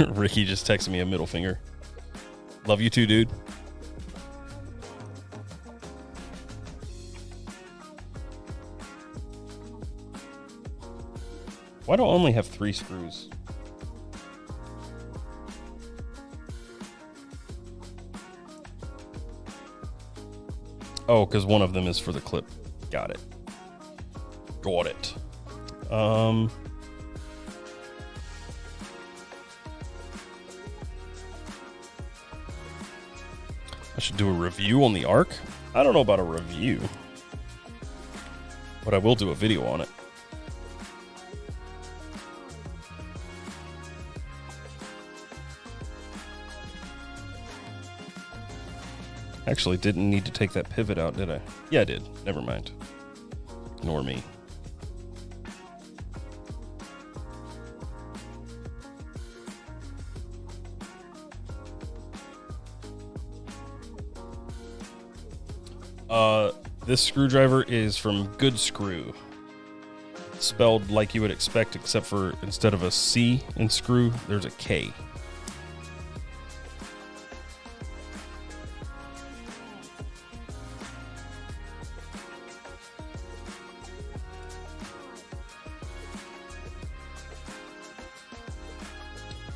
Ricky just texted me a middle finger. Love you too, dude. Why do I only have 3 screws? Oh, because one of them is for the clip. Got it. Got it. I should do a review on the Arc. I don't know about a review, but I will do a video on it. Actually, didn't need to take that pivot out, did I? Yeah, I did. Never mind. Ignore me. This screwdriver is from Good Screw. Spelled like you would expect, except for instead of a C in screw, there's a K.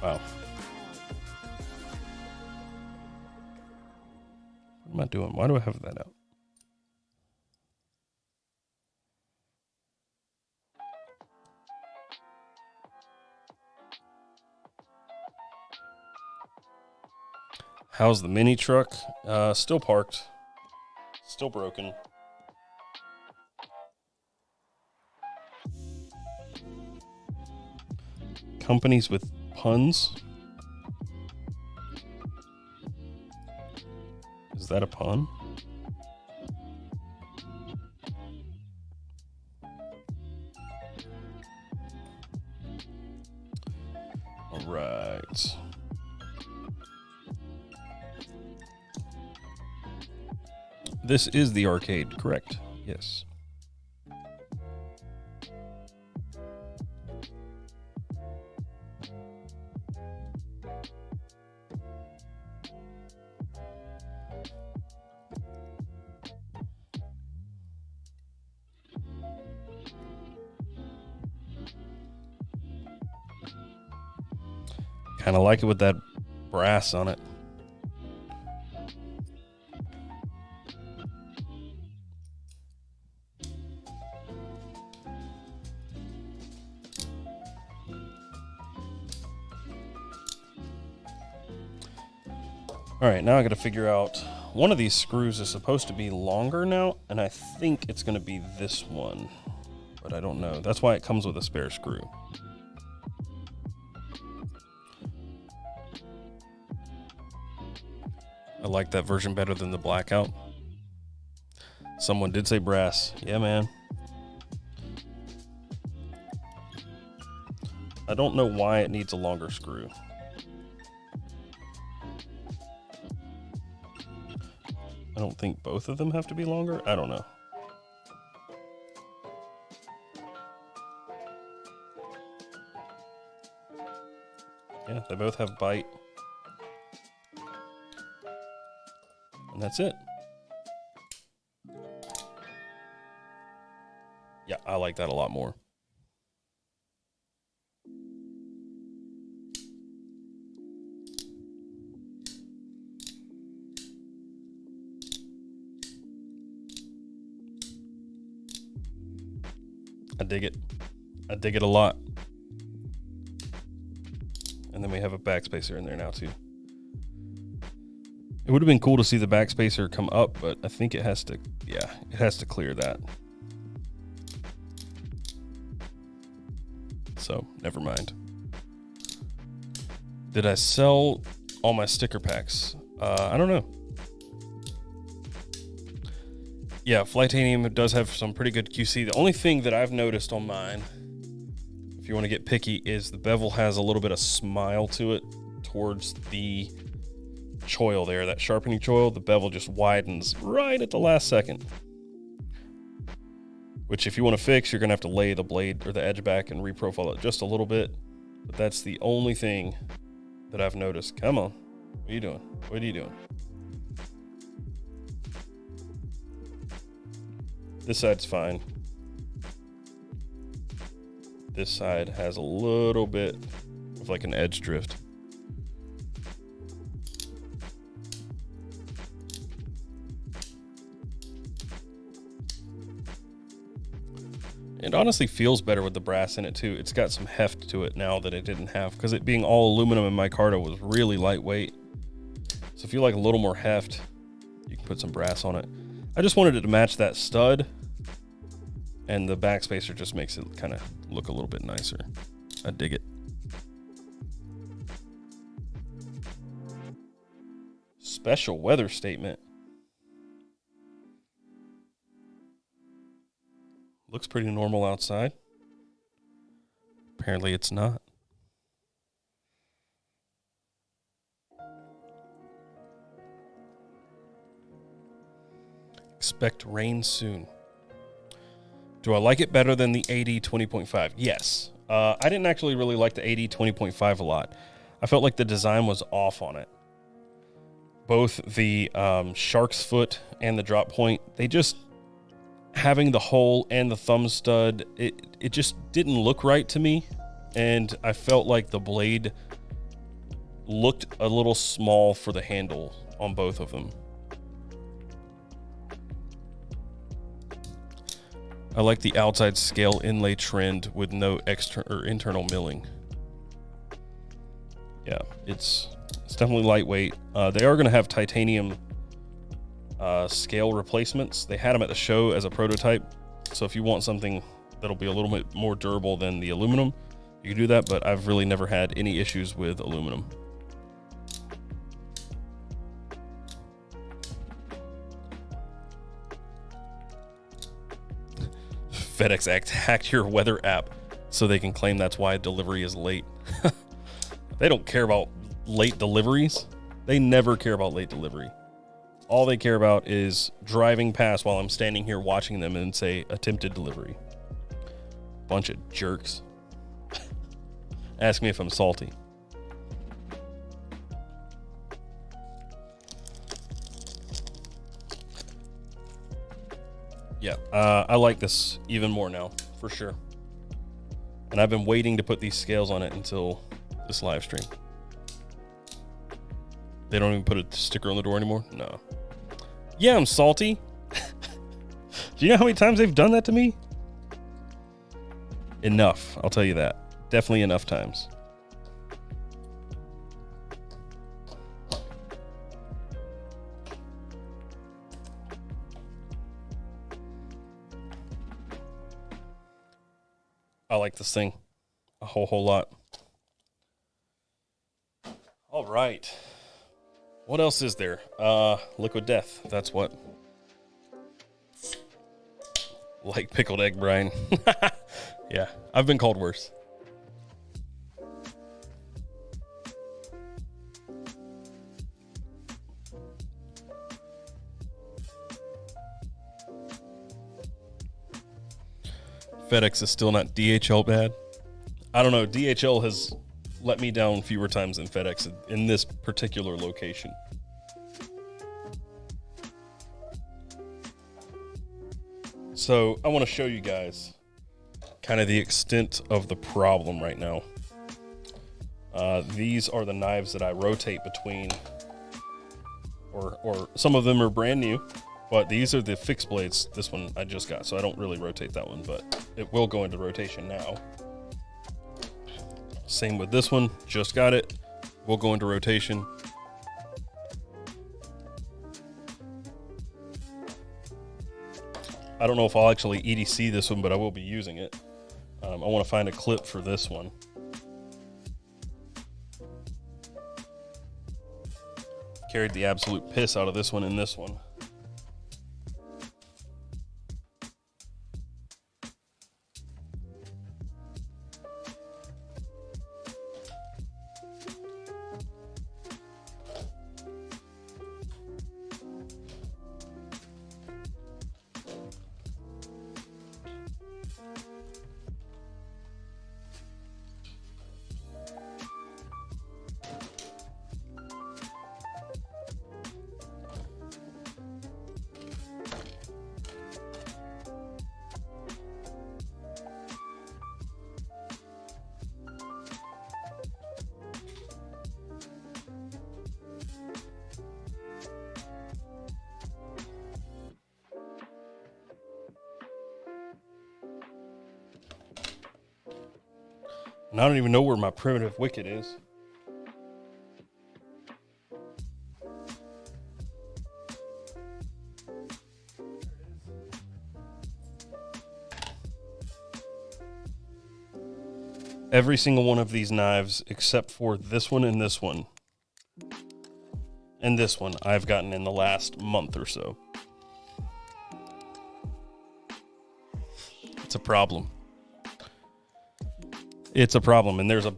Wow. What am I doing? Why do I have that out? How's the mini truck? Still parked. Still broken. Companies with puns? Is that a pun? All right. This is the arcade, correct? Yes. Kind of like it with that brass on it. All right, now I got to figure out, one of these screws is supposed to be longer now, and I think it's going to be this one, but I don't know. That's why it comes with a spare screw. I like that version better than the blackout. Someone did say brass. Yeah, man. I don't know why it needs a longer screw. I don't think both of them have to be longer. I don't know. Yeah, they both have bite. And that's it. Yeah, I like that a lot more. I dig it. I dig it a lot. And then we have a backspacer in there now too. It would have been cool to see the backspacer come up, but I think it has to, yeah, it has to clear that. So, never mind. Did I sell all my sticker packs? I don't know. Yeah, Flightanium does have some pretty good QC. The only thing that I've noticed on mine, if you want to get picky, is the bevel has a little bit of smile to it towards the choil there, that sharpening choil. The bevel just widens right at the last second. Which, if you want to fix, you're going to have to lay the blade or the edge back and reprofile it just a little bit. But that's the only thing that I've noticed. Come on. What are you doing? What are you doing? This side's fine. This side has a little bit of like an edge drift. It honestly feels better with the brass in it too. It's got some heft to it now that it didn't have, because it being all aluminum and micarta was really lightweight. So if you like a little more heft, you can put some brass on it. I just wanted it to match that stud, and the backspacer just makes it kind of look a little bit nicer. I dig it. Special weather statement. Looks pretty normal outside. Apparently it's not. Expect rain soon. Do I like it better than the AD 20.5? Yes. I didn't actually really like the AD 20.5 a lot. I felt like the design was off on it. Both the shark's foot and the drop point, they just, having the hole and the thumb stud, it just didn't look right to me. And I felt like the blade looked a little small for the handle on both of them. I like the outside scale inlay trend with no external or internal milling. Yeah, it's definitely lightweight. They are going to have titanium scale replacements. They had them at the show as a prototype. So if you want something that'll be a little bit more durable than the aluminum, you can do that. But I've really never had any issues with aluminum. FedEx hacked your weather app so they can claim that's why delivery is late. They don't care about late deliveries. They never care about late delivery. All they care about is driving past while I'm standing here watching them and say attempted delivery. Bunch of jerks. Ask me if I'm salty. Yeah, I like this even more now, for sure. And I've been waiting to put these scales on it until this live stream. They don't even put a sticker on the door anymore? No. Yeah, I'm salty. Do you know how many times they've done that to me? Enough, I'll tell you that. Definitely enough times. like this thing a whole lot. All right. What else is there? Liquid Death. That's what. Like pickled egg brine. Yeah, I've been called worse. FedEx is still not DHL bad. I don't know. DHL has let me down fewer times than FedEx in this particular location. So I want to show you guys kind of the extent of the problem right now. These are the knives that I rotate between, or some of them are brand new, but these are the fixed blades. This one I just got, so I don't really rotate that one, but it will go into rotation now. Same with this one, just got it, will go into rotation. I don't know if I'll actually EDC this one, but I will be using it. I want to find a clip for this one. Carried the absolute piss out of this one and this one. And I don't even know where my primitive wicket is. Every single one of these knives, except for this one and this one, and this one, I've gotten in the last month or so. It's a problem. It's a problem, and there's a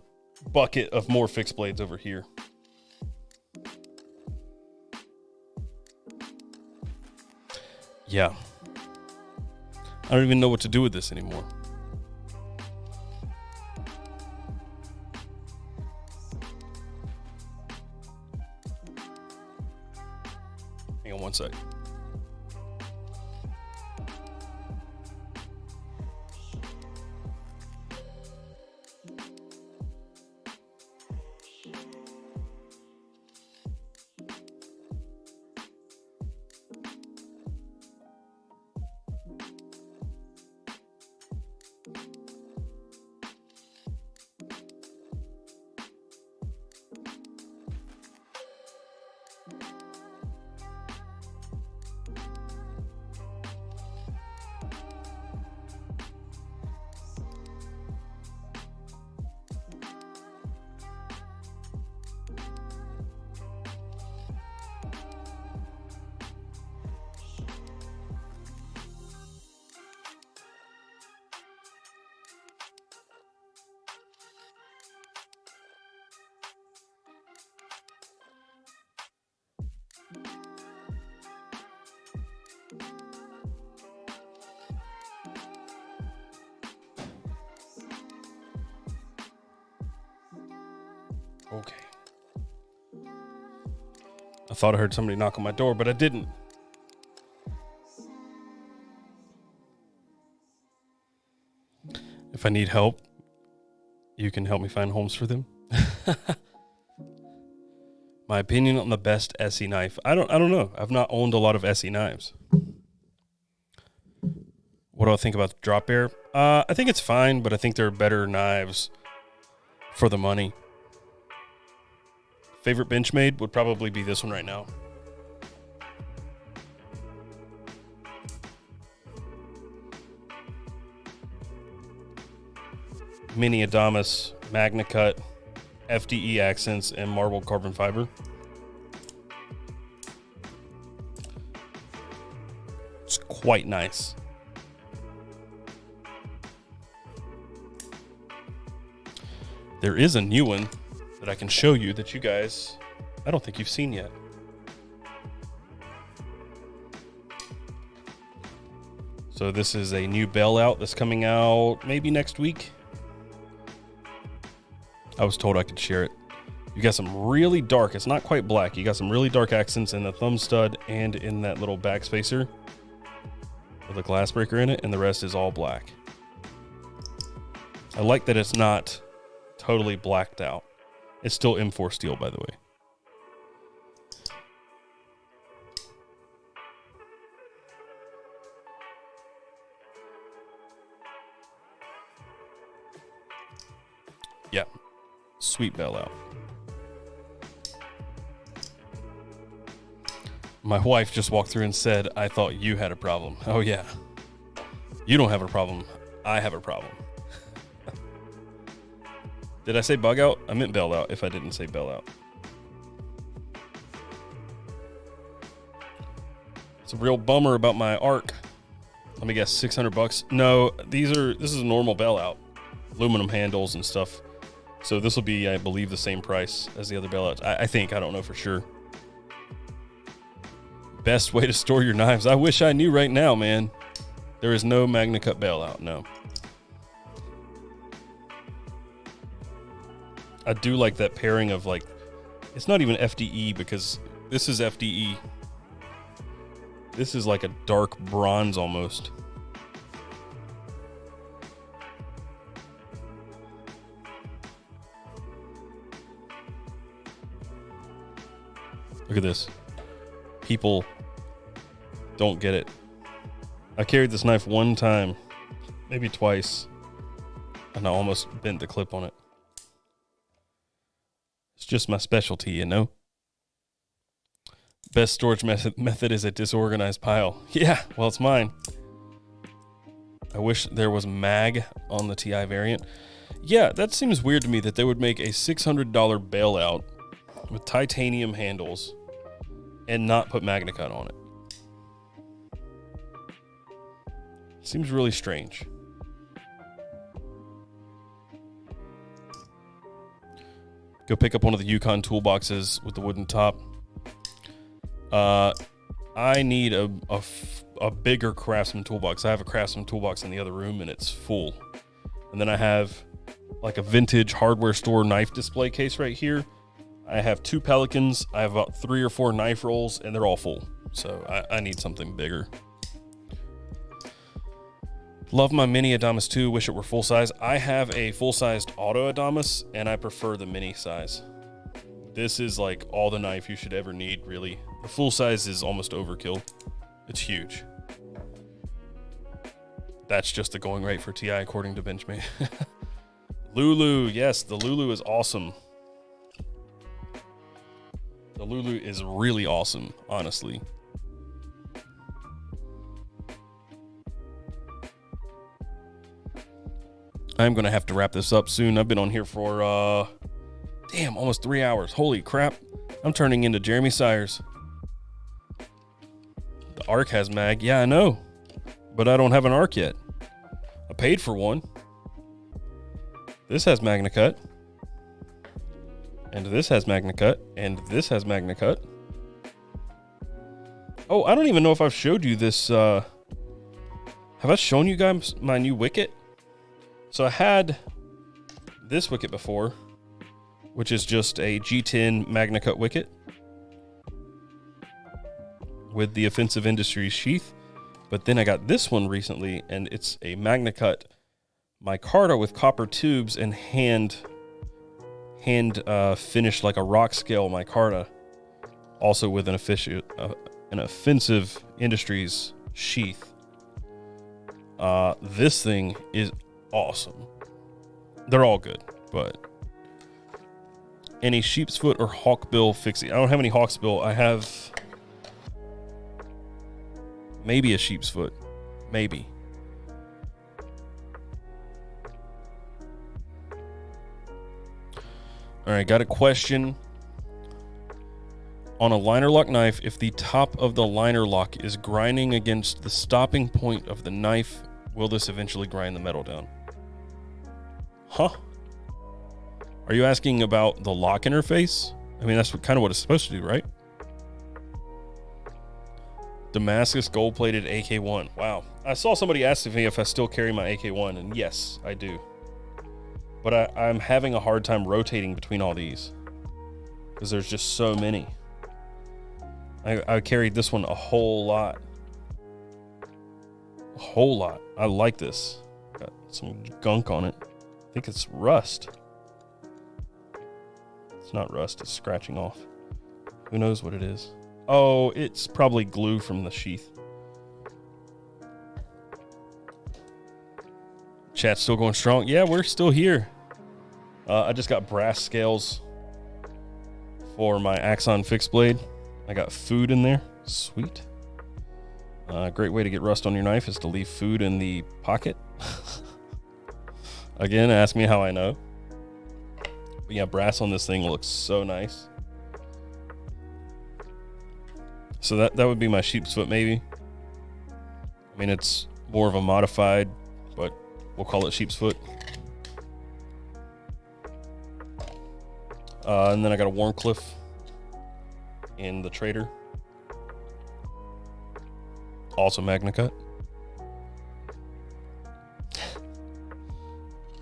bucket of more fixed blades over here. Yeah. I don't even know what to do with this anymore. Hang on one sec. Okay. I thought I heard somebody knock on my door, but I didn't. If I need help, you can help me find homes for them. My opinion on the best SE knife. I don't know. I've not owned a lot of SE knives. What do I think about the drop bear? I think it's fine, but I think there are better knives for the money. Favorite Benchmade would probably be this one right now. Mini Adamas Magna Cut FDE accents and marble carbon fiber. It's quite nice. There is a new one that I can show you that you guys, I don't think you've seen yet. So this is a new bailout that's coming out maybe next week. I was told I could share it. You got some really dark, it's not quite black. You got some really dark accents in the thumb stud and in that little back spacer with a glass breaker in it, and the rest is all black. I like that it's not totally blacked out. It's still M4 steel, by the way. Yeah, sweet bailout. My wife just walked through and said, I thought you had a problem. Oh yeah. You don't have a problem. I have a problem. Did I say bug out? I meant bail out if I didn't say bail out. It's a real bummer about my ARC. Let me guess, $600. No, this is a normal bailout. Aluminum handles and stuff. So this will be, I believe, the same price as the other bailouts. I think, I don't know for sure. Best way to store your knives. I wish I knew right now, man. There is no Magna Cut bailout, no. I do like that pairing of like, it's not even FDE because this is FDE. This is like a dark bronze almost. Look at this. People don't get it. I carried this knife one time, maybe twice, and I almost bent the clip on it. It's just my specialty, you know? Best storage method is a disorganized pile. Yeah, well, it's mine. I wish there was mag on the TI variant. Yeah, that seems weird to me that they would make a $600 bailout with titanium handles and not put Magna Cut on it. Seems really strange. Go pick up one of the Yukon toolboxes with the wooden top. I need a bigger Craftsman toolbox. I have a Craftsman toolbox in the other room and it's full. And then I have like a vintage hardware store knife display case right here. I have 2 Pelicans. I have about 3 or 4 knife rolls and they're all full. So I need something bigger. Love my mini Adamas too. Wish it were full size. I have a full-sized auto Adamas and I prefer the mini size. This is like all the knife you should ever need, really. The full size is almost overkill. It's huge. That's just the going rate for TI according to Benchmade. Lulu, yes, the Lulu is awesome. The Lulu is really awesome, honestly. I'm going to have to wrap this up soon. I've been on here for, almost 3 hours. Holy crap. I'm turning into Jeremy Sires. The ARC has mag. Yeah, I know. But I don't have an ARC yet. I paid for one. This has Magna Cut. And this has Magna Cut. And this has Magna Cut. Oh, I don't even know if I've showed you this. Have I shown you guys my new wicket? So I had this wicket before, which is just a G10 Magna Cut wicket with the Offensive Industries sheath. But then I got this one recently, and it's a Magna Cut micarta with copper tubes and hand finished like a rock scale micarta, also with an Offensive Industries sheath. This thing is awesome. They're all good, but any sheep's foot or hawkbill fixie. I don't have any hawksbill. I have maybe a sheep's foot. Maybe. All right, got a question. On a liner lock knife, if the top of the liner lock is grinding against the stopping point of the knife, will this eventually grind the metal down? Huh? Are you asking about the lock interface? I mean, that's kind of what it's supposed to do, right? Damascus gold-plated AK-1. Wow. I saw somebody asking me if I still carry my AK-1, and yes, I do. But I'm having a hard time rotating between all these because there's just so many. I carried this one a whole lot. A whole lot. I like this. Got some gunk on it. I think it's rust. It's not rust, it's scratching off. Who knows what it is? Oh, it's probably glue from the sheath. Chat's still going strong. Yeah, we're still here. I just got brass scales for my Axon fixed blade. I got food in there. Sweet. A great way to get rust on your knife is to leave food in the pocket. Again, ask me how I know. But yeah, brass on this thing looks so nice. So that would be my sheep's foot, maybe. I mean, it's more of a modified, but we'll call it sheep's foot. And then I got a Warncliffe in the Trader. Also Magna Cut.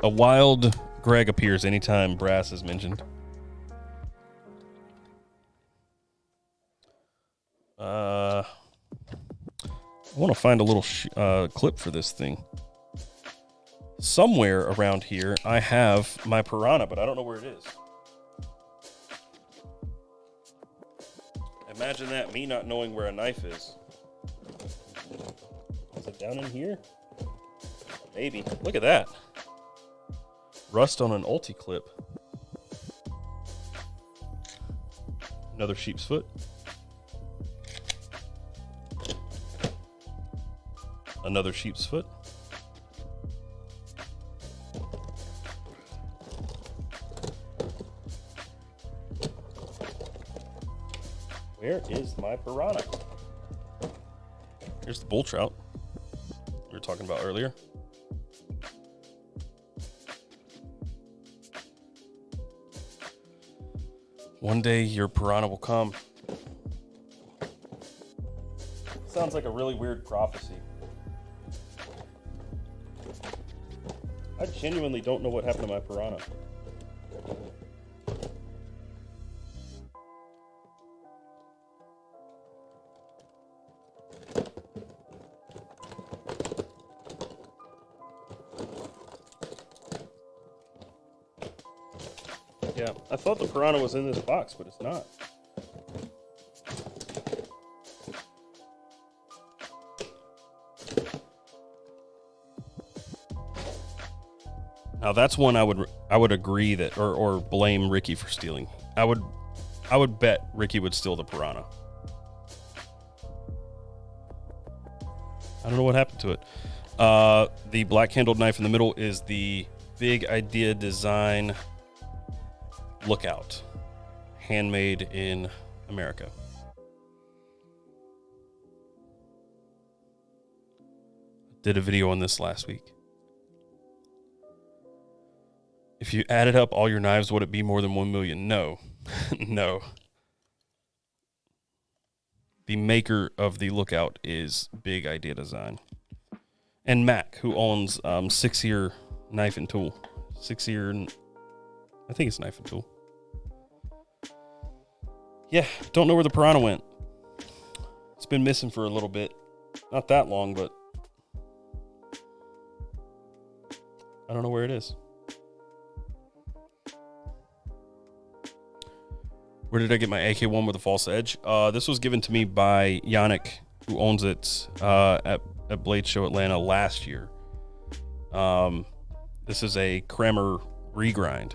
A wild Greg appears anytime brass is mentioned. I want to find a little clip for this thing. Somewhere around here, I have my Piranha, but I don't know where it is. Imagine that, me not knowing where a knife is. Is it down in here? Maybe. Look at that. Rust on an ulti clip. Another sheep's foot. Another sheep's foot. Where is my Piranha? Here's the bull trout we were talking about earlier. One day your Piranha will come. Sounds like a really weird prophecy. I genuinely don't know what happened to my Piranha. Yeah, I thought the Piranha was in this box, but it's not. Now that's one I would agree that or blame Ricky for stealing. I would bet Ricky would steal the Piranha. I don't know what happened to it. The black handled knife in the middle is the Big Idea Design Lookout, handmade in America. Did a video on this last week. If you added up all your knives, would it be more than 1 million? No. No. The maker of the Lookout is Big Idea Design. And Mac, who owns 6 Ear Knife and Tool. 6 Ear, I think it's Knife and Tool. Yeah, don't know where the Piranha went. It's been missing for a little bit. Not that long, but I don't know where it is. Where did I get my AK-1 with a false edge? This was given to me by Yannick, who owns it at Blade Show Atlanta last year. This is a Kramer regrind.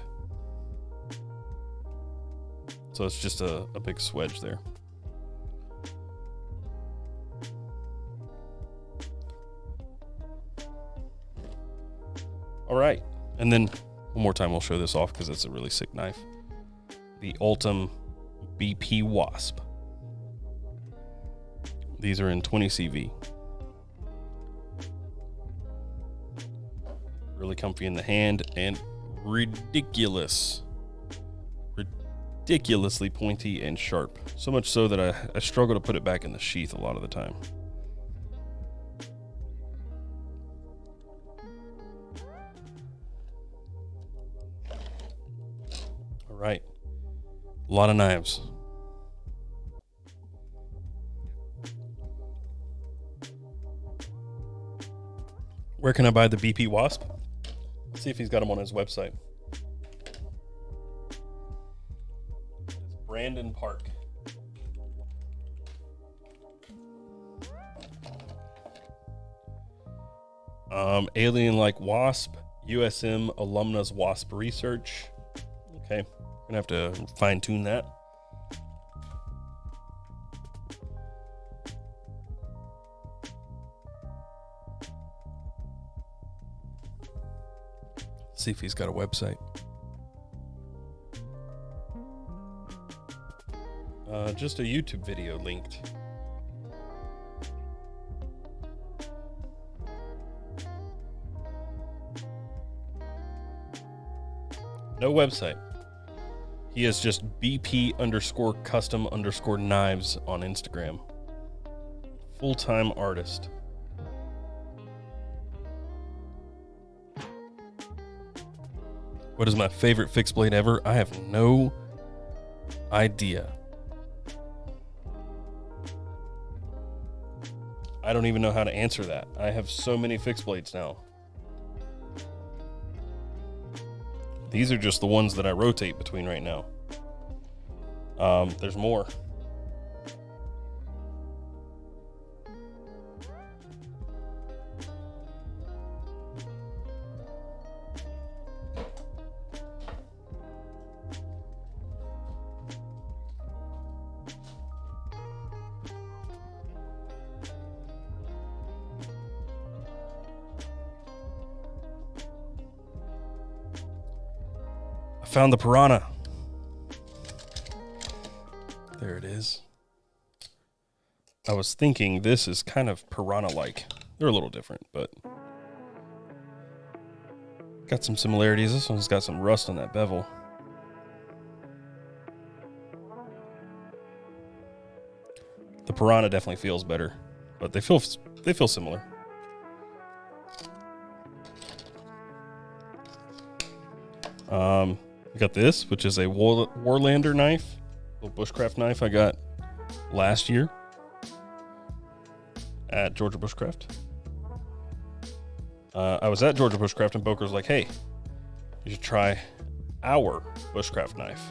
So it's just a big swedge there. All right. And then one more time we'll show this off because it's a really sick knife. the Ultim BP Wasp. These are in 20 CV. Really comfy in the hand and ridiculously pointy and sharp. So much so that I struggle to put it back in the sheath a lot of the time. All right. A lot of knives. Where can I buy the BP Wasp? Let's see if he's got them on his website. It's Brandon Park. Alien-like Wasp, USM Alumna's Wasp Research. Okay, gonna have to fine-tune that. See if he's got a website. Just a YouTube video linked. No website. He is just BP_custom_knives on Instagram. Full-time artist. What is my favorite fixed blade ever? I have no idea. I don't even know how to answer that. I have so many fixed blades now. These are just the ones that I rotate between right now. There's more. Found the piranha. There it is. I was thinking this is kind of piranha-like. They're a little different, but got some similarities. This one's got some rust on that bevel. The piranha definitely feels better, but they feel similar. I got this, which is a Warlander knife, a little bushcraft knife I got last year at Georgia Bushcraft. I was at Georgia Bushcraft and Boker was like, hey, you should try our bushcraft knife.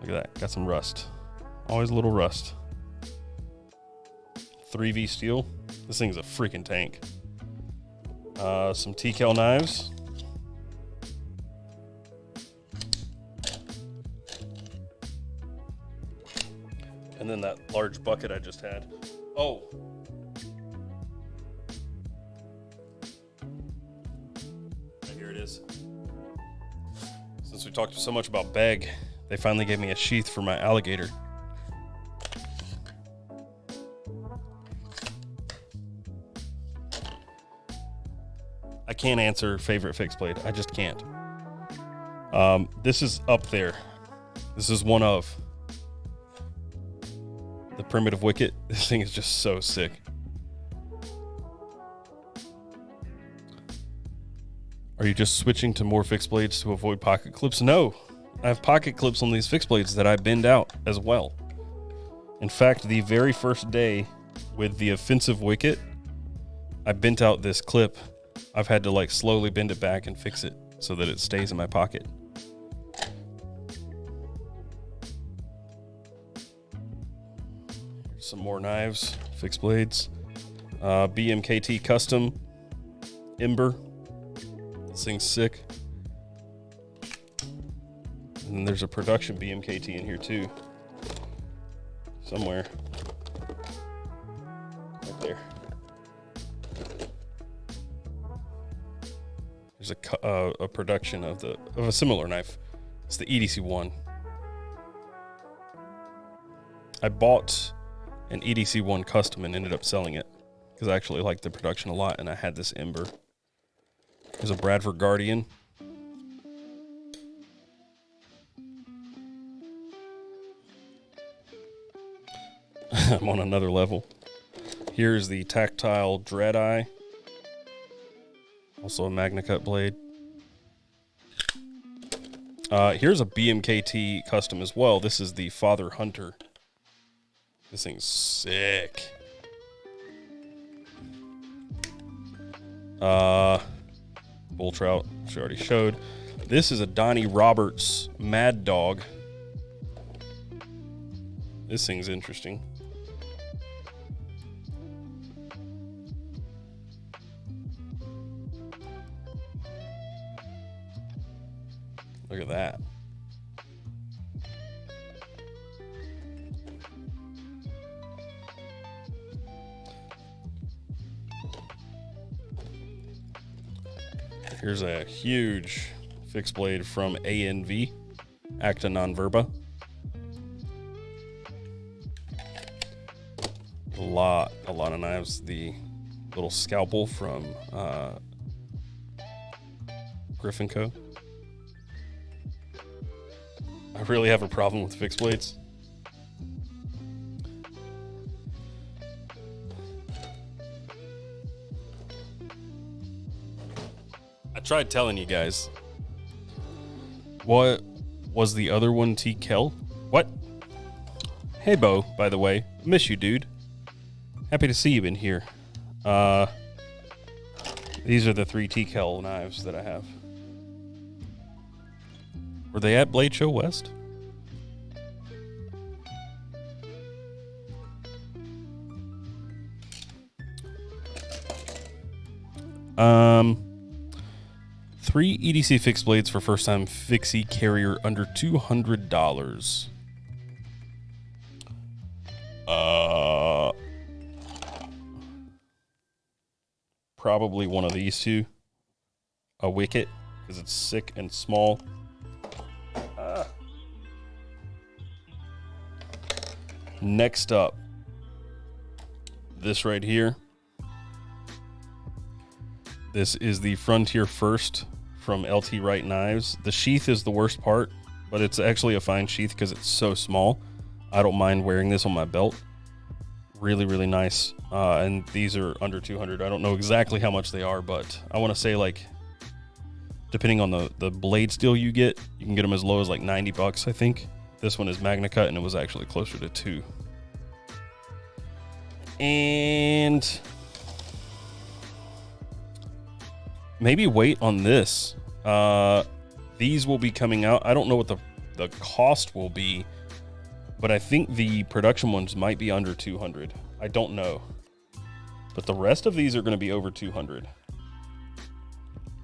Look at that, got some rust. Always a little rust. 3V steel. This thing's a freaking tank. Some TCal knives. And then that large bucket I just had. Oh. Here it is. Since we talked so much about bag, they finally gave me a sheath for my alligator. I can't answer favorite fixed blade. I just can't. This is up there. This is one of. The Primitive Wicket. This thing is just so sick. Are you just switching to more fixed blades to avoid pocket clips? No, I have pocket clips on these fixed blades that I bend out as well. In fact, the very first day with the Offensive Wicket, I bent out this clip. I've had to like slowly bend it back and fix it so that it stays in my pocket. Some more knives, fixed blades. BMKT Custom Ember. This thing's sick. And then there's a production BMKT in here too. Somewhere. Right there. There's a production of a similar knife. It's the EDC one. I bought an EDC 1 custom and ended up selling it because I actually liked the production a lot, and I had this Ember. There's a Bradford Guardian. I'm on another level. Here's the Tactile Dread Eye. Also a Magna Cut blade. Here's a BMKT custom as well. This is the Father Hunter. This thing's sick. Bull Trout, which I already showed. This is a Donnie Roberts Mad Dog. This thing's interesting. Look at that. Here's a huge fixed blade from ANV, Acta Non Verba. A lot of knives. The little scalpel from Griffin Co. I really have a problem with fixed blades. I tried telling you guys. What was the other one, T. Kel? What? Hey, Bo, by the way. Miss you, dude. Happy to see you in here. These are the 3 T. Kel knives that I have. Were they at Blade Show West? Three EDC fixed blades for first time fixie carrier under $200. Probably one of these two. A Wicket, because it's sick and small. Next up, this right here. This is the Frontier First from LT Wright Knives. The sheath is the worst part, but it's actually a fine sheath because it's so small. I don't mind wearing this on my belt. Really, really nice. And these are under 200. I don't know exactly how much they are, but I want to say, like, depending on the blade steel you can get them as low as like $90, I think. This one is Magna Cut, and it was actually closer to $2. And maybe wait on this. These will be coming out. I don't know what the cost will be, but I think the production ones might be under 200. I don't know. But the rest of these are going to be over 200.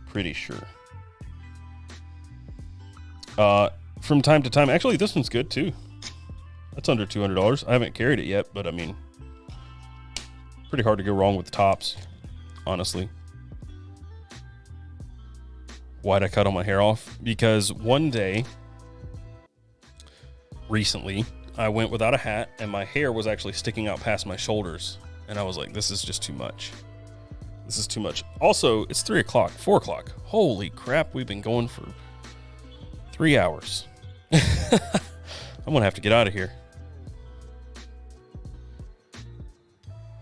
Pretty sure. From time to time, actually, this one's good too. That's under $200. I haven't carried it yet, but I mean, pretty hard to go wrong with the tops, honestly. Why'd I cut all my hair off? Because one day, recently, I went without a hat and my hair was actually sticking out past my shoulders. And I was like, this is just too much. This is too much. Also, it's 3 o'clock, 4 o'clock. Holy crap, we've been going for 3 hours. I'm going to have to get out of here.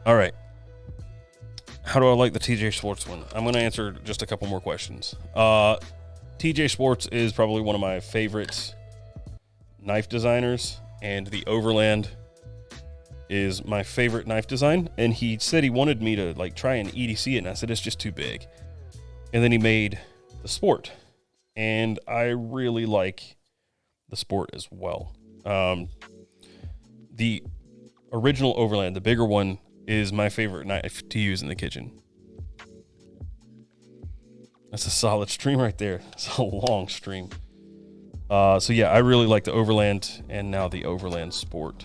All right. How do I like the TJ Sports one? I'm going to answer just a couple more questions. TJ Sports is probably one of my favorite knife designers, and the Overland is my favorite knife design. And he said he wanted me to like try and EDC it, and I said it's just too big. And then he made the Sport, and I really like the Sport as well. The original Overland, the bigger one, is my favorite knife to use in the kitchen. That's a solid stream right there. It's a long stream. So yeah, I really like the Overland and now the Overland Sport.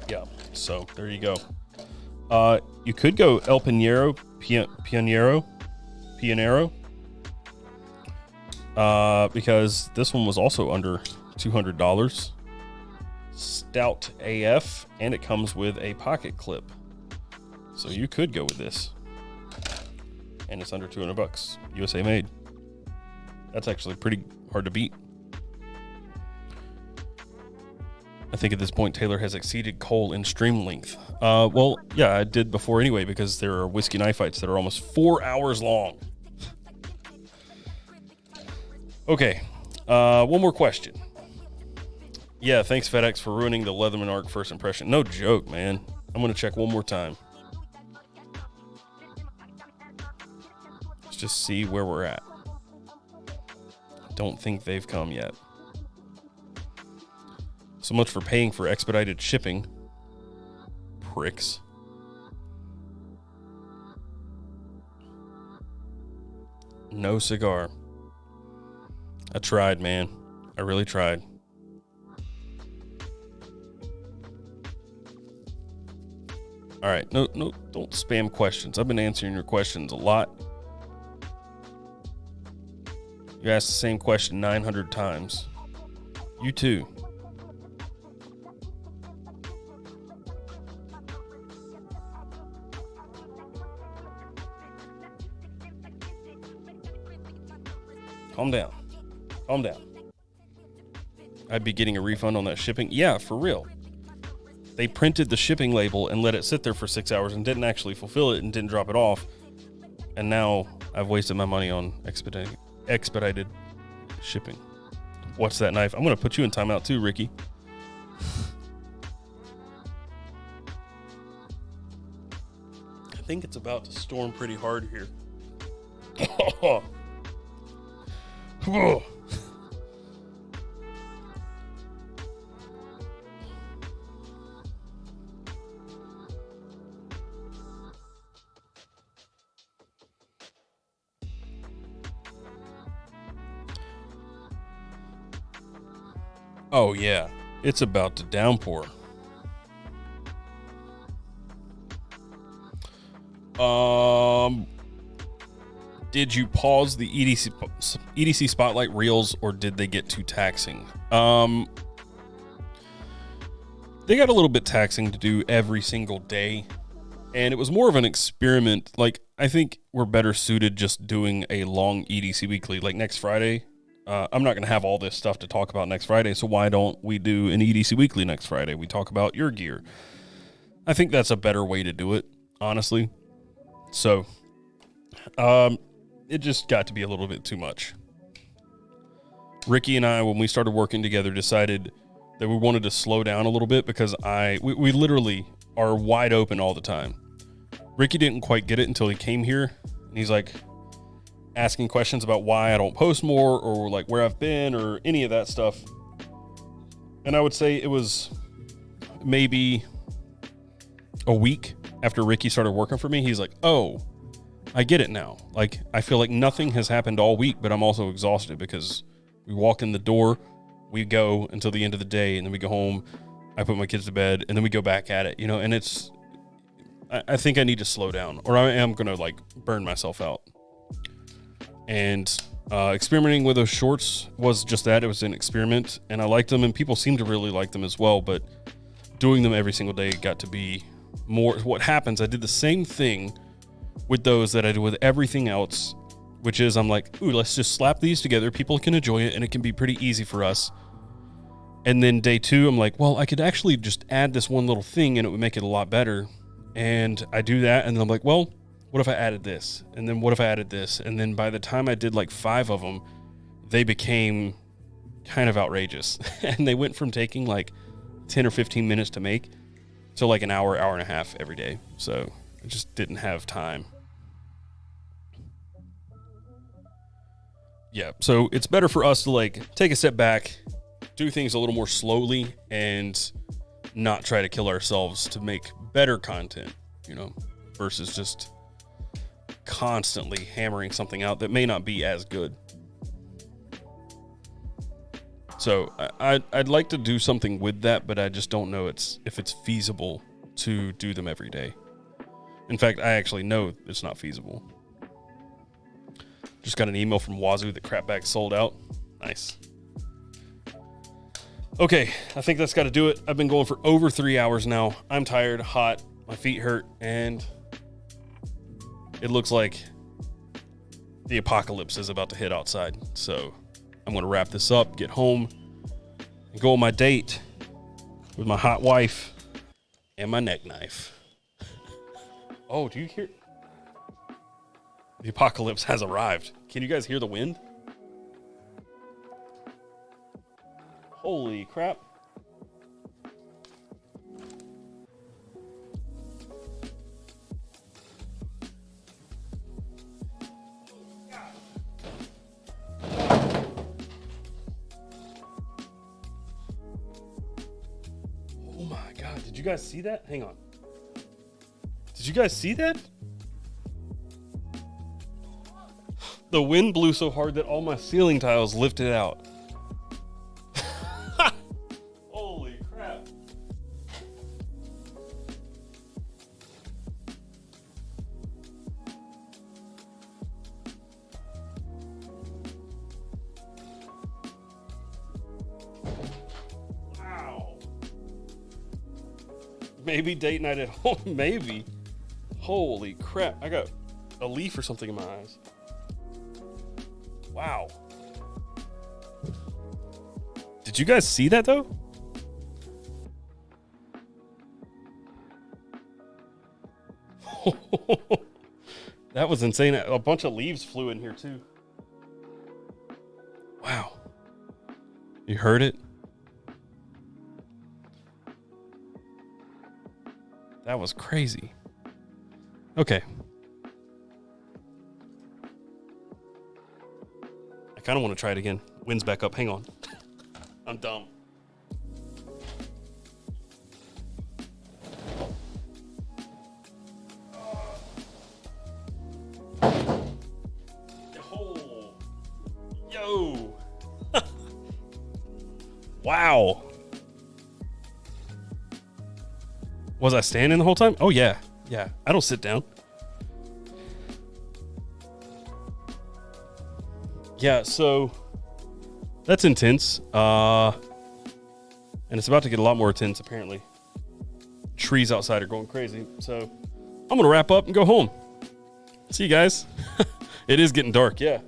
Yeah, so there you go. You could go El Pionero, because this one was also under $200. stout AF, and it comes with a pocket clip. So you could go with this. And it's under $200, USA made. That's actually pretty hard to beat. I think at this point, Taylor has exceeded Cole in stream length. Well, yeah, I did before anyway, because there are whiskey knife fights that are almost 4 hours long. Okay, one more question. Yeah, thanks FedEx for ruining the Leatherman Arc first impression. No joke, man. I'm going to check one more time. Let's just see where we're at. Don't think they've come yet. So much for paying for expedited shipping. Pricks. No cigar. I tried, man. I really tried. All right. No, don't spam questions. I've been answering your questions a lot. You asked the same question 900 times. You too. Calm down. Calm down. I'd be getting a refund on that shipping. Yeah, for real. They printed the shipping label and let it sit there for 6 hours and didn't actually fulfill it and didn't drop it off. And now I've wasted my money on expedited shipping. What's that knife? I'm going to put you in timeout too, Ricky. I think it's about to storm pretty hard here. Oh yeah, it's about to downpour. Did you pause the EDC Spotlight reels, or did they get too taxing? They got a little bit taxing to do every single day, and it was more of an experiment. Like, I think we're better suited just doing a long EDC weekly, like next Friday. I'm not going to have all this stuff to talk about next Friday, so why don't we do an EDC weekly next Friday? We talk about your gear. I think that's a better way to do it, honestly. So, it just got to be a little bit too much. Ricky and I, when we started working together, decided that we wanted to slow down a little bit because we literally are wide open all the time. Ricky didn't quite get it until he came here, and he's like asking questions about why I don't post more or like where I've been or any of that stuff. And I would say it was maybe a week after Ricky started working for me. He's like, oh, I get it now. Like, I feel like nothing has happened all week, but I'm also exhausted because we walk in the door, we go until the end of the day, and then we go home, I put my kids to bed, and then we go back at it, and I think I need to slow down, or I am going to like burn myself out. And experimenting with those shorts was just that. It was an experiment, and I liked them, and people seem to really like them as well, but doing them every single day got to be more. What happens, I did the same thing with those that I do with everything else, which is I'm like, ooh, let's just slap these together. People can enjoy it, and it can be pretty easy for us. And then day two, I'm like, well, I could actually just add this one little thing, and it would make it a lot better. And I do that, and then I'm like, well, what if I added this? And then what if I added this? And then by the time I did like 5 of them, they became kind of outrageous. And they went from taking like 10 or 15 minutes to make to like an hour, hour and a half every day. So I just didn't have time. Yeah, so it's better for us to like take a step back, do things a little more slowly, and not try to kill ourselves to make better content, versus just constantly hammering something out that may not be as good. So I'd like to do something with that, but I just don't know if it's feasible to do them every day. In fact, I actually know it's not feasible. Just got an email from Wazoo that crap bags sold out. Nice. Okay, I think that's got to do it. I've been going for over 3 hours now. I'm tired, hot, my feet hurt, and it looks like the apocalypse is about to hit outside. So I'm going to wrap this up, get home, and go on my date with my hot wife and my neck knife. Oh, do you hear? The apocalypse has arrived. Can you guys hear the wind? Holy crap. Oh my God. Did you guys see that? Hang on. Did you guys see that? The wind blew so hard that all my ceiling tiles lifted out. Holy crap. Wow. Maybe date night at home. Maybe. Holy crap. I got a leaf or something in my eyes. Wow. Did you guys see that though? That was insane. A bunch of leaves flew in here too. Wow. You heard it? That was crazy. Okay. I kind of want to try it again. Wind's back up. Hang on. I'm dumb. Oh. Yo. Wow. Was I standing the whole time? Oh, yeah. Yeah. I don't sit down. Yeah, so that's intense. And it's about to get a lot more intense, apparently. Trees outside are going crazy. So I'm going to wrap up and go home. See you guys. It is getting dark. Yeah.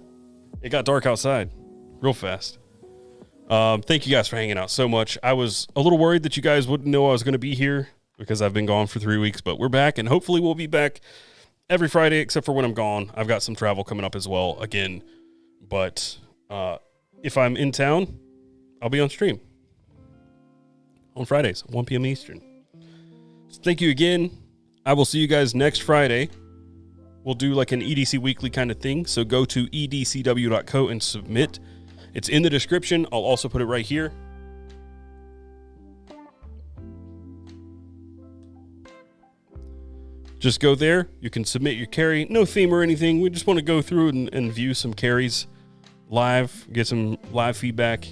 It got dark outside real fast. Thank you guys for hanging out so much. I was a little worried that you guys wouldn't know I was going to be here because I've been gone for 3 weeks, but we're back, and hopefully we'll be back every Friday except for when I'm gone. I've got some travel coming up as well again. But if I'm in town, I'll be on stream on Fridays, 1 p.m. Eastern. So thank you again. I will see you guys next Friday. We'll do like an EDC weekly kind of thing. So go to edcw.co and submit. It's in the description. I'll also put it right here. Just go there. You can submit your carry. No theme or anything. We just want to go through and view some carries live, get some live feedback,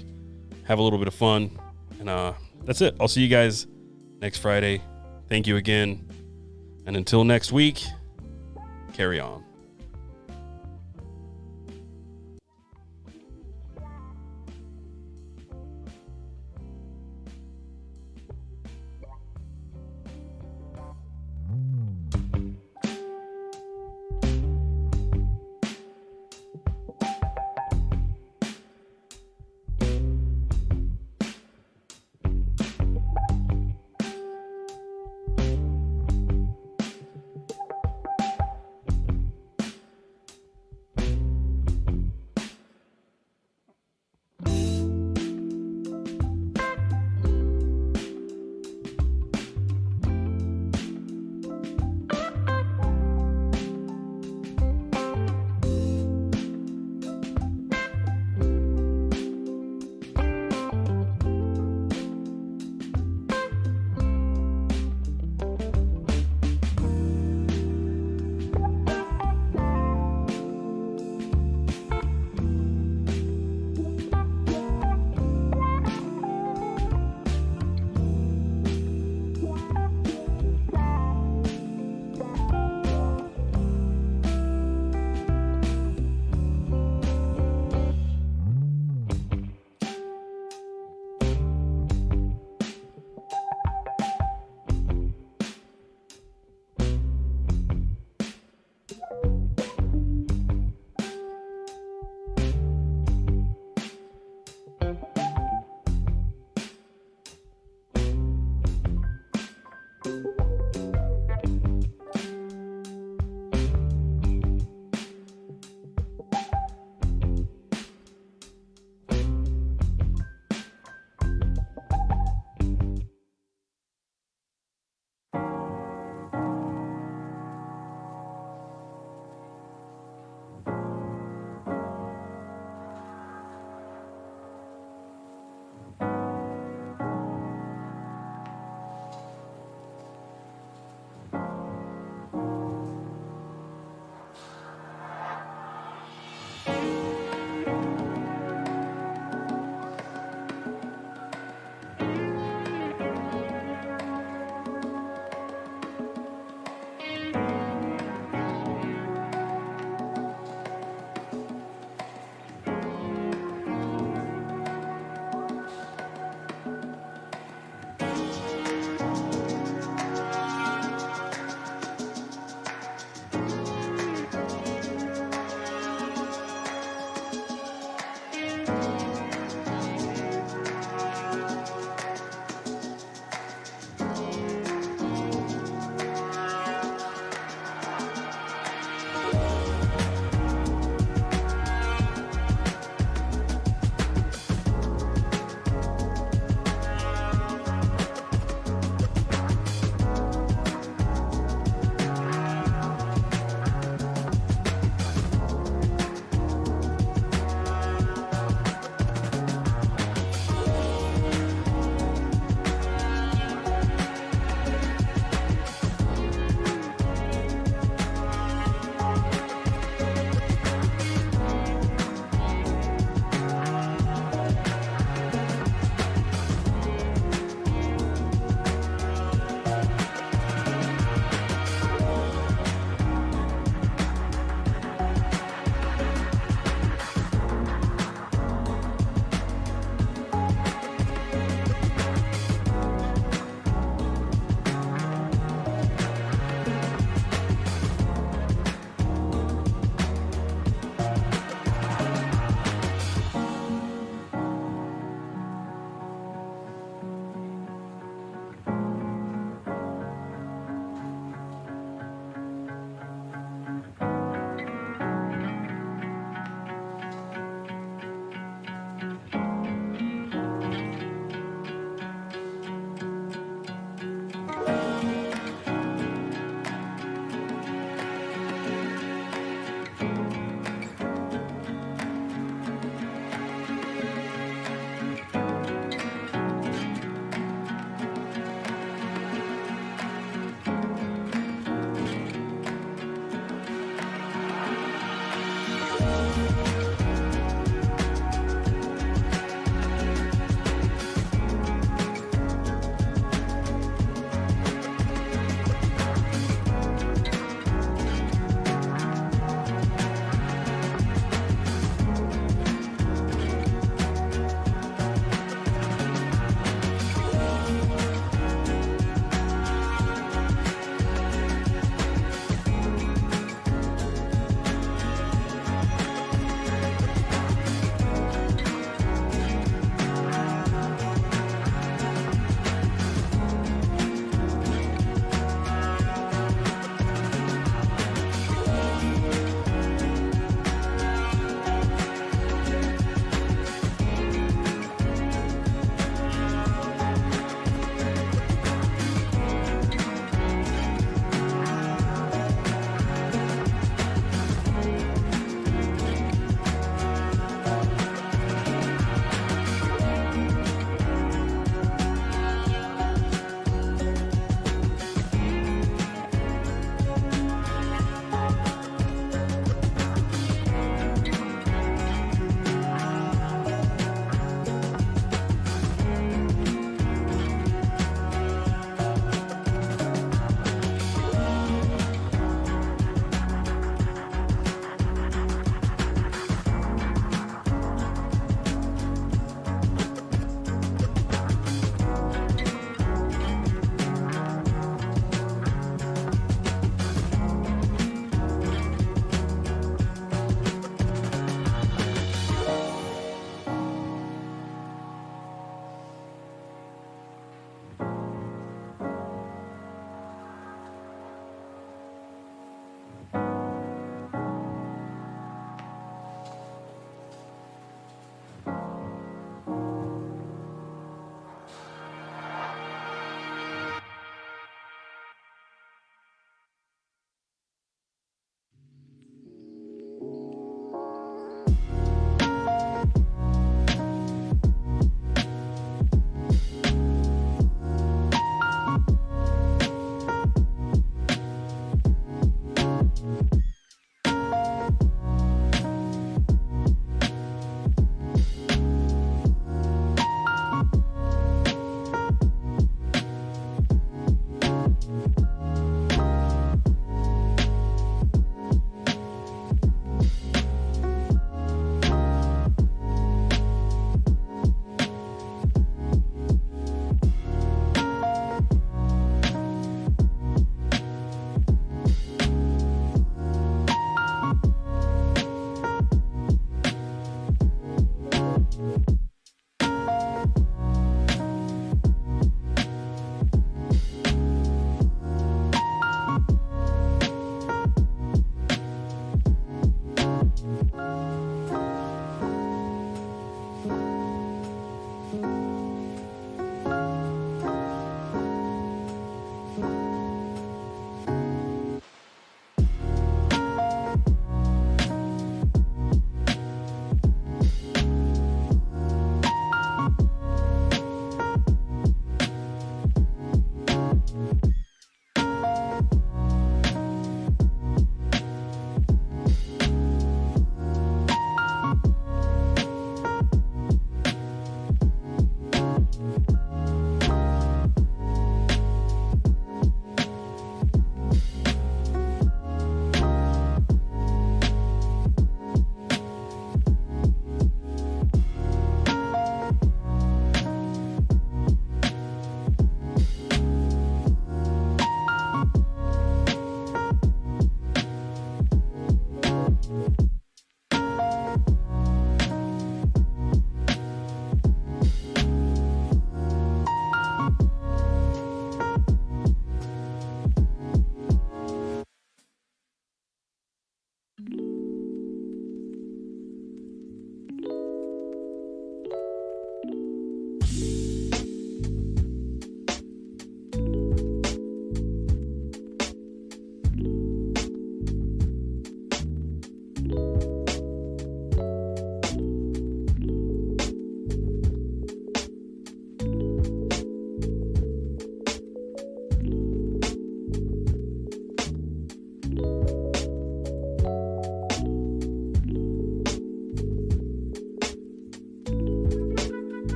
have a little bit of fun. And that's it. I'll see you guys next Friday. Thank you again. And until next week, carry on.